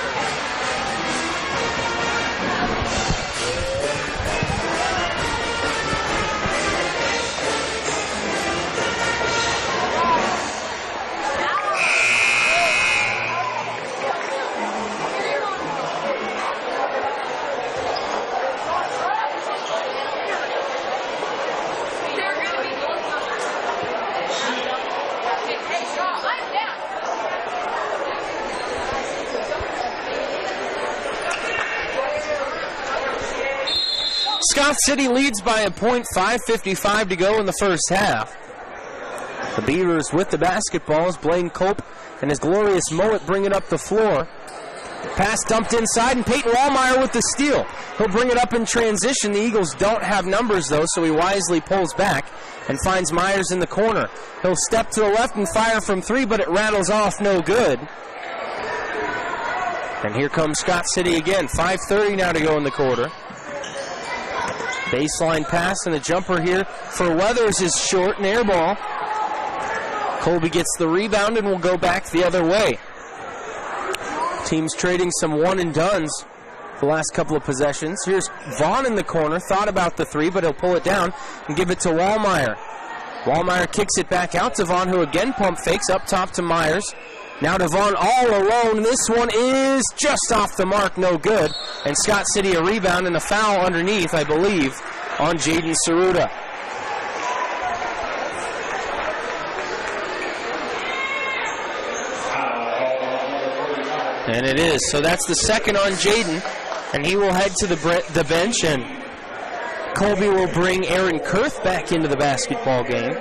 Scott City leads by a point, 5:55 to go in the first half. The Beavers with the basketball as Blaine Culp and his glorious mullet bring it up the floor. Pass dumped inside, and Peyton Wallmeyer with the steal. He'll bring it up in transition. The Eagles don't have numbers, though, so he wisely pulls back and finds Myers in the corner. He'll step to the left and fire from three, but it rattles off, no good. And here comes Scott City again. 5:30 now to go in the quarter. Baseline pass and a jumper here for Weathers is short and air ball. Colby gets the rebound and will go back the other way. Teams trading some one and dones the last couple of possessions. Here's Vaughn in the corner, thought about the three, but he'll pull it down and give it to Wallmeyer. Wallmeyer kicks it back out to Vaughn, who again pump fakes up top to Myers. Now to Vaughn all alone. This one is just off the mark, no good. And Scott City a rebound and a foul underneath, I believe, on Jaden Saruta. And it is. So that's the second on Jaden, and he will head to the bench, and Colby will bring Aaron Kurth back into the basketball game.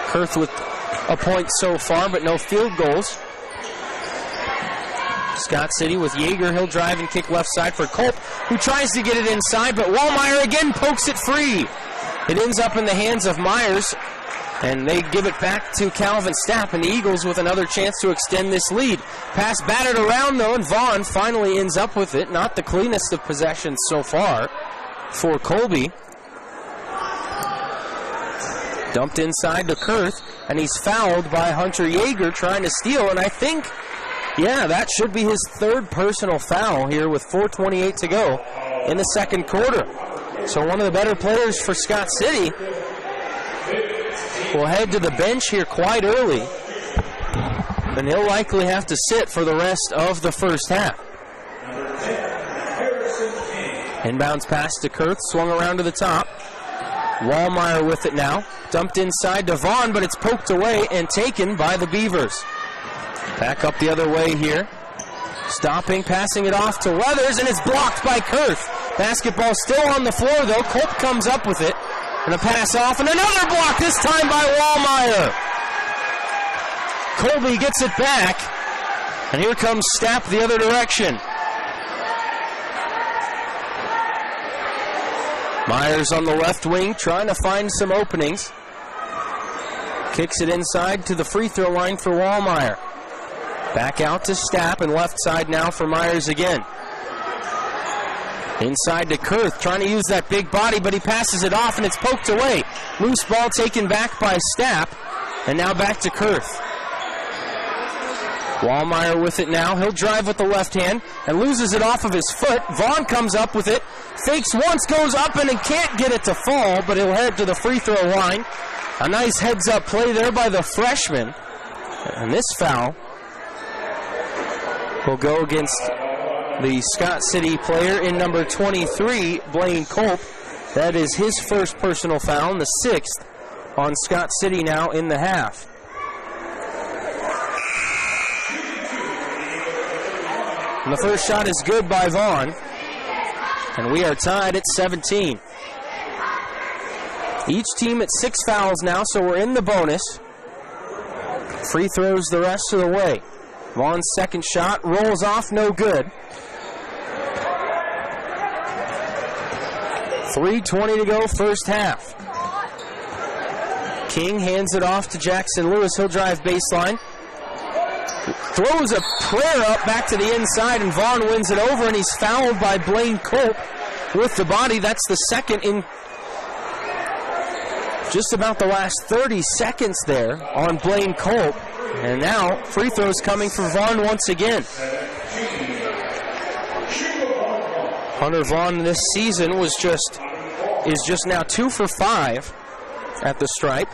Kurth with a point so far, but no field goals. Scott City with Yeager. He'll drive and kick left side for Culp, who tries to get it inside, but Wallmeyer again pokes it free. It ends up in the hands of Myers, and they give it back to Calvin Stapp, and the Eagles with another chance to extend this lead. Pass batted around, though, and Vaughn finally ends up with it. Not the cleanest of possessions so far for Colby. Dumped inside to Kurth, and he's fouled by Hunter Yeager trying to steal, and I think, yeah, that should be his third personal foul here with 4:28 to go in the second quarter. So one of the better players for Scott City will head to the bench here quite early, and he'll likely have to sit for the rest of the first half. Inbounds pass to Kurth, swung around to the top. Wallmeyer with it now. Dumped inside to Vaughn, but it's poked away and taken by the Beavers. Back up the other way here. Stopping, passing it off to Weathers, and it's blocked by Kurth. Basketball still on the floor, though. Culp comes up with it. And a pass off, and another block, this time by Wallmeyer. Colby gets it back, and here comes Stapp the other direction. Myers on the left wing, trying to find some openings. Kicks it inside to the free throw line for Wallmeyer. Back out to Stapp, and left side now for Myers again. Inside to Kurth, trying to use that big body, but he passes it off, and it's poked away. Loose ball taken back by Stapp, and now back to Kurth. Wallmeyer with it now. He'll drive with the left hand and loses it off of his foot. Vaughn comes up with it, fakes once, goes up, and he can't get it to fall, but he'll head to the free throw line. A nice heads-up play there by the freshman. And this foul will go against the Scott City player in number 23, Blaine Culp. That is his first personal foul, and the sixth on Scott City now in the half. And the first shot is good by Vaughn. And we are tied at 17. Each team at 6 fouls now, so we're in the bonus. Free throws the rest of the way. Vaughn's second shot rolls off, no good. 3:20 to go, first half. King hands it off to Jackson Lewis. He'll drive baseline. Throws a prayer up back to the inside, and Vaughn wins it over, and he's fouled by Blaine Culp with the body. That's the second in just about the last 30 seconds there on Blaine Culp. And now free throws coming for Vaughn once again. Hunter Vaughn this season is just now 2 for 5 at the stripe.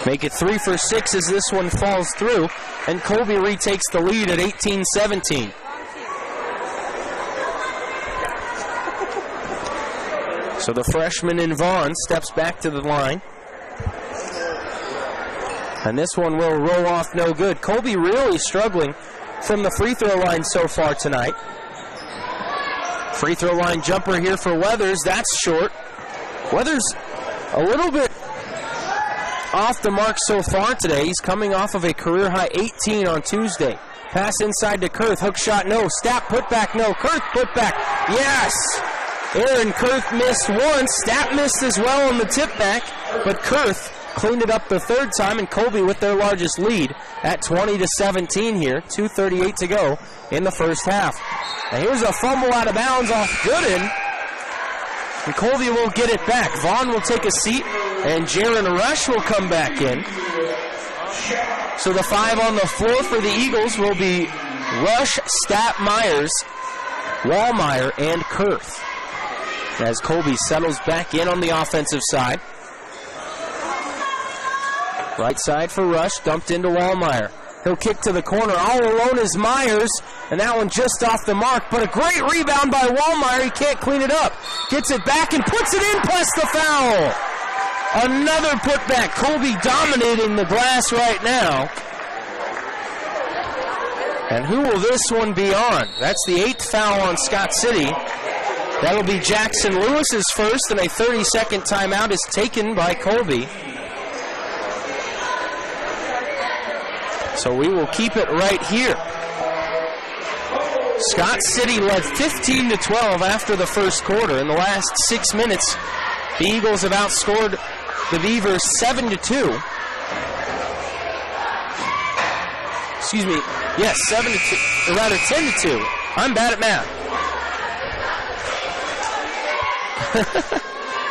Make it 3 for 6 as this one falls through, and Colby retakes the lead at 18-17. So the freshman in Vaughn steps back to the line. And this one will roll off no good. Colby really struggling from the free throw line so far tonight. Free throw line jumper here for Weathers. That's short. Weathers a little bit off the mark so far today. He's coming off of a career high 18 on Tuesday. Pass inside to Kurth. Hook shot, no. Stapp, put back, no. Kurth, put back. Yes! Aaron Kurth missed once. Stapp missed as well on the tip back. But Kurth cleaned it up the third time, and Colby with their largest lead at 20-17 here. 2:38 to go in the first half. Now here's a fumble out of bounds off Gooden. And Colby will get it back. Vaughn will take a seat, and Jaron Rush will come back in. So the 5 on the floor for the Eagles will be Rush, Stapp, Myers, Wallmeyer, and Kurth. As Colby settles back in on the offensive side. Right side for Rush, dumped into Wallmeyer. He'll kick to the corner. All alone is Myers, and that one just off the mark. But a great rebound by Wallmeyer. He can't clean it up. Gets it back and puts it in past the foul. Another putback. Colby dominating the glass right now. And who will this one be on? That's the 8th foul on Scott City. That'll be Jackson Lewis's first, and a 30-second timeout is taken by Colby. So we will keep it right here. Scott City led 15-12 after the first quarter. In the last 6 minutes, the Eagles have outscored the Beavers 7-2. Excuse me. Yes, 7-2, or rather 10-2. I'm bad at math.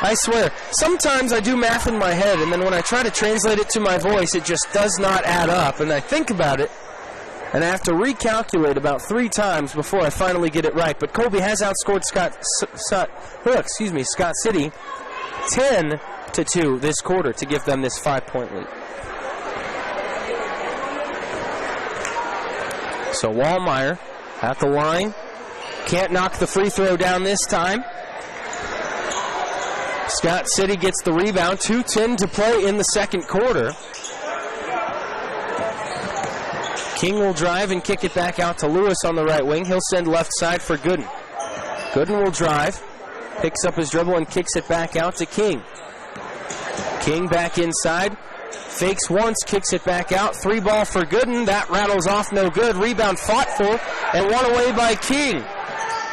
I swear, sometimes I do math in my head, and then when I try to translate it to my voice, it just does not add up. And I think about it, and I have to recalculate about 3 times before I finally get it right. But Colby has outscored Scott City 10-2 this quarter to give them this 5-point lead. So Wallmeyer at the line. Can't knock the free throw down this time. Scott City gets the rebound. 2:10 to play in the second quarter. King will drive and kick it back out to Lewis on the right wing. He'll send left side for Gooden. Gooden will drive, picks up his dribble and kicks it back out to King. King back inside, fakes once, kicks it back out. 3-ball for Gooden. That rattles off, no good. Rebound fought for and won away by King.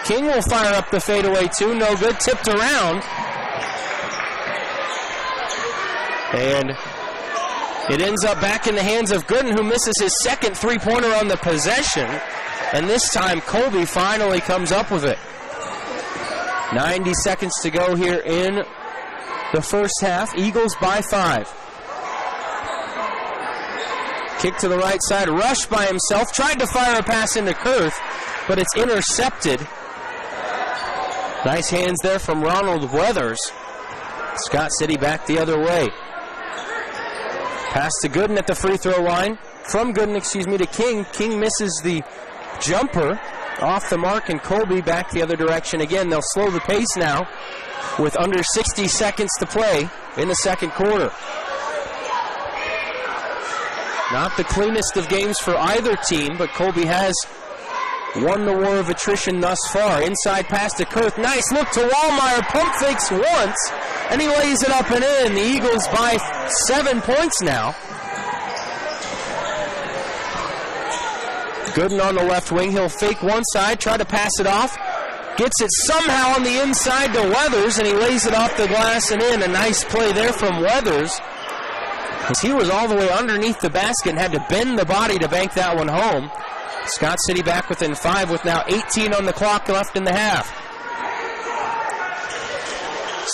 King will fire up the fadeaway too, no good. Tipped around. And it ends up back in the hands of Gooden, who misses his second 3-pointer on the possession. And this time, Colby finally comes up with it. 90 seconds to go here in the first half. Eagles by 5. Kick to the right side. Rush by himself. Tried to fire a pass into Kurth, but it's intercepted. Nice hands there from Ronald Weathers. Scott City back the other way. Pass to Gooden at the free throw line. From Gooden, to King. King misses the jumper off the mark, and Colby back the other direction again. They'll slow the pace now with under 60 seconds to play in the second quarter. Not the cleanest of games for either team, but Colby has won the war of attrition thus far. Inside pass to Kurth. Nice look to Wallmeyer. Pump fakes once, and he lays it up and in. The Eagles by 7 points now. Gooden on the left wing. He'll fake one side, try to pass it off. Gets it somehow on the inside to Weathers, and he lays it off the glass and in. A nice play there from Weathers, because he was all the way underneath the basket and had to bend the body to bank that one home. Scott City back within 5 with now 18 on the clock left in the half.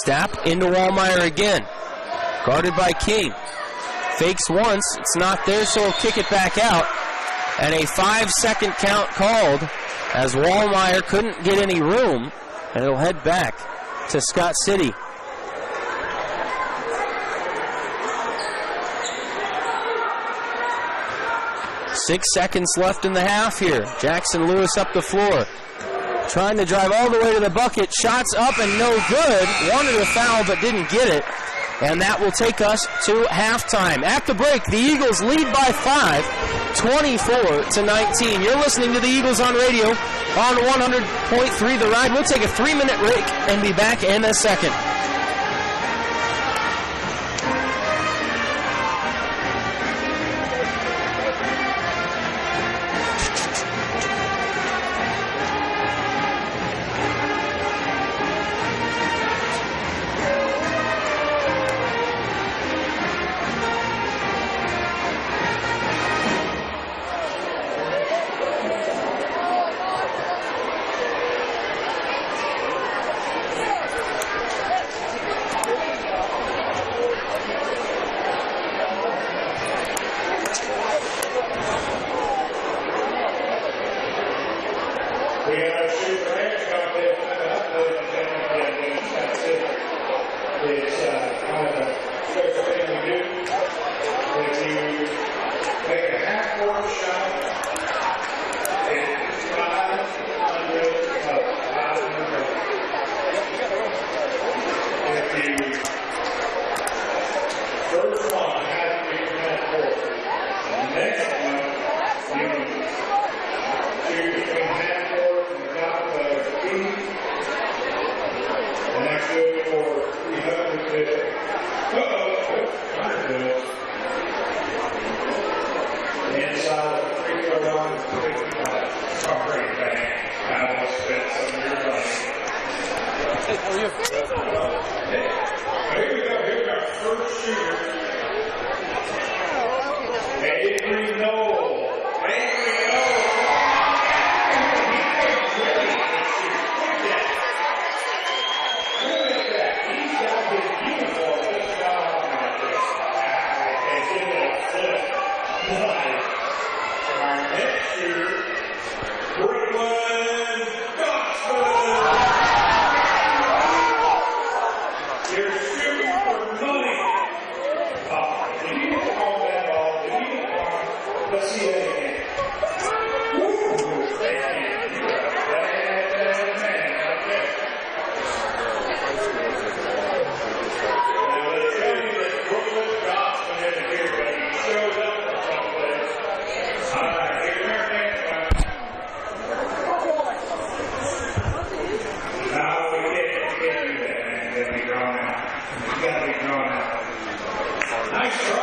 Stapp into Wallmeyer again. Guarded by King. Fakes once. It's not there, so he'll kick it back out. And a 5-second count called as Wallmeyer couldn't get any room. And it'll head back to Scott City. Six seconds left in the half here. Jackson Lewis up the floor. Trying to drive all the way to the bucket. Shots up and no good. Wanted a foul but didn't get it. And that will take us to halftime. At the break, the Eagles lead by 5, 24-19. You're listening to the Eagles on radio on 100.3 The Ride. We'll take a 3-minute break and be back in a second.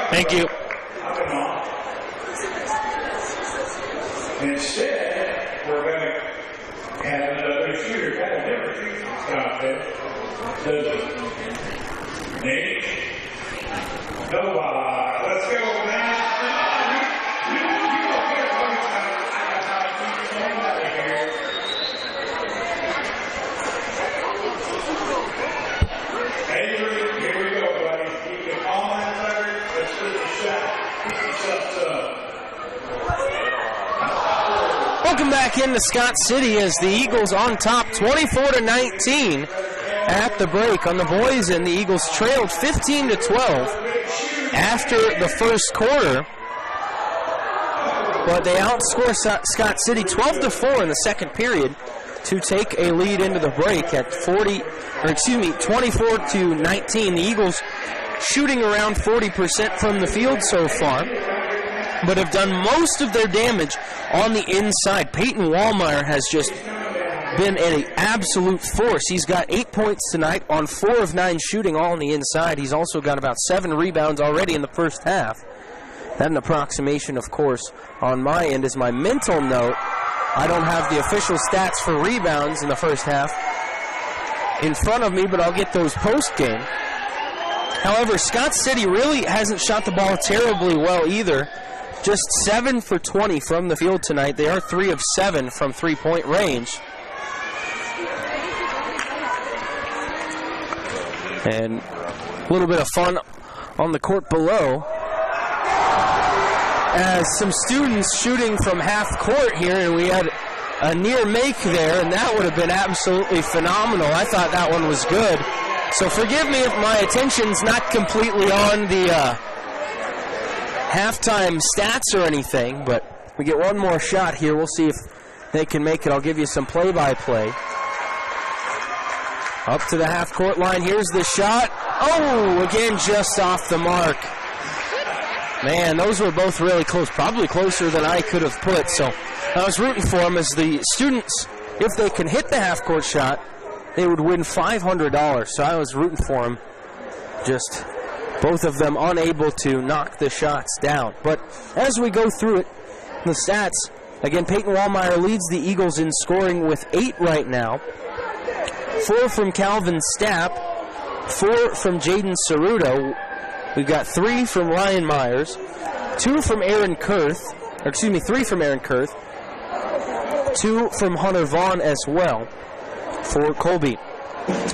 Thank you. Instead, we're going to have another shooter. Got a different shooting contest. Nate. Noah. Let's go, man. You don't care what it's about. I got time to keep going out of here. Avery, here we go, buddy. Keep it all in there. Let's get the shot. Keep yourself up. Welcome back into Scott City as the Eagles on top 24-19 at the break. On the boys end, the Eagles trailed 15-12 after the first quarter, but they outscore Scott City 12-4 in the second period to take a lead into the break at 24-19. The Eagles shooting around 40% from the field so far. but have done most of their damage on the inside. Peyton Wallmeyer has just been an absolute force. He's got 8 points tonight on 4 of 9 shooting, all on the inside. He's also got about 7 rebounds already in the first half. That an approximation, of course, on my end is my mental note. I don't have the official stats for rebounds in the first half in front of me, but I'll get those post-game. However, Scott City really hasn't shot the ball terribly well either. Just 7 for 20 from the field tonight. They are 3 of 7 from three-point range. And a little bit of fun on the court below as some students shooting from half court here, and we had a near make there, and that would have been absolutely phenomenal. I thought that one was good. So forgive me if my attention's not completely on the halftime stats or anything, but we get one more shot here. We'll see if they can make it. I'll give you some play-by-play. Up to the half-court line. Here's the shot. Oh, again, just off the mark. Man, those were both really close, probably closer than I could have put. So I was rooting for them as the students, if they can hit the half-court shot, they would win $500. So I was rooting for them. Just both of them unable to knock the shots down. But as we go through it, the stats, again, Peyton Wallmeyer leads the Eagles in scoring with 8 right now. 4 from Calvin Stapp, 4 from Jaden Ceruto. We've got 3 from Ryan Myers, 2 from Aaron Kurth, 3 from Aaron Kurth, 2 from Hunter Vaughn as well for Colby.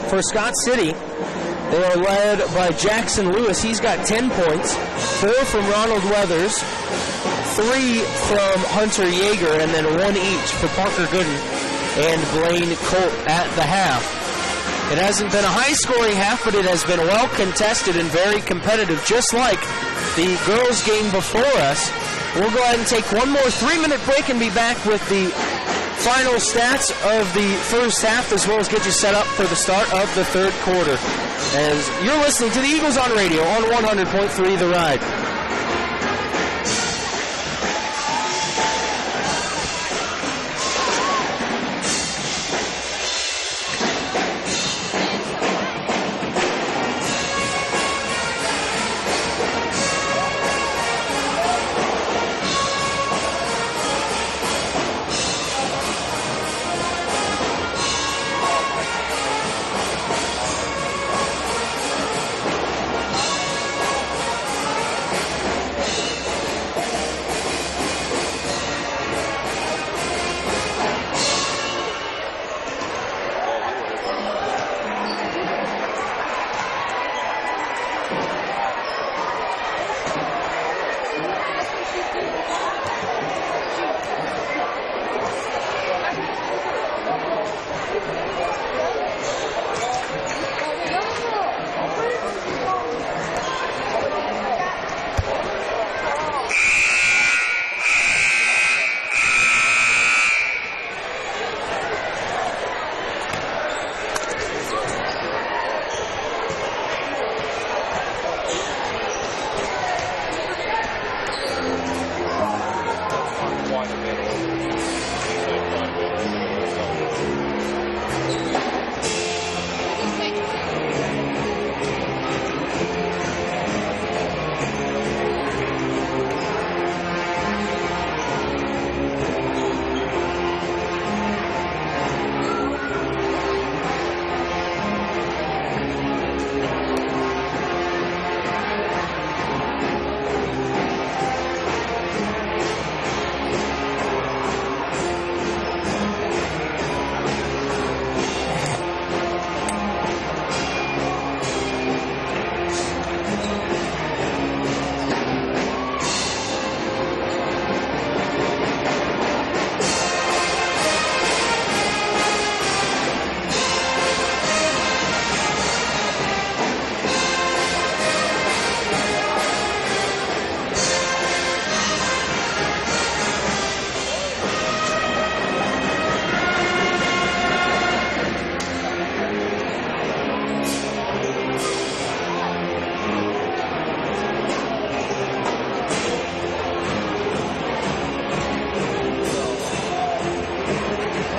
For Scott City, they are led by Jackson Lewis. He's got 10 points, 4 from Ronald Weathers, 3 from Hunter Yeager, and then 1 each for Parker Gooden and Blaine Colt at the half. It hasn't been a high-scoring half, but it has been well-contested and very competitive, just like the girls' game before us. We'll go ahead and take one more 3-minute break and be back with the final stats of the first half, as well as get you set up for the start of the third quarter. As you're listening to the Eagles on radio on 100.3 The Ride.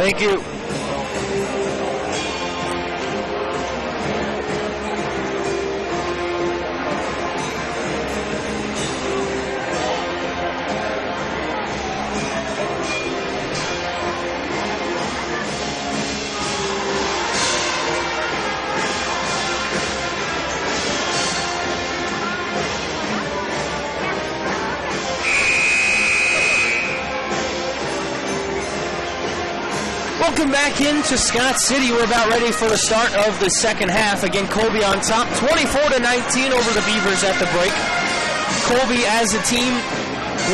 Thank you. Welcome back into Scott City. We're about ready for the start of the second half. Again, Colby on top, 24-19 over the Beavers at the break. Colby as a team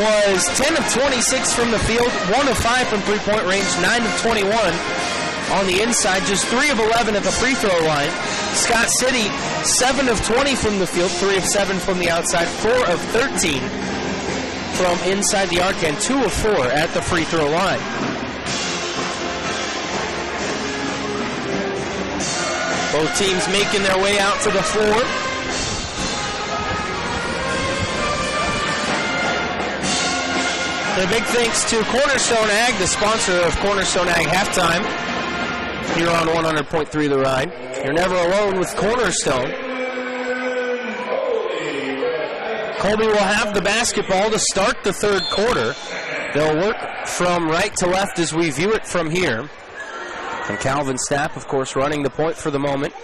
was 10 of 26 from the field, 1 of 5 from three-point range, 9 of 21 on the inside, just 3 of 11 at the free throw line. Scott City, 7 of 20 from the field, 3 of 7 from the outside, 4 of 13 from inside the arc, and 2 of 4 at the free throw line. Both teams making their way out to the floor. And a big thanks to Cornerstone Ag, the sponsor of Cornerstone Ag Halftime, here on 100.3 The Ride. You're never alone with Cornerstone. Colby will have the basketball to start the third quarter. They'll work from right to left as we view it from here. And Calvin Stapp, of course, running the point for the moment.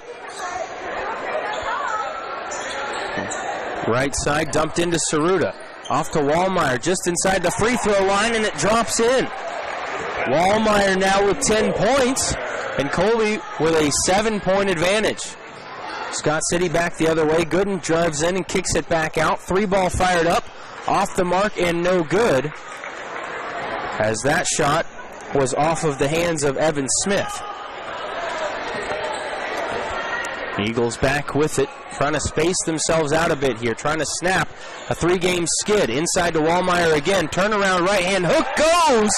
Right side dumped into Saruta. Off to Wallmeyer, just inside the free throw line, and it drops in. Wallmeyer now with 10 points, and Colby with a 7-point advantage. Scott City back the other way. Gooden drives in and kicks it back out. 3-ball fired up, off the mark and no good, as that shot was off of the hands of Evan Smith. Eagles back with it, trying to space themselves out a bit here, trying to snap a 3-game skid. Inside to Wallmeyer again, turnaround right hand, hook goes,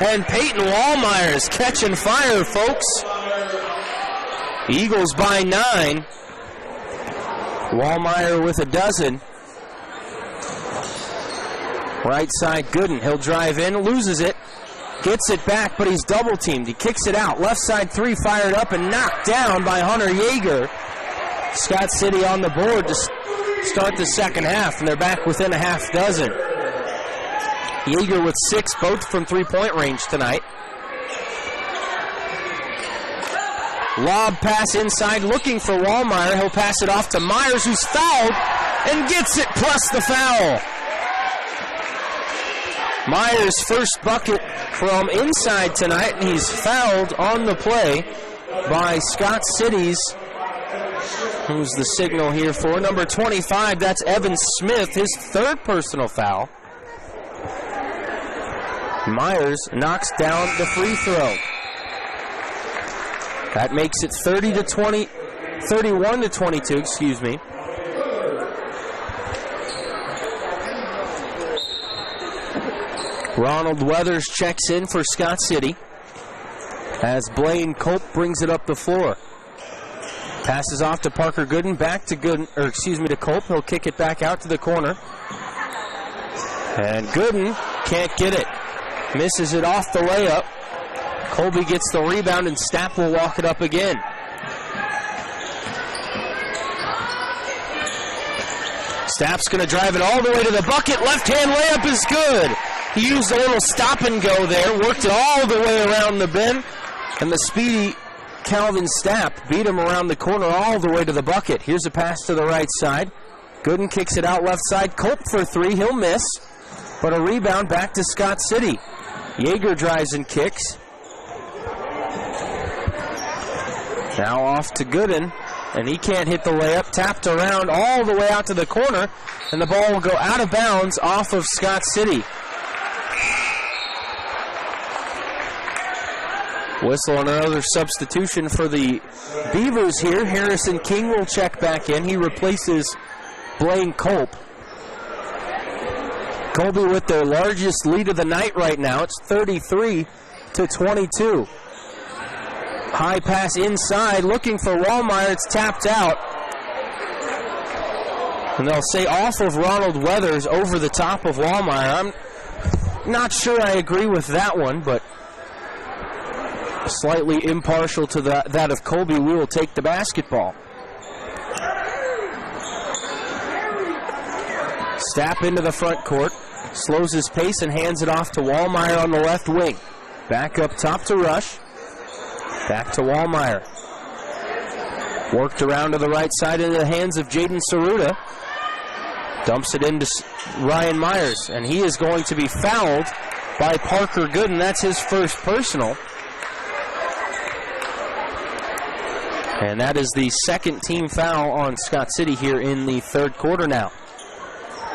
and Peyton Wallmeyer is catching fire, folks. Eagles by 9. Wallmeyer with a dozen. Right side, Gooden, he'll drive in, loses it. Gets it back, but he's double-teamed. He kicks it out. Left side 3 fired up and knocked down by Hunter Yeager. Scott City on the board to start the second half, and they're back within a half dozen. Yeager with 6, both from three-point range tonight. Lob pass inside, looking for Wallmeyer. He'll pass it off to Myers, who's fouled, and gets it plus the foul. Myers' first bucket from inside tonight, and he's fouled on the play by Scott City's, who's the signal here for number 25. That's Evan Smith, his third personal foul. Myers knocks down the free throw. That makes it 31-22, excuse me. Ronald Weathers checks in for Scott City as Blaine Culp brings it up the floor. Passes off to Parker Gooden, back to Gooden, to Culp. He'll kick it back out to the corner. And Gooden can't get it. Misses it off the layup. Colby gets the rebound, and Stapp will walk it up again. Stapp's going to drive it all the way to the bucket. Left-hand layup is good. He used a little stop and go there, worked it all the way around the bend, and the speedy Calvin Stapp beat him around the corner all the way to the bucket. Here's a pass to the right side. Gooden kicks it out left side. Culp for 3. He'll miss, but a rebound back to Scott City. Yeager drives and kicks. Now off to Gooden, and he can't hit the layup. Tapped around all the way out to the corner, and the ball will go out of bounds off of Scott City. Whistle on another substitution for the Beavers here. Harrison King will check back in. He replaces Blaine Culp. Colby with their largest lead of the night right now. It's 33-22. High pass inside, looking for Wallmeyer. It's tapped out. And they'll say off of Ronald Weathers over the top of Wallmeyer. I'm not sure I agree with that one, but slightly impartial to that of Colby, we will take the basketball. Stapp into the front court, slows his pace and hands it off to Wallmeyer on the left wing. Back up top to Rush. Back to Wallmeyer. Worked around to the right side into the hands of Jaden Saruta. Dumps it into Ryan Myers, and he is going to be fouled by Parker Gooden. That's his first personal. And that is the second team foul on Scott City here in the third quarter now.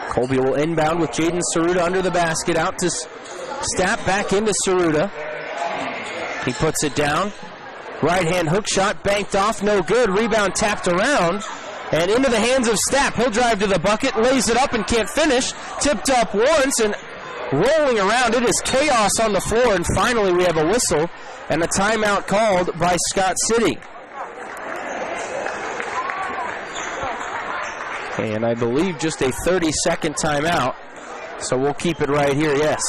Colby will inbound with Jaden Saruta under the basket, out to Stapp, back into Saruta. He puts it down. Right-hand hook shot, banked off, no good. Rebound tapped around, and into the hands of Stapp. He'll drive to the bucket, lays it up and can't finish. Tipped up once and rolling around. It is chaos on the floor, and finally we have a whistle and a timeout called by Scott City. And I believe just a 30-second timeout, so we'll keep it right here, yes.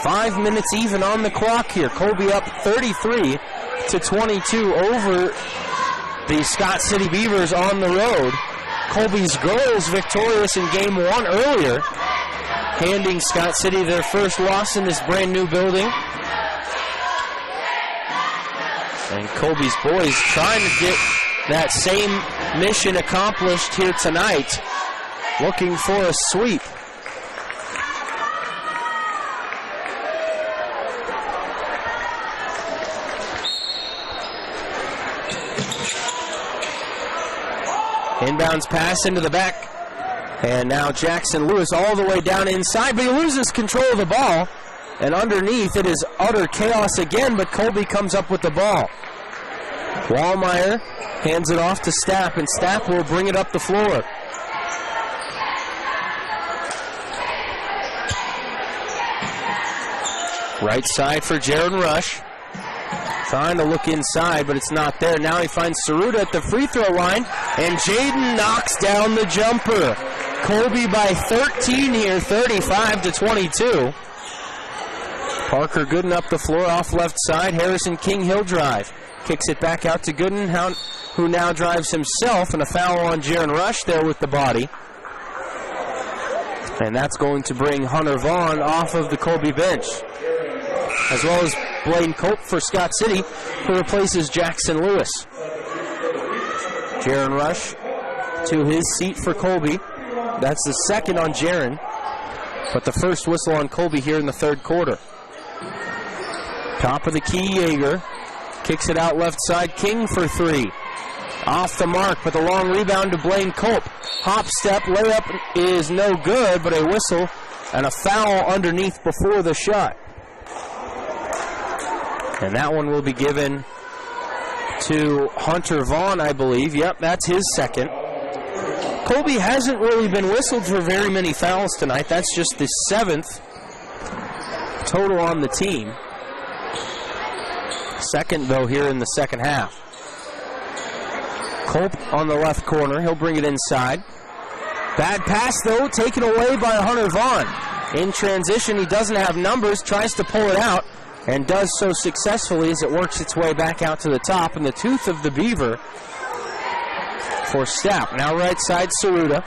5 minutes even on the clock here. Colby up 33-22 over the Scott City Beavers on the road. Colby's girls victorious in game one earlier, handing Scott City their first loss in this brand new building. And Colby's boys trying to get that same mission accomplished here tonight, looking for a sweep. Inbounds pass into the back, and now Jackson Lewis all the way down inside, but he loses control of the ball, and underneath it is utter chaos again, but Colby comes up with the ball. Wallmeyer hands it off to Stapp, and Stapp will bring it up the floor. Right side for Jaron Rush. Trying to look inside, but it's not there. Now he finds Saruta at the free throw line, and Jaden knocks down the jumper. Colby by 13 here, 35-22. Parker Gooden up the floor off left side. Harrison King, he'll drive. Kicks it back out to Gooden, who now drives himself, and a foul on Jaron Rush there with the body. And that's going to bring Hunter Vaughn off of the Colby bench, as well as Blaine Cope for Scott City, who replaces Jackson Lewis. Jaron Rush to his seat for Colby. That's the second on Jaron, but the first whistle on Colby here in the third quarter. Top of the key, Yeager. Kicks it out left side, King for three. Off the mark, but the long rebound to Blaine Cope. Hop step, layup is no good, but a whistle and a foul underneath before the shot. And that one will be given to Hunter Vaughn, I believe. Yep, that's his second. Colby hasn't really been whistled for very many fouls tonight. That's just the 7th total on the team. Second, though, here in the second half. Cope on the left corner. He'll bring it inside. Bad pass, though, taken away by Hunter Vaughn. In transition, he doesn't have numbers, tries to pull it out, and does so successfully as it works its way back out to the top. And the tooth of the Beaver for Stapp. Now right side, Saruta.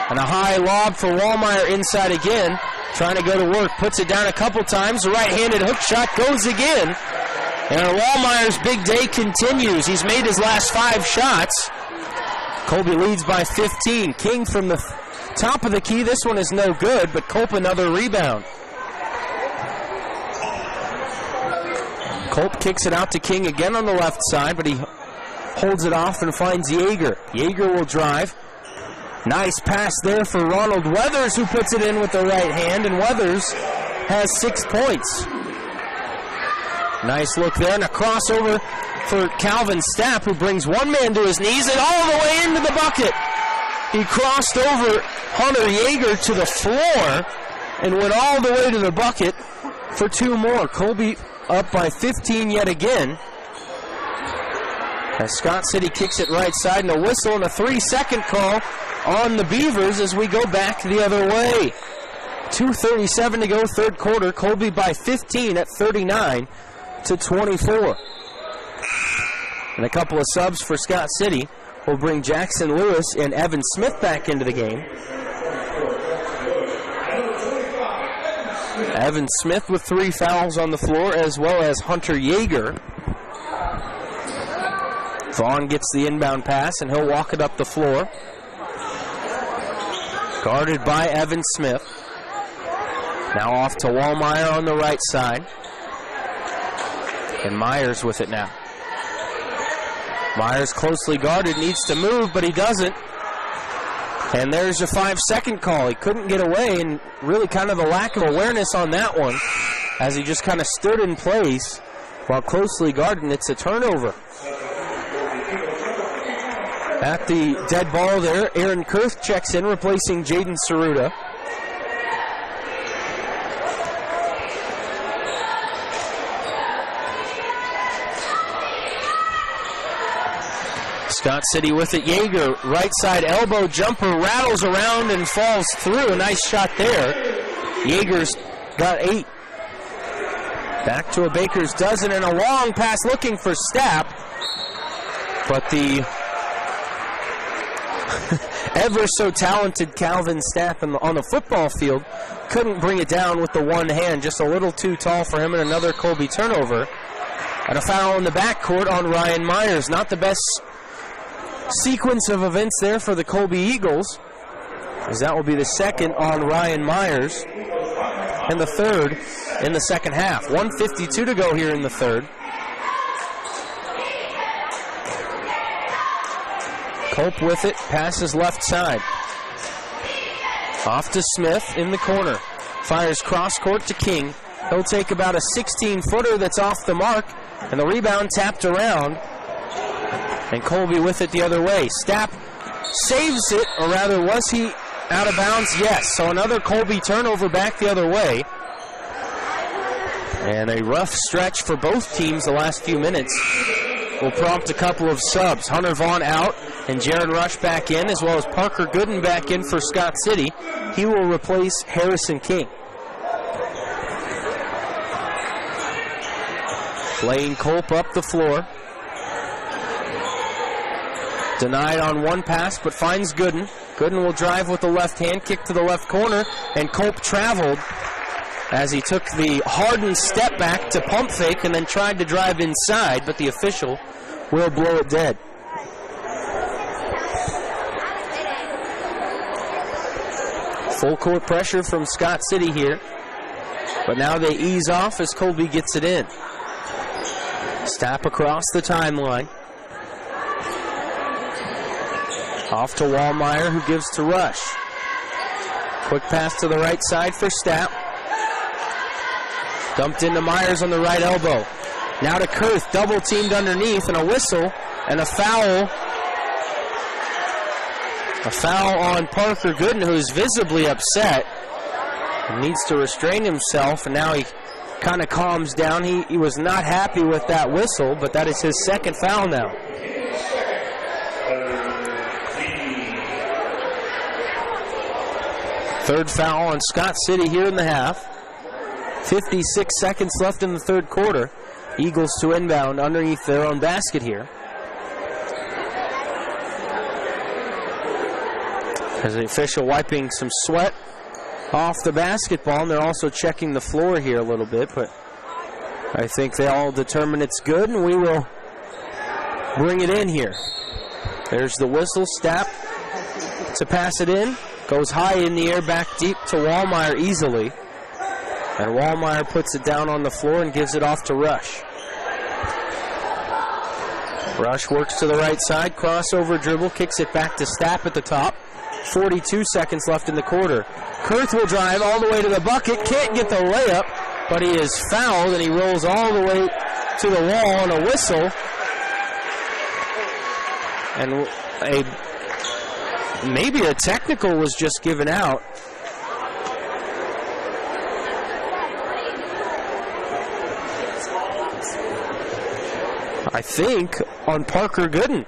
And a high lob for Wallmeyer inside again. Trying to go to work, puts it down a couple times. The right-handed hook shot goes again. And Wallmeyer's big day continues. He's made his last 5 shots. Colby leads by 15. King from the top of the key. This one is no good, but Cope another rebound. Cope kicks it out to King again on the left side, but he holds it off and finds Yeager. Yeager will drive. Nice pass there for Ronald Weathers, who puts it in with the right hand, and Weathers has 6 points. Nice look there, and a crossover for Calvin Stapp, who brings one man to his knees and all the way into the bucket. He crossed over Hunter Yeager to the floor and went all the way to the bucket for 2 more. Colby up by 15 yet again. As Scott City kicks it right side, and a whistle and a 3-second call on the Beavers as we go back the other way. 2:37 to go, third quarter. Colby by 15 at 39 to 24. And a couple of subs for Scott City will bring Jackson Lewis and Evan Smith back into the game. Evan Smith with 3 fouls on the floor, as well as Hunter Yeager. Vaughn gets the inbound pass, and he'll walk it up the floor. Guarded by Evan Smith. Now off to Wallmeyer on the right side. And Myers with it now. Myers closely guarded, needs to move, but he doesn't. And there's a 5-second call. He couldn't get away, and really kind of a lack of awareness on that one as he just kind of stood in place while closely guarded, and it's a turnover. At the dead ball there, Aaron Kurth checks in, replacing Jaden Saruta. Scott City with it. Yeager, right side elbow jumper, rattles around and falls through. A nice shot there. Yeager's got 8. Back to a baker's dozen and a long pass looking for Stapp. But the ever so talented Calvin Stapp on the football field couldn't bring it down with the one hand. Just a little too tall for him, and another Colby turnover. And a foul in the backcourt on Ryan Myers. Not the best sequence of events there for the Colby Eagles, as that will be the second on Ryan Myers and the third in the second half. 1:52 to go here in the third. Culp with it, passes left side. Off to Smith in the corner. Fires cross court to King. He'll take about a 16-footer that's off the mark, and the rebound tapped around. And Colby with it the other way. Stapp saves it, or rather, was he out of bounds? Yes. So another Colby turnover back the other way. And a rough stretch for both teams the last few minutes will prompt a couple of subs. Hunter Vaughn out and Jaron Rush back in, as well as Parker Gooden back in for Scott City. He will replace Harrison King. Lane Culp up the floor. Denied on one pass, but finds Gooden. Gooden will drive with the left hand, kick to the left corner, and Culp traveled as he took the hardened step back to pump fake and then tried to drive inside, but the official will blow it dead. Full court pressure from Scott City here, but now they ease off as Colby gets it in. Stapp across the timeline. Off to Wallmeyer, who gives to Rush. Quick pass to the right side for Stapp. Dumped into Myers on the right elbow. Now to Kurth, double teamed underneath, and a whistle and a foul. A foul on Parker Gooden, who is visibly upset. He needs to restrain himself, and now he kind of calms down. He was not happy with that whistle, but that is his second foul now. Third foul on Scott City here in the half. 56 seconds left in the third quarter. Eagles to inbound underneath their own basket here. As the official wiping some sweat off the basketball, and they're also checking the floor here a little bit, but I think they all determine it's good, and we will bring it in here. There's the whistle. Stapp to pass it in. Goes high in the air, back deep to Wallmeyer easily. And Wallmeyer puts it down on the floor and gives it off to Rush. Rush works to the right side, crossover dribble, kicks it back to Stapp at the top. 42 seconds left in the quarter. Kurth will drive all the way to the bucket, can't get the layup, but he is fouled, and he rolls all the way to the wall on a whistle. And maybe a technical was just given out. I think on Parker Gooden.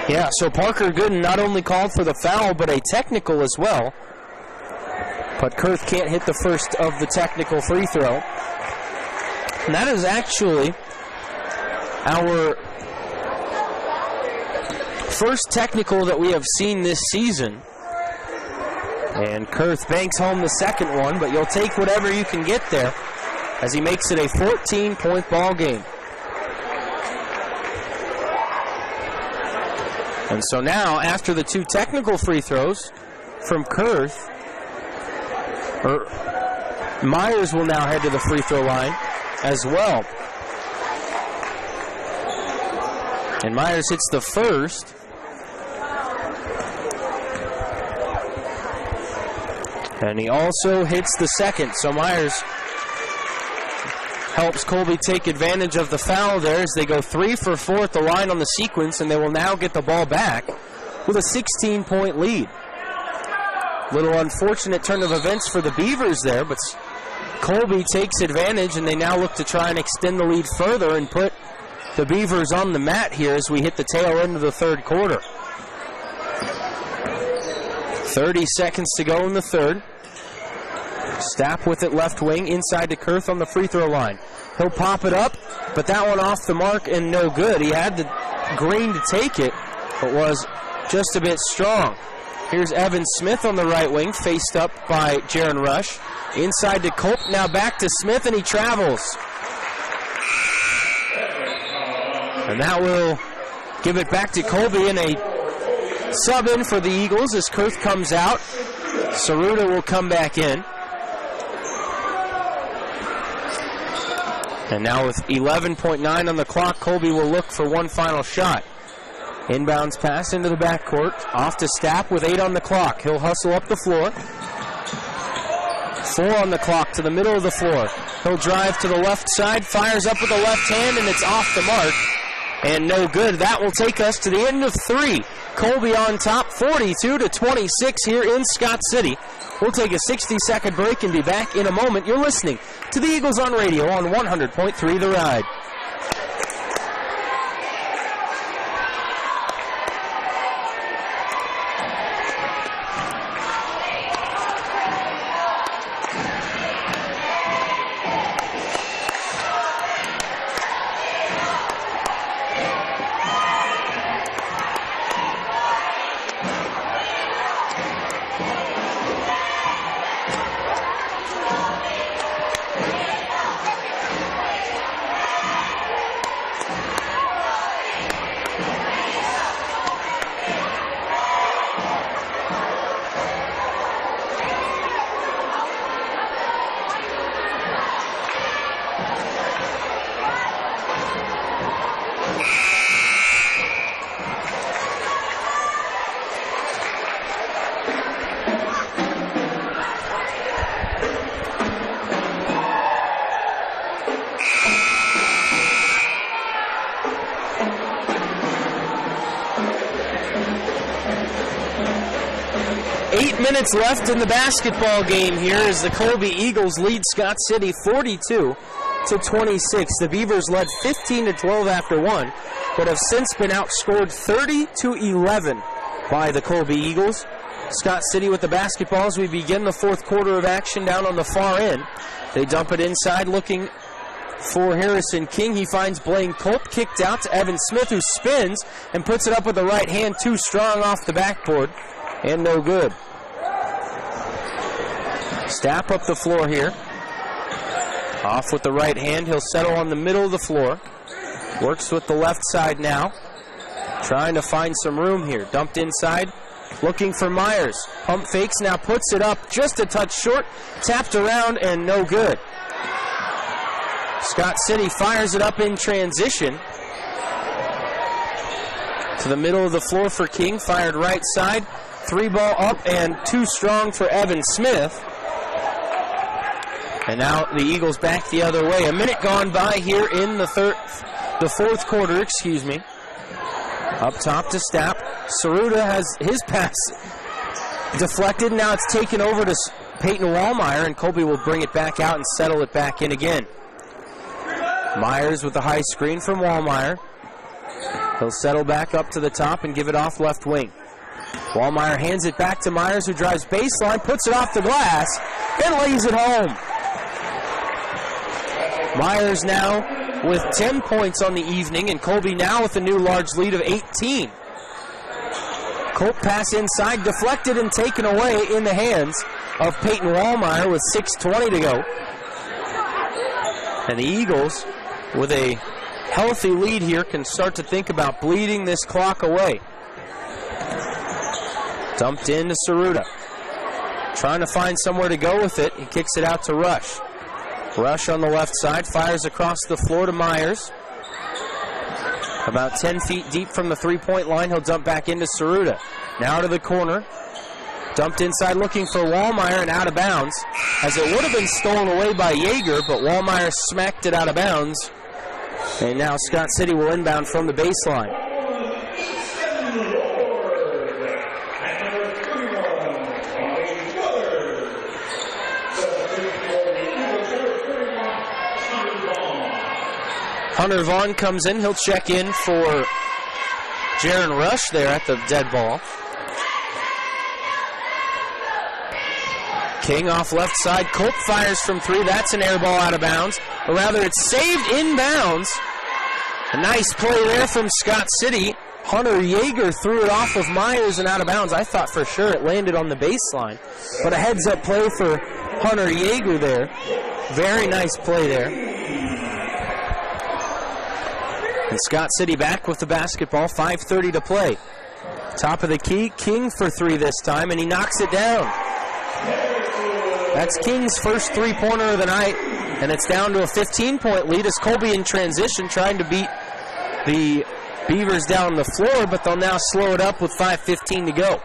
Yeah, so Parker Gooden not only called for the foul, but a technical as well. But Kurth can't hit the first of the technical free throw. And that is actually our first technical that we have seen this season. And Kurth banks home the second one, but you'll take whatever you can get there as he makes it a 14-point ball game. And so now, after the 2 technical free throws from Kurth, Myers will now head to the free throw line as well. And Myers hits the first. And he also hits the second. So Myers helps Colby take advantage of the foul there as they go 3 for 4 at the line on the sequence, and they will now get the ball back with a 16-point lead. Little unfortunate turn of events for the Beavers there, but Colby takes advantage, and they now look to try and extend the lead further and put the Beavers on the mat here as we hit the tail end of the third quarter. 30 seconds to go in the third. Stapp with it left wing, inside to Kurth on the free throw line. He'll pop it up, but that one off the mark and no good. He had the green to take it, but was just a bit strong. Here's Evan Smith on the right wing, faced up by Jaron Rush. Inside to Culp, now back to Smith, and he travels. And that will give it back to Colby, and a sub in for the Eagles as Kurth comes out. Saruta will come back in. And now with 11.9 on the clock, Colby will look for one final shot. Inbounds pass into the backcourt. Off to Stapp with 8 on the clock. He'll hustle up the floor. 4 on the clock to the middle of the floor. He'll drive to the left side, fires up with the left hand, and it's off the mark. And no good. That will take us to the end of 3. Colby on top, 42-26 here in Scott City. We'll take a 60-second break and be back in a moment. You're listening to the Eagles on radio on 100.3 The Ride. Minutes left in the basketball game here as the Colby Eagles lead Scott City 42-26. The Beavers led 15-12 after 1, but have since been outscored 30-11 by the Colby Eagles. Scott City with the basketball as we begin the fourth quarter of action down on the far end. They dump it inside looking for Harrison King. He finds Blaine Culp, kicked out to Evan Smith, who spins and puts it up with the right hand, too strong off the backboard, and no good. Stapp up the floor here. Off with the right hand. He'll settle on the middle of the floor. Works with the left side now. Trying to find some room here. Dumped inside. Looking for Myers. Pump fakes, now puts it up just a touch short. Tapped around and no good. Scott City fires it up in transition. To the middle of the floor for King. Fired right side. 3-ball up and too strong for Evan Smith. And now the Eagles back the other way. A minute gone by here in the fourth quarter, Up top to Stapp. Saruta has his pass deflected. Now it's taken over to Peyton Wallmeyer, and Colby will bring it back out and settle it back in again. Myers with the high screen from Wallmeyer. He'll settle back up to the top and give it off left wing. Wallmeyer hands it back to Myers, who drives baseline, puts it off the glass, and lays it home. Myers now with 10 points on the evening, and Colby now with a new large lead of 18. Colt pass inside, deflected and taken away in the hands of Peyton Wallmeyer with 6:20 to go. And the Eagles, with a healthy lead here, can start to think about bleeding this clock away. Dumped into Saruta. Trying to find somewhere to go with it. He kicks it out to Rush. Rush on the left side, fires across the floor to Myers. About 10 feet deep from the three-point line, he'll dump back into Saruta. Now to the corner. Dumped inside looking for Wallmeyer and out of bounds, as it would have been stolen away by Yeager, but Wallmeyer smacked it out of bounds. And now Scott City will inbound from the baseline. Hunter Vaughn comes in. He'll check in for Jaron Rush there at the dead ball. King off left side. Colt fires from three. That's an air ball out of bounds. Or rather, it's saved inbounds. A nice play there from Scott City. Hunter Yeager threw it off of Myers and out of bounds. I thought for sure it landed on the baseline. But a heads-up play for Hunter Yeager there. Very nice play there. And Scott City back with the basketball, 5:30 to play. Top of the key, King for three this time, and he knocks it down. That's King's first three-pointer of the night, and it's down to a 15-point lead as Colby in transition trying to beat the Beavers down the floor, but they'll now slow it up with 5:15 to go.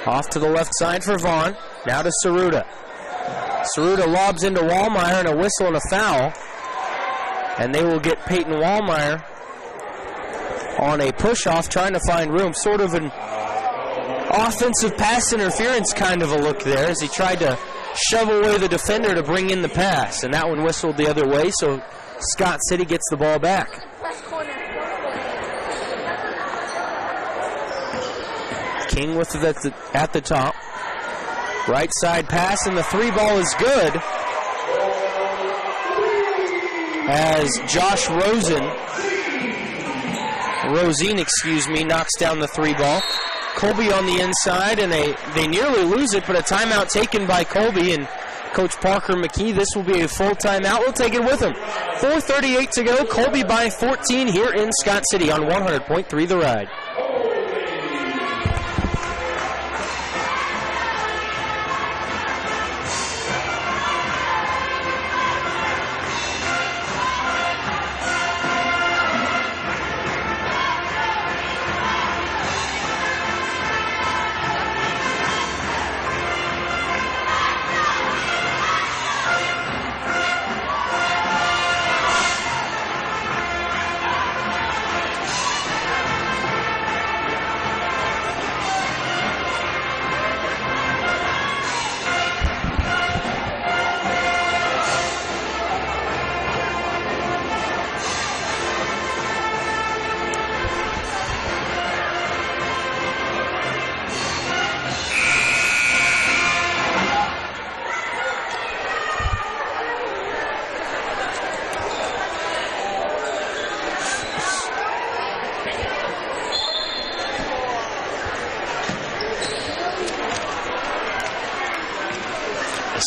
Off to the left side for Vaughn, now to Saruta. Saruta lobs into Wallmeyer and a whistle and a foul. And they will get Peyton Wallmeyer on a push-off, trying to find room. Sort of an offensive pass interference kind of a look there as he tried to shove away the defender to bring in the pass. And that one whistled the other way, so Scott City gets the ball back. King with it at the top. Right side pass, and the three ball is good. As Josh Rosine, knocks down the three ball. Colby on the inside, and they nearly lose it, but a timeout taken by Colby, and Coach Parker McKee, this will be a full timeout. We'll take it with him. 4:38 to go. Colby by 14 here in Scott City on 100.3 The Ride.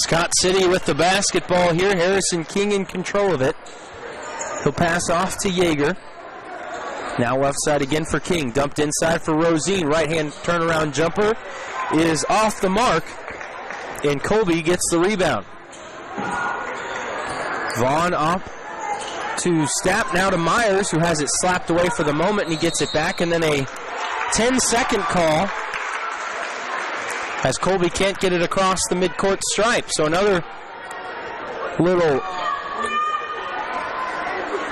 Scott City with the basketball here. Harrison King in control of it. He'll pass off to Yeager. Now left side again for King. Dumped inside for Rosine. Right-hand turnaround jumper is off the mark, and Colby gets the rebound. Vaughn up to Stapp, now to Myers, who has it slapped away for the moment, and he gets it back, and then a 10-second call as Colby can't get it across the midcourt stripe. So another little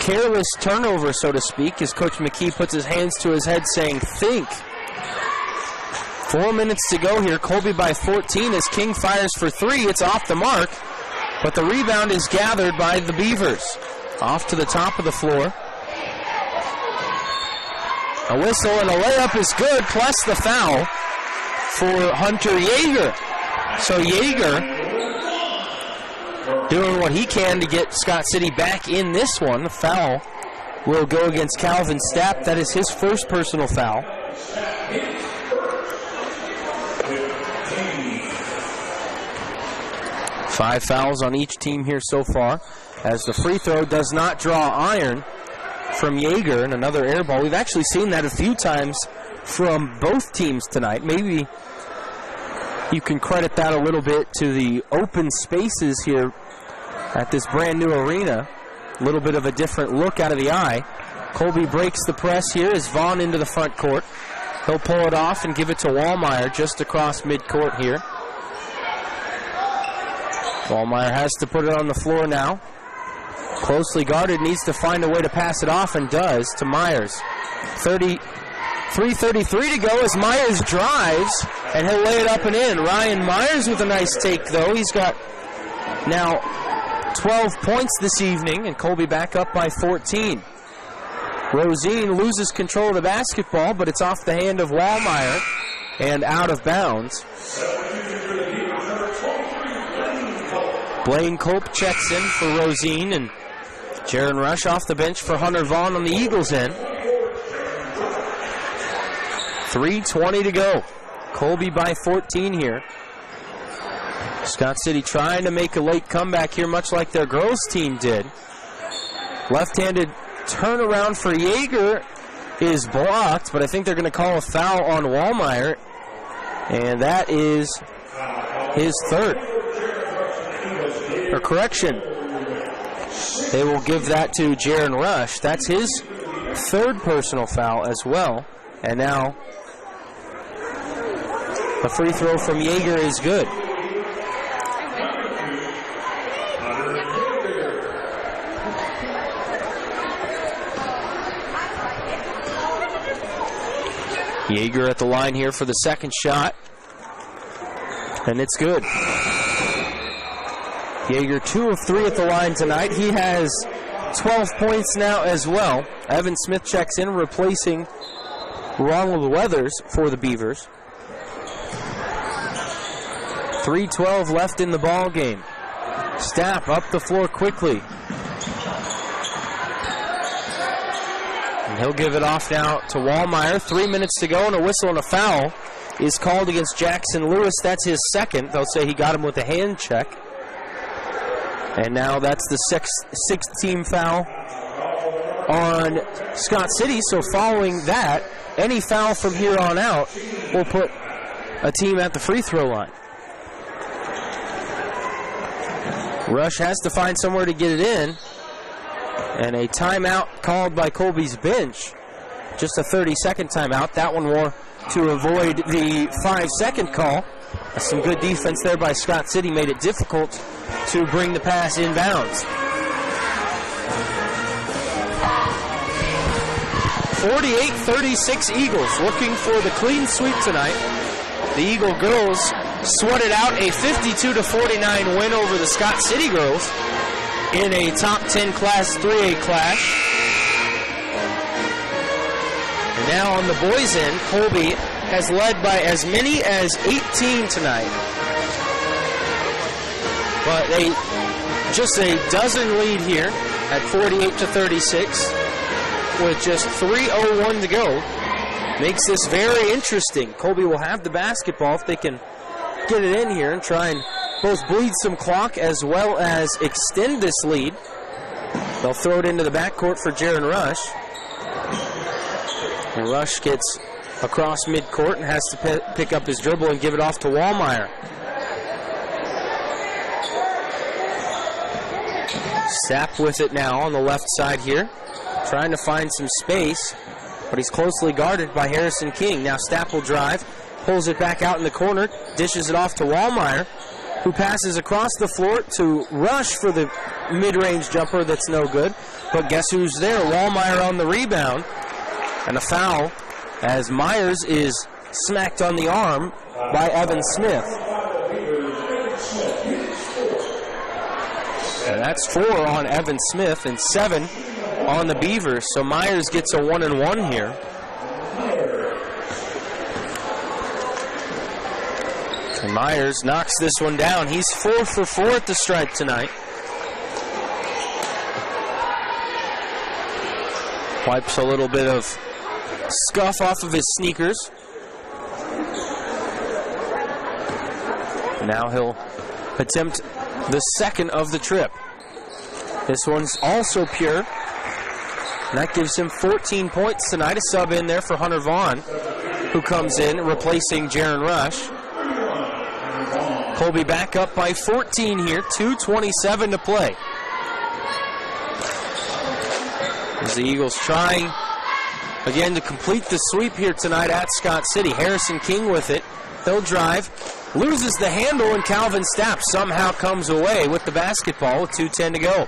careless turnover, so to speak, as Coach McKee puts his hands to his head saying, think. 4 minutes to go here. Colby by 14 as King fires for three. It's off the mark, but the rebound is gathered by the Beavers. Off to the top of the floor. A whistle and a layup is good, plus the foul for Hunter Yeager. So Yeager doing what he can to get Scott City back in this one. The foul will go against Calvin Stapp. That is his first personal foul. Five fouls on each team here so far, as the free throw does not draw iron from Yeager, and another air ball. We've actually seen that a few times from both teams tonight. Maybe you can credit that a little bit to the open spaces here at this brand new arena. A little bit of a different look out of the eye. Colby breaks the press here as Vaughn into the front court. He'll pull it off and give it to Wallmeyer just across midcourt here. Wallmeyer has to put it on the floor now. Closely guarded, needs to find a way to pass it off, and does to Myers. 3:33 to go as Myers drives, and he'll lay it up and in. Ryan Myers with a nice take, though. He's got now 12 points this evening, and Colby back up by 14. Rosine loses control of the basketball, but it's off the hand of Wallmeyer and out of bounds. Blaine Culp checks in for Rosine, and Jaron Rush off the bench for Hunter Vaughn on the Eagles' end. 3:20 to go. Colby by 14 here. Scott City trying to make a late comeback here, much like their girls' team did. Left-handed turnaround for Yeager is blocked, but I think they're going to call a foul on Wallmeyer, and that is his third. Or correction, they will give that to Jaron Rush. That's his third personal foul as well. And now the free throw from Yeager is good. Yeager at the line here for the second shot, and it's good. Yeager 2 of 3 at the line tonight. He has 12 points now as well. Evan Smith checks in, replacing Ronald Weathers for the Beavers. 3:12 left in the ball game. Stapp up the floor quickly. And he'll give it off now to Wallmeyer. 3 minutes to go, and a whistle and a foul is called against Jackson Lewis. That's his second. They'll say he got him with a hand check. And now that's the sixth team foul on Scott City. So following that, any foul from here on out will put a team at the free throw line. Rush has to find somewhere to get it in. And a timeout called by Colby's bench. Just a 30-second timeout. That one more to avoid the 5-second call. Some good defense there by Scott City made it difficult to bring the pass inbounds. 48-36 Eagles looking for the clean sweep tonight. The Eagle girls sweated out a 52-49 win over the Scott City girls in a top 10 Class 3A clash. And now on the boys' end, Colby has led by as many as 18 tonight. But just a dozen lead here at 48-36 with just 3:01 to go. Makes this very interesting. Colby will have the basketball if they can get it in here and try and both bleed some clock as well as extend this lead. They'll throw it into the backcourt for Jaron Rush. And Rush gets across midcourt and has to pick up his dribble and give it off to Wallmeyer. Stapp with it now on the left side here, trying to find some space, but he's closely guarded by Harrison King. Now Stapp will drive, pulls it back out in the corner, dishes it off to Wallmeyer, who passes across the floor to Rush for the mid-range jumper that's no good. But guess who's there? Wallmeyer on the rebound. And a foul as Myers is smacked on the arm by Evan Smith. And That's 4 on Evan Smith and 7 on the Beavers. So Myers gets a 1-and-1 here. And Myers knocks this one down. He's 4 for 4 at the stripe tonight. Wipes a little bit of scuff off of his sneakers. Now he'll attempt the second of the trip. This one's also pure. And that gives him 14 points tonight. A sub in there for Hunter Vaughn, who comes in replacing Jaron Rush. Colby back up by 14 here. 2:27 to play. As the Eagles trying again to complete the sweep here tonight at Scott City. Harrison King with it. He'll drive. Loses the handle, and Calvin Stapp somehow comes away with the basketball with 2:10 to go.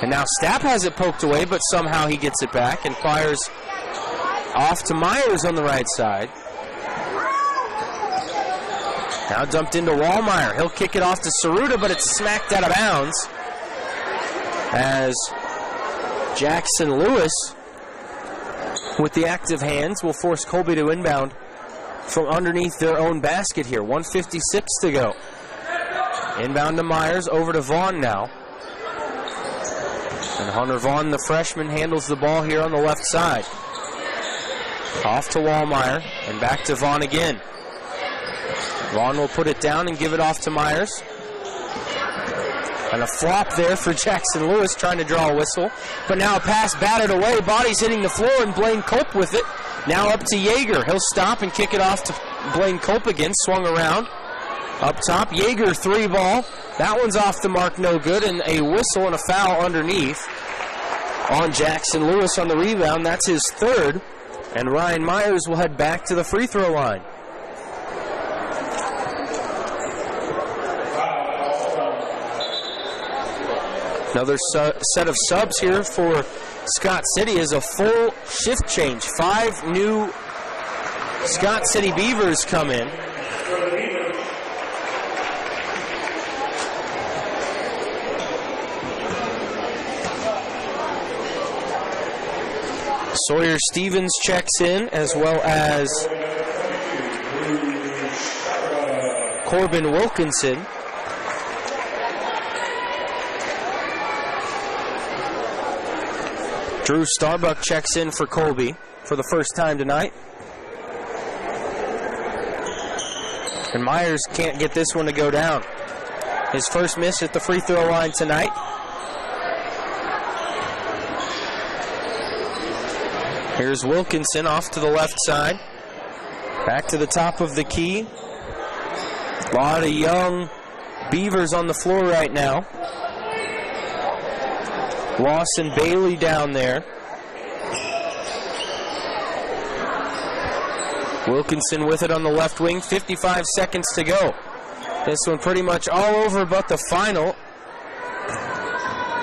And now Stapp has it poked away, but somehow he gets it back and fires off to Myers on the right side. Now dumped into Wallmeyer. He'll kick it off to Saruta, but it's smacked out of bounds as Jackson Lewis, with the active hands, will force Colby to inbound from underneath their own basket here. 1:56 to go. Inbound to Myers, over to Vaughn now. And Hunter Vaughn, the freshman, handles the ball here on the left side. Off to Wallmeyer, and back to Vaughn again. Vaughn will put it down and give it off to Myers. And a flop there for Jackson Lewis, trying to draw a whistle. But now a pass batted away. Body's hitting the floor, and Blaine Culp with it. Now up to Yeager. He'll stop and kick it off to Blaine Culp again. Swung around. Up top, Yeager 3 ball. That one's off the mark, no good. And a whistle and a foul underneath on Jackson Lewis on the rebound. That's his 3rd. And Ryan Myers will head back to the free throw line. Another set of subs here for Scott City is a full shift change. 5 new Scott City Beavers come in. Sawyer Stevens checks in, as well as Corbin Wilkinson. Drew Starbuck checks in for Colby for the first time tonight. And Myers can't get this one to go down. His first miss at the free throw line tonight. Here's Wilkinson off to the left side. Back to the top of the key. A lot of young Beavers on the floor right now. Lawson Bailey down there. Wilkinson with it on the left wing. 55 seconds to go. This one pretty much all over but the final.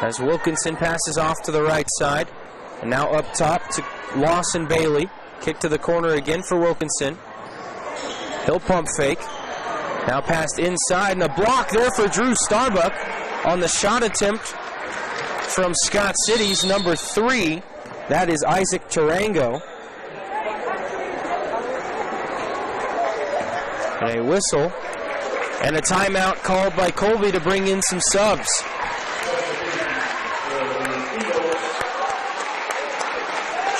As Wilkinson passes off to the right side. And now up top to Lawson Bailey. Kick to the corner again for Wilkinson. He'll pump fake. Now passed inside, and a block there for Drew Starbuck on the shot attempt from Scott City's number 3. That is Isaac Tarango. And a whistle and a timeout called by Colby to bring in some subs.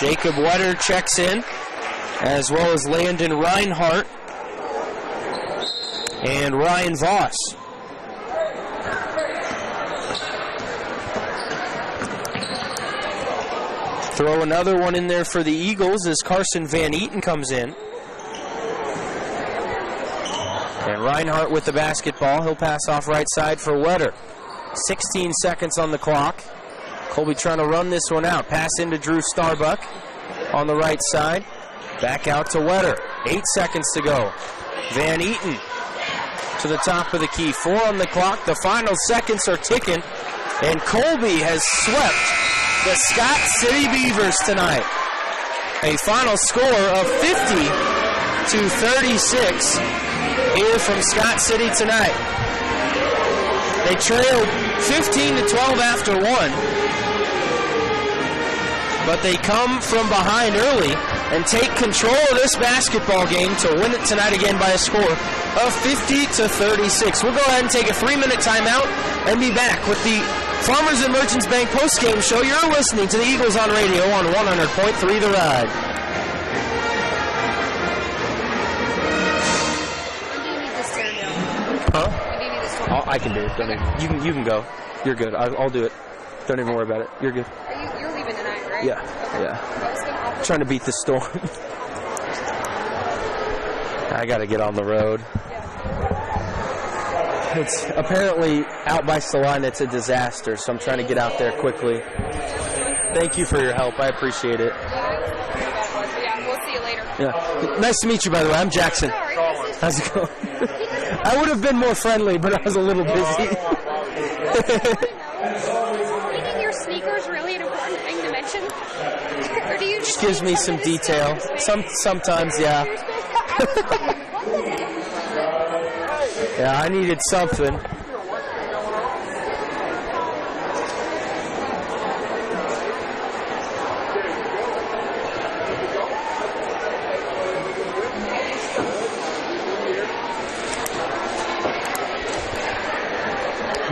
Jacob Wetter checks in, as well as Landon Reinhart and Ryan Voss. Throw another one in there for the Eagles as Carson Van Eaton comes in. And Reinhart with the basketball. He'll pass off right side for Wetter. 16 seconds on the clock. Colby trying to run this one out. Pass into Drew Starbuck on the right side. Back out to Wetter. 8 seconds to go. Van Eaton to the top of the key. 4 on the clock. The final seconds are ticking. And Colby has swept the Scott City Beavers tonight. A final score of 50-36 here from Scott City tonight. They trailed 15-12 after one. But they come from behind early and take control of this basketball game to win it tonight again by a score of 50-36. We'll go ahead and take a 3-minute timeout and be back with the Farmers and Merchants Bank postgame show. You're listening to the Eagles on radio on 100.3 The Ride. When do you need this turned down? Huh? When do you need this turned down? I can do it. Don't even, you can go. You're good. I'll do it. Don't even worry about it. You're good. You're leaving tonight, right? Yeah. Okay. Yeah. I was gonna offer Trying to beat the storm. I got to get on the road. It's apparently out by Salina. It's a disaster, so I'm trying to get out there quickly. Thank you for your help. I appreciate it. Yeah, we'll see you later. Yeah. Nice to meet you, by the way. I'm Jackson. Sorry. How's it going? I would have been more friendly, but I was a little busy. Making your sneakers really an important thing to mention? Or do you Just gives me some detail. Sometimes, yeah. Yeah, I needed something.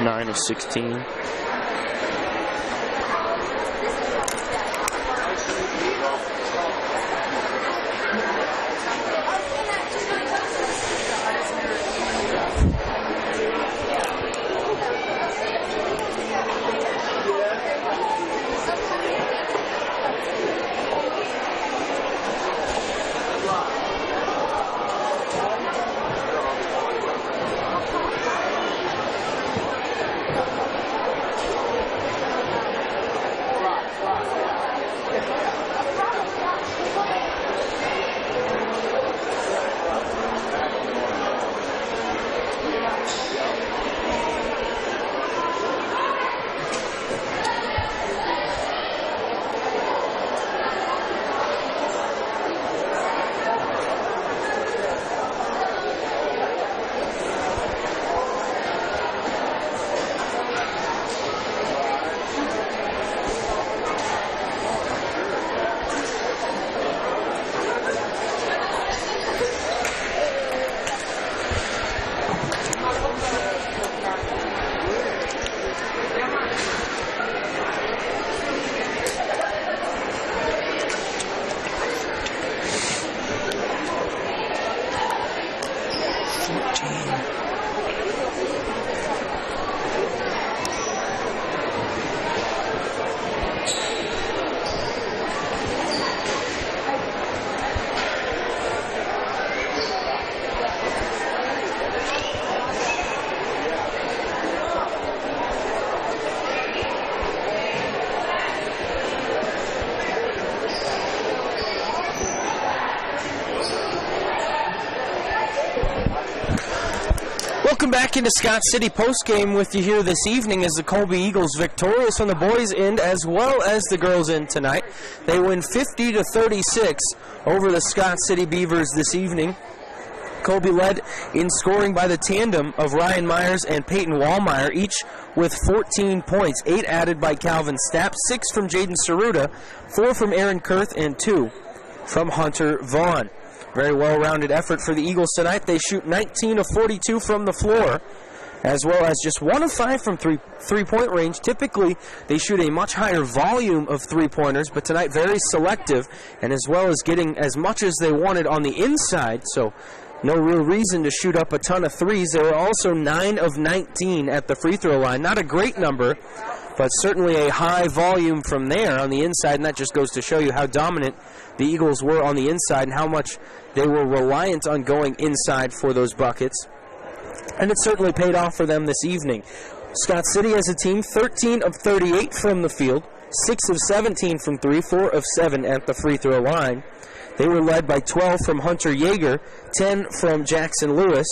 Nine of 16. Welcome back into Scott City postgame with you here this evening as the Colby Eagles victorious on the boys' end as well as the girls' end tonight. They win 50-36 over the Scott City Beavers this evening. Colby led in scoring by the tandem of Ryan Myers and Peyton Wallmeyer, each with 14 points, 8 added by Calvin Stapp, 6 from Jaden Saruta, 4 from Aaron Kurth, and 2 from Hunter Vaughn. Very well-rounded effort for the Eagles tonight. They shoot 19 of 42 from the floor, as well as just 1 of 5 from three-point range. Typically, they shoot a much higher volume of three-pointers, but tonight very selective, and as well as getting as much as they wanted on the inside, so no real reason to shoot up a ton of threes. They were also 9 of 19 at the free throw line. Not a great number, but certainly a high volume from there on the inside, and that just goes to show you how dominant the Eagles were on the inside and how much they were reliant on going inside for those buckets. And it certainly paid off for them this evening. Scott City as a team, 13 of 38 from the field, 6 of 17 from 3, 4 of 7 at the free throw line. They were led by 12 from Hunter Yeager, 10 from Jackson Lewis,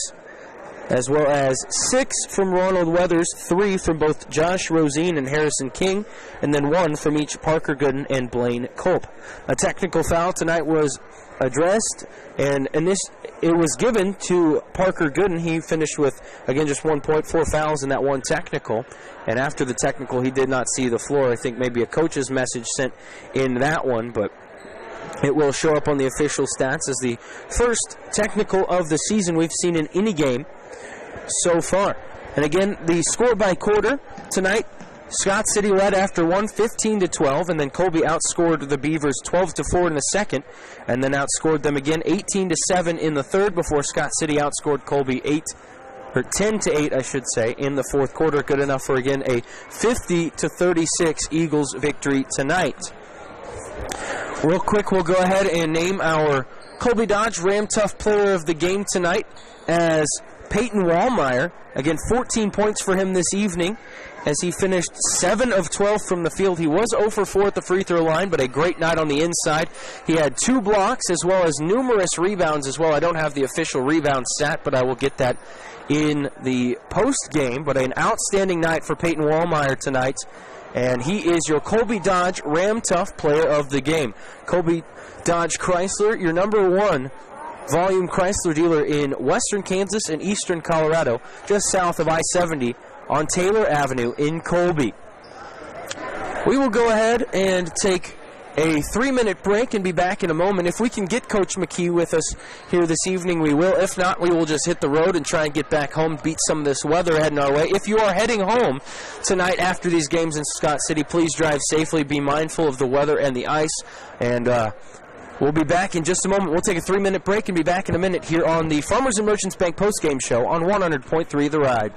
as well as 6 from Ronald Weathers, 3 from both Josh Rosine and Harrison King, and then 1 from each Parker Gooden and Blaine Culp. A technical foul tonight was addressed, and it was given to Parker Gooden. He finished with, again, just 1 point, 4 fouls in that one technical. And after the technical, he did not see the floor. I think maybe a coach's message sent in that one, but it will show up on the official stats as the first technical of the season we've seen in any game so far. And again, the score by quarter tonight, Scott City led after 1, 15-12, and then Colby outscored the Beavers 12-4 in the second, and then outscored them again 18-7 in the third before Scott City outscored Colby 10-8, I should say, in the fourth quarter. Good enough for, again, a 50-36 Eagles victory tonight. Real quick, we'll go ahead and name our Colby Dodge Ram Tough player of the game tonight as Peyton Wallmeyer. Again, 14 points for him this evening as he finished 7 of 12 from the field. He was 0 for 4 at the free throw line, but a great night on the inside. He had 2 blocks as well as numerous rebounds as well. I don't have the official rebound stat, but I will get that in the post game. But an outstanding night for Peyton Wallmeyer tonight, and he is your Colby Dodge Ram Tough player of the game. Colby Dodge Chrysler, your number 1 volume Chrysler dealer in western Kansas and eastern Colorado, just south of I-70 on Taylor Avenue in Colby. We will go ahead and take a 3-minute break and be back in a moment. If we can get Coach McKee with us here this evening, we will. If not, we will just hit the road and try and get back home, beat some of this weather heading our way. If you are heading home tonight after these games in Scott City, please drive safely, be mindful of the weather and the ice, and we'll be back in just a moment. We'll take a 3-minute break and be back in a minute here on the Farmers and Merchants Bank postgame show on 100.3 The Ride.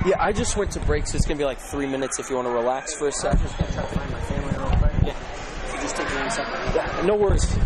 Yeah, I just went to break, so it's going to be like 3 minutes if you want to relax for a second. I'm just going to try to find my family real quick. Yeah, if you just take 1 second. Yeah, no worries.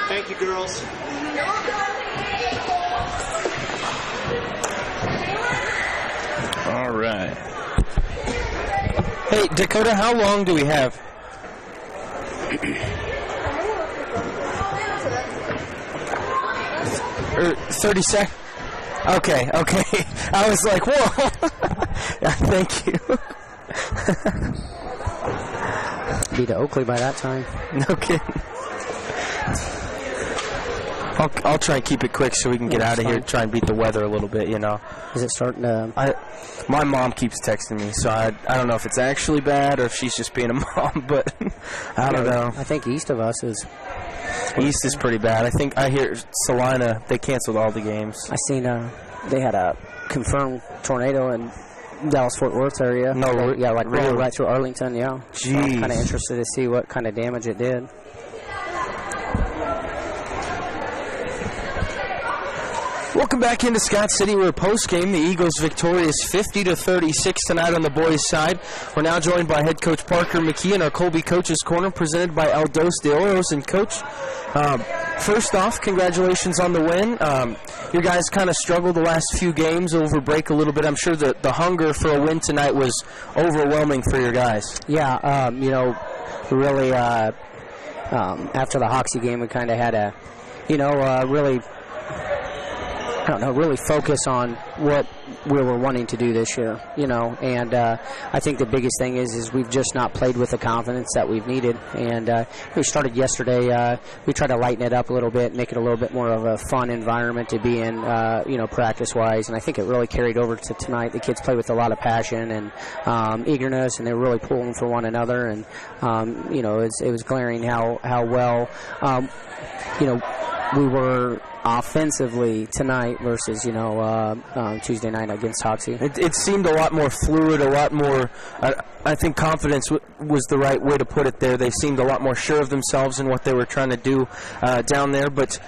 Thank you, girls. All right. Hey, Dakota, how long do we have? 30 seconds? Okay. I was like, whoa. Thank you. Be to Oakley by that time. No kidding. I'll try and keep it quick so we can get out of here. Try and beat the weather a little bit, you know. Is it starting to... My mom keeps texting me, so I don't know if it's actually bad or if she's just being a mom, but I don't know. I think east of us is... East is pretty bad. I hear Salina, they canceled all the games. I seen they had a confirmed tornado in Dallas-Fort Worth area. No, yeah, like really? right through Arlington, yeah. Jeez. I'm kind of interested to see what kind of damage it did. Welcome back into Scott City. We're post-game. The Eagles victorious 50-36 tonight on the boys' side. We're now joined by head coach Parker McKee in our Colby Coaches Corner, presented by El Dos de Oros. And Coach, first off, congratulations on the win. You guys kind of struggled the last few games over break a little bit. I'm sure that the hunger for a win tonight was overwhelming for your guys. Yeah, really after the Hoxie game, we kind of had a, really focus on what we were wanting to do this year, and I think the biggest thing is we've just not played with the confidence that we've needed, and we started yesterday, we tried to lighten it up a little bit, make it a little bit more of a fun environment to be in, practice-wise, and I think it really carried over to tonight. The kids played with a lot of passion and eagerness, and they were really pulling for one another, and, it was glaring how well, we were offensively tonight versus, Tuesday night against Hoxie. It seemed a lot more fluid, a lot more, I think confidence was the right way to put it there. They seemed a lot more sure of themselves in what they were trying to do down there. But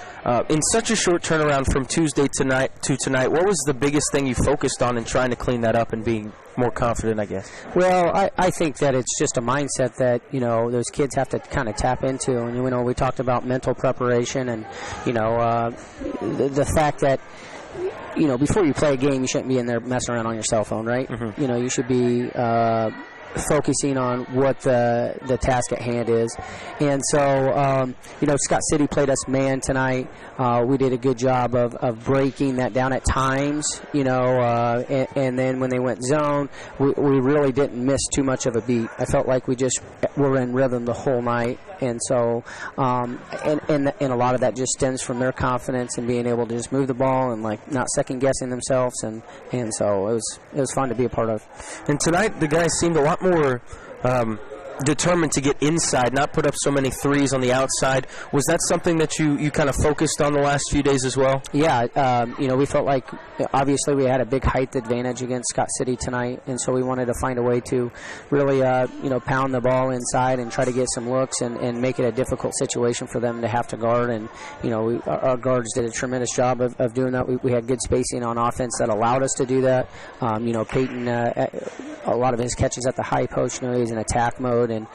in such a short turnaround from Tuesday to tonight, what was the biggest thing you focused on in trying to clean that up and being more confident, I guess? Well, I think that it's just a mindset that, those kids have to kind of tap into. And, we talked about mental preparation and, the fact that, before you play a game, you shouldn't be in there messing around on your cell phone, right? Mm-hmm. You should be focusing on what the task at hand is. And so, Scott City played us man tonight. We did a good job of breaking that down at times, and then when they went zone, we really didn't miss too much of a beat. I felt like we just were in rhythm the whole night. And so, and a lot of that just stems from their confidence and being able to just move the ball and not second guessing themselves. And so it was fun to be a part of. And tonight the guys seemed a lot more determined to get inside, not put up so many threes on the outside. Was that something that you kind of focused on the last few days as well? Yeah, we felt like obviously we had a big height advantage against Scott City tonight, and so we wanted to find a way to really pound the ball inside and try to get some looks and make it a difficult situation for them to have to guard. And our guards did a tremendous job of doing that. We had good spacing on offense that allowed us to do that. Peyton, a lot of his catches at the high post, he's in attack mode. And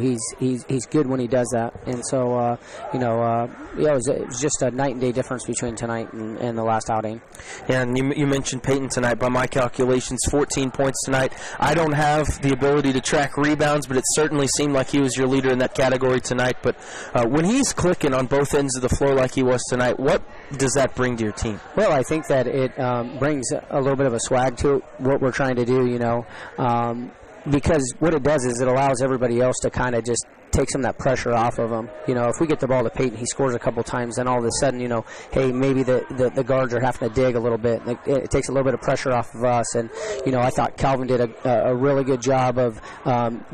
he's good when he does that, and so it was just a night and day difference between tonight and the last outing. Yeah, and you mentioned Peyton tonight. By my calculations, 14 points tonight. I don't have the ability to track rebounds, but it certainly seemed like he was your leader in that category tonight. But when he's clicking on both ends of the floor like he was tonight, what does that bring to your team? Well, I think that it brings a little bit of a swag to what we're trying to do. Because what it does is it allows everybody else to kind of just take some of that pressure off of them. If we get the ball to Peyton, he scores a couple times, then all of a sudden, hey, maybe the guards are having to dig a little bit. It takes a little bit of pressure off of us. And, I thought Calvin did a really good job of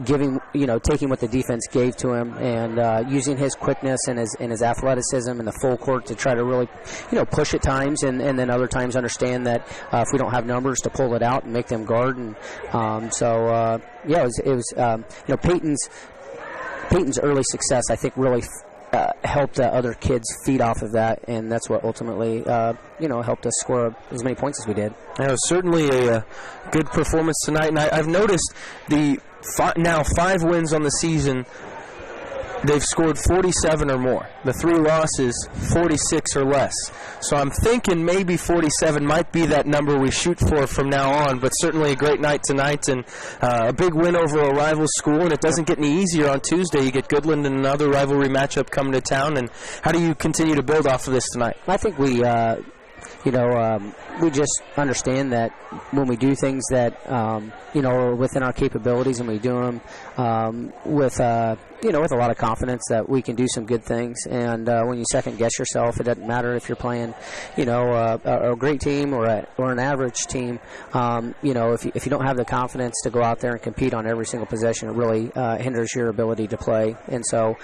taking what the defense gave to him and using his quickness and his athleticism in the full court to try to really, push at times and then other times understand that if we don't have numbers to pull it out and make them guard. And it was Peyton's early success, I think, really helped other kids feed off of that, and that's what ultimately, helped us score as many points as we did. It was certainly a good performance tonight, and I've noticed now 5 wins on the season. They've scored 47 or more. The 3 losses, 46 or less. So I'm thinking maybe 47 might be that number we shoot for from now on, but certainly a great night tonight and a big win over a rival school, and it doesn't get any easier on Tuesday. You get Goodland and another rivalry matchup coming to town, and how do you continue to build off of this tonight? I think we just understand that when we do things that, are within our capabilities and we do them with a lot of confidence that we can do some good things. And when you second guess yourself, it doesn't matter if you're playing, a great team or an average team. If you don't have the confidence to go out there and compete on every single possession, it really hinders your ability to play. And so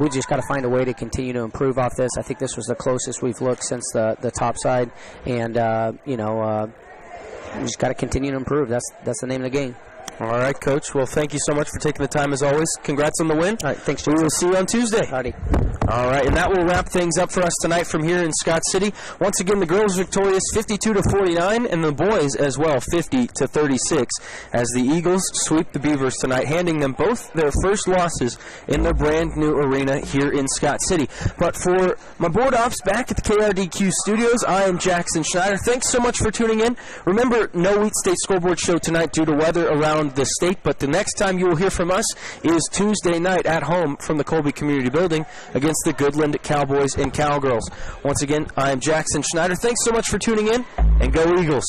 we just got to find a way to continue to improve off this. I think this was the closest we've looked since the top side. And, we just got to continue to improve. That's the name of the game. All right, Coach. Well, thank you so much for taking the time as always. Congrats on the win. All right, thanks, We Jason. will see you on Tuesday. Howdy. All right, and that will wrap things up for us tonight from here in Scott City. Once again, the girls victorious 52-49, and the boys as well 50-36, as the Eagles sweep the Beavers tonight, handing them both their first losses in their brand new arena here in Scott City. But for my board ops back at the KRDQ studios, I am Jackson Schneider. Thanks so much for tuning in. Remember, no Wheat State Scoreboard show tonight due to weather around the state, but the next time you will hear from us is Tuesday night at home from the Colby Community Building against the Goodland Cowboys and Cowgirls. Once again, I am Jackson Schneider. Thanks so much for tuning in, and go Eagles.